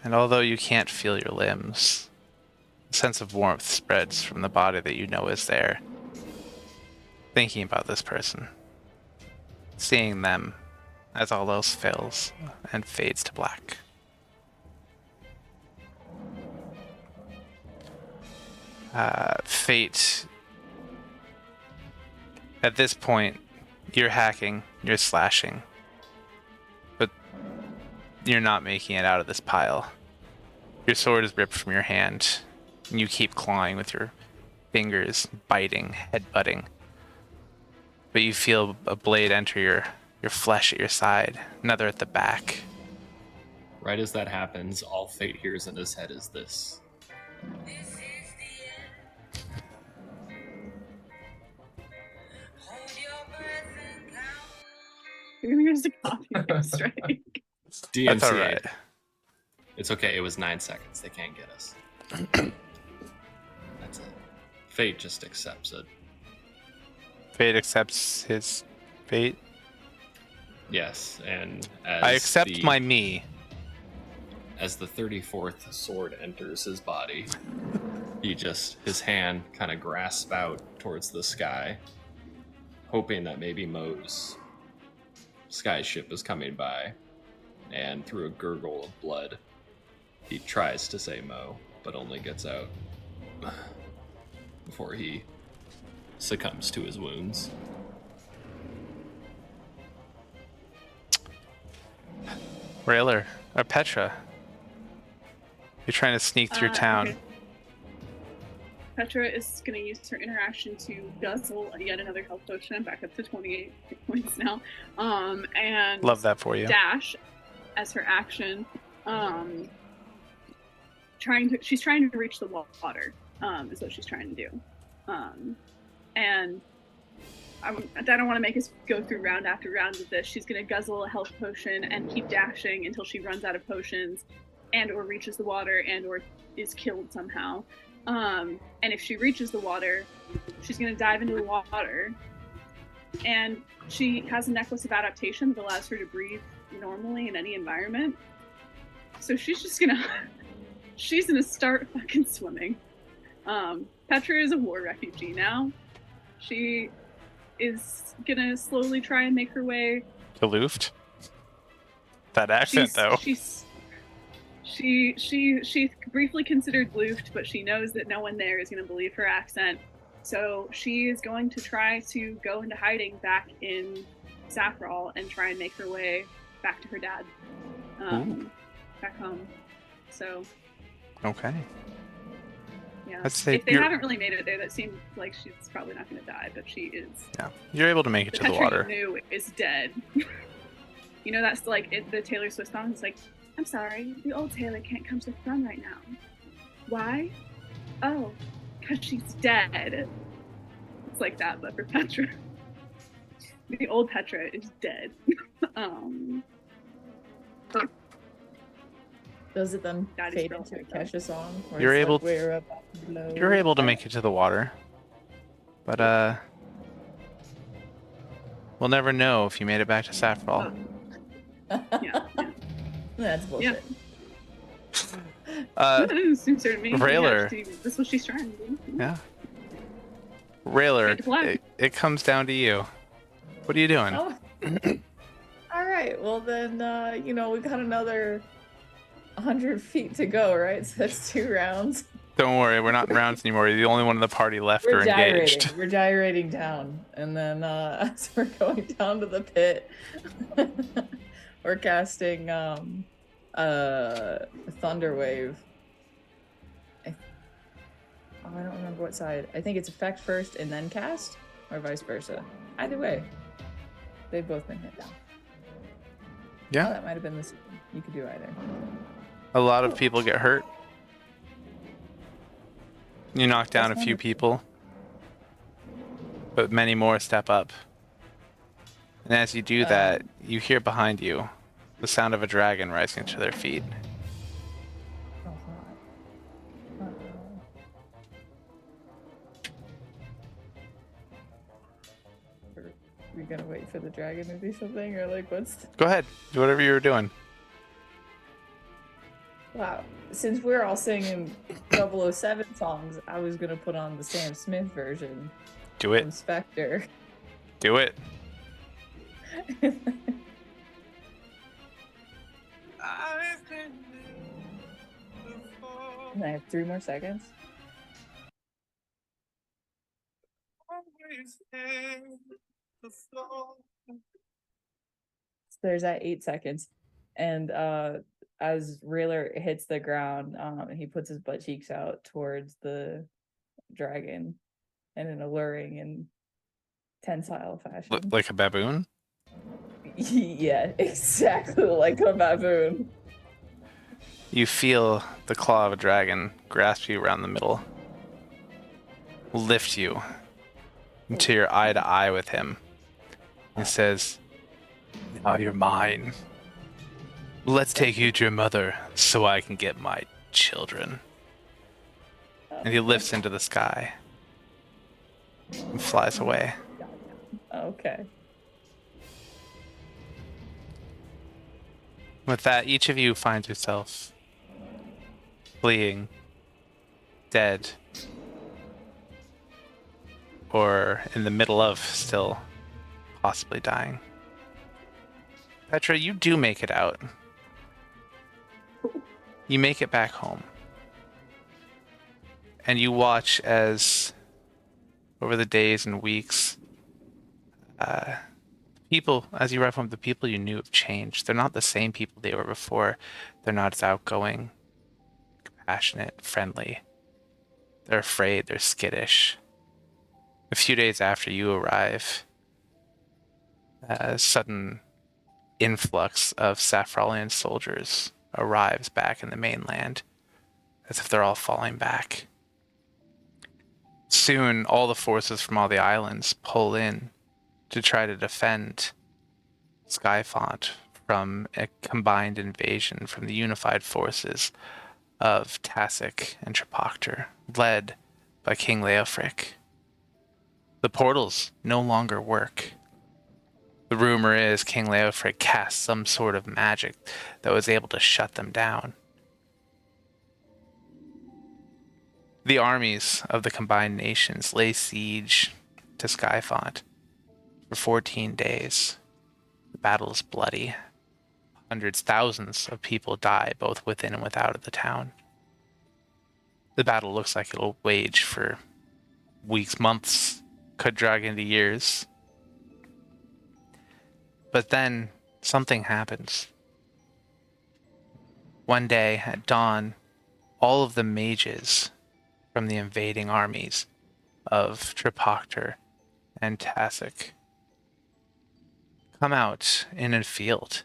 And although you can't feel your limbs, a sense of warmth spreads from the body that you know is there. Thinking about this person. Seeing them as all else fails and fades to black. Fate At this point, you're hacking, you're slashing, but you're not making it out of this pile. Your sword is ripped from your hand, and you keep clawing with your fingers, biting, headbutting. But you feel a blade enter your flesh at your side, another at the back. Right as that happens, all Fate hears in his head is this. You're gonna use a copy paste, right? DMCA. That's all right. It's okay. It was 9 seconds. They can't get us. That's it. Fate just accepts it. Fate accepts his fate. Yes, and as I accept my me. As the 34th sword enters his body, his hand kind of grasps out towards the sky, hoping that maybe Mo's sky ship is coming by, and through a gurgle of blood, he tries to say Mo, but only gets out before he succumbs to his wounds. Railer, or Petra. You're trying to sneak through town. Okay. Petra is going to use her interaction to guzzle yet another health potion, back up to 28 hit points now. And Love that for you. dash as her action. She's trying to reach the water. Is what she's trying to do. And I don't want to make us go through round after round of this. She's going to guzzle a health potion and keep dashing until she runs out of potions, and or reaches the water, and or is killed somehow. And if she reaches the water, she's going to dive into the water. And she has a necklace of adaptation that allows her to breathe normally in any environment. So she's just going to start fucking swimming. Petra is a war refugee now. She is going to slowly try and make her way. To Luft? That accent, though. She briefly considered Luft, but she knows that no one there is going to believe her accent. So she is going to try to go into hiding back in Saffral and try and make her way back to her dad, back home. So. Okay. Yeah. Let's say if they haven't really made it there, that seems like she's probably not going to die, but she is. Yeah, you're able to make it to the Petra water. you knew is dead. You know, that's like the Taylor Swift song. It's like, I'm sorry, the old Taylor can't come to the front right now. Why? Oh, because she's dead. It's like that, but for Petra. The old Petra is dead. Does it then That is fade real into a life, though. Kesha song? Where You're it's able like, we're about to blow You're able to up? make it to the water. But, we'll never know if you made it back to Saffral. Yeah. That's bullshit. That doesn't seem certain to me. Railer. Yeah, that's what she's trying to do. Yeah. Railer, Good luck. it comes down to you. What are you doing? Oh. All right. Well, then, we got another 100 feet to go, right? So that's 2 rounds. Don't worry, we're not in rounds anymore. You're the only one in the party left or engaged. We're gyrating down. And then as we're going down to the pit, we're casting Thunder Wave. I don't remember what side. I think it's effect first and then cast, or vice versa. Either way, they've both been hit down. Yeah. Oh, that might have been the same. You could do either. A lot of people get hurt. You knock down a few people, but many more step up. And as you do that, you hear behind you the sound of a dragon rising to their feet. Oh, hot. Are we gonna wait for the dragon to do something, or like what's? Go ahead, do whatever you were doing. Wow. Since we're all singing 007 songs, I was gonna put on the Sam Smith version. Do it. From Spectre. Do it. And I have 3 more seconds. There's that 8 seconds, and as Railer hits the ground, he puts his butt cheeks out towards the dragon in an alluring and tensile fashion. Like a baboon? Yeah, exactly like a baboon. You feel the claw of a dragon grasp you around the middle, lift you into your eye to eye with him. He says, "Now you're mine. Let's take you to your mother so I can get my children." And he lifts into the sky and flies away. Okay. With that, each of you finds yourself fleeing, dead, or in the middle of still possibly dying. Petra, you do make it out. You make it back home. And you watch as, over the days and weeks, people, as you arrive home, the people you knew have changed. They're not the same people they were before. They're not as outgoing, compassionate, friendly. They're afraid, they're skittish. A few days after you arrive, a sudden influx of Saffrolian soldiers arrives back in the mainland, as if they're all falling back. Soon, all the forces from all the islands pull in to try to defend Skyfont from a combined invasion from the unified forces of Tasik and Trepoctor, led by King Leofrik. The portals no longer work. The rumor is King Leofrik cast some sort of magic that was able to shut them down. The armies of the combined nations lay siege to Skyfont for 14 days. The battle is bloody. Hundreds, thousands of people die both within and without of the town. The battle looks like it'll wage for weeks, months, could drag into years. But then something happens. One day at dawn, all of the mages from the invading armies of Trepoctor and Tasik come out in a field,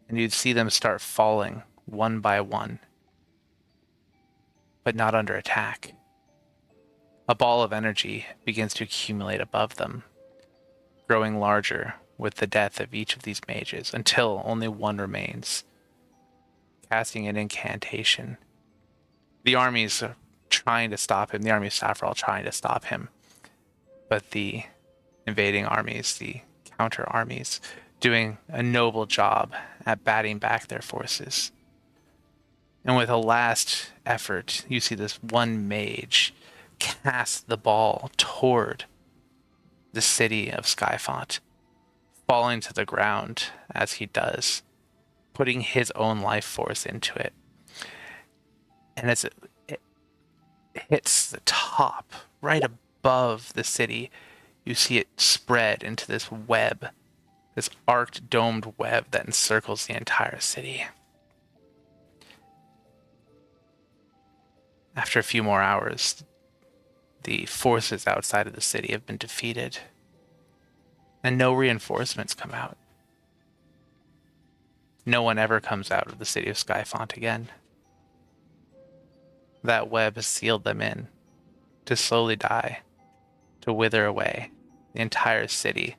and you'd see them start falling one by one, but not under attack. A ball of energy begins to accumulate above them, growing larger with the death of each of these mages, until only one remains, casting an incantation. The armies are trying to stop him, the army of Saffron trying to stop him, but the invading armies, the counter armies, doing a noble job at batting back their forces. And with a last effort, you see this one mage cast the ball toward the city of Skyfont, falling to the ground as he does, putting his own life force into it. And as it hits the top, right above the city, you see it spread into this web, this arced domed web that encircles the entire city. After a few more hours, the forces outside of the city have been defeated, and no reinforcements come out. No one ever comes out of the city of Skyfont again. That web has sealed them in, to slowly die, to wither away, the entire city,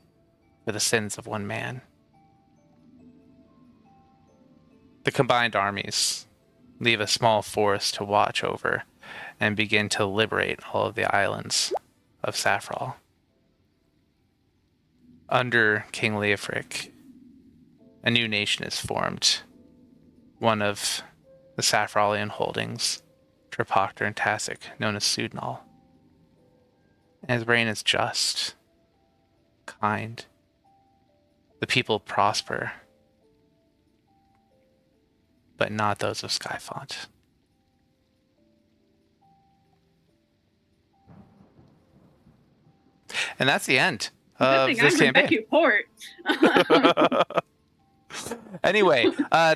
for the sins of one man. The combined armies leave a small force to watch over and begin to liberate all of the islands of Saffron. Under King Leofrik, a new nation is formed, one of the Saffrolian holdings, Trepoctor and Tasik, known as Sudnal. And his reign is just, kind. The people prosper, but not those of Skyfont. And that's the end Good of thing this I'm in campaign. Becky Port. Anyway,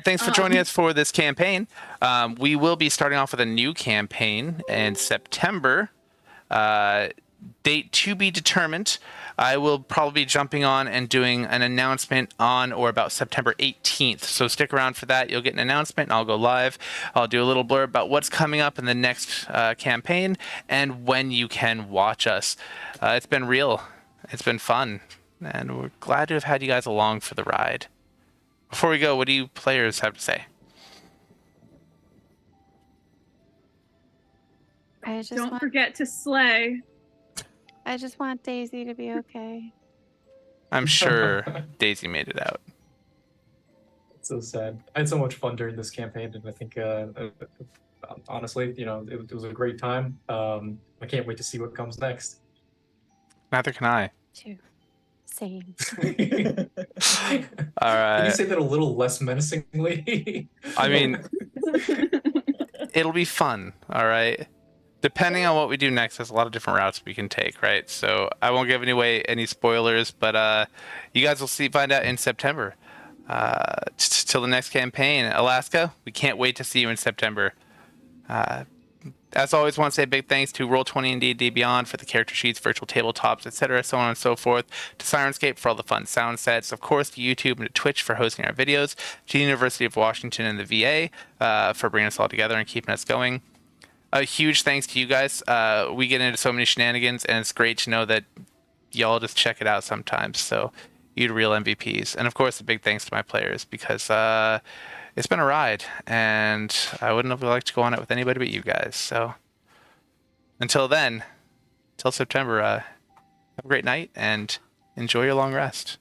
thanks for joining us for this campaign. We will be starting off with a new campaign in September. Date to be determined. I will probably be jumping on and doing an announcement on or about September 18th. So stick around for that. You'll get an announcement and I'll go live. I'll do a little blurb about what's coming up in the next campaign and when you can watch us. It's been real. It's been fun. And we're glad to have had you guys along for the ride. Before we go, what do you players have to say? I just Don't want forget to slay. I just want Daisy to be okay. I'm sure Daisy made it out. It's so sad. I had so much fun during this campaign, and I think, honestly, it was a great time. I can't wait to see what comes next. Neither can I. Too. Same. All Can right. you say that a little less menacingly? I mean, it'll be fun. All right. Depending on what we do next, there's a lot of different routes we can take, right? So I won't give away any spoilers, but you guys will find out in September. Till the next campaign, Alaska. We can't wait to see you in September. As always, want to say a big thanks to Roll20 and D&D Beyond for the character sheets, virtual tabletops, etc., so on and so forth. To Sirenscape for all the fun sound sets. Of course, to YouTube and to Twitch for hosting our videos. To the University of Washington and the VA for bringing us all together and keeping us going. A huge thanks to you guys. We get into so many shenanigans, and it's great to know that y'all just check it out sometimes. So you're real MVPs. And of course, a big thanks to my players because it's been a ride, and I wouldn't have liked to go on it with anybody but you guys. So until then, till September, have a great night and enjoy your long rest.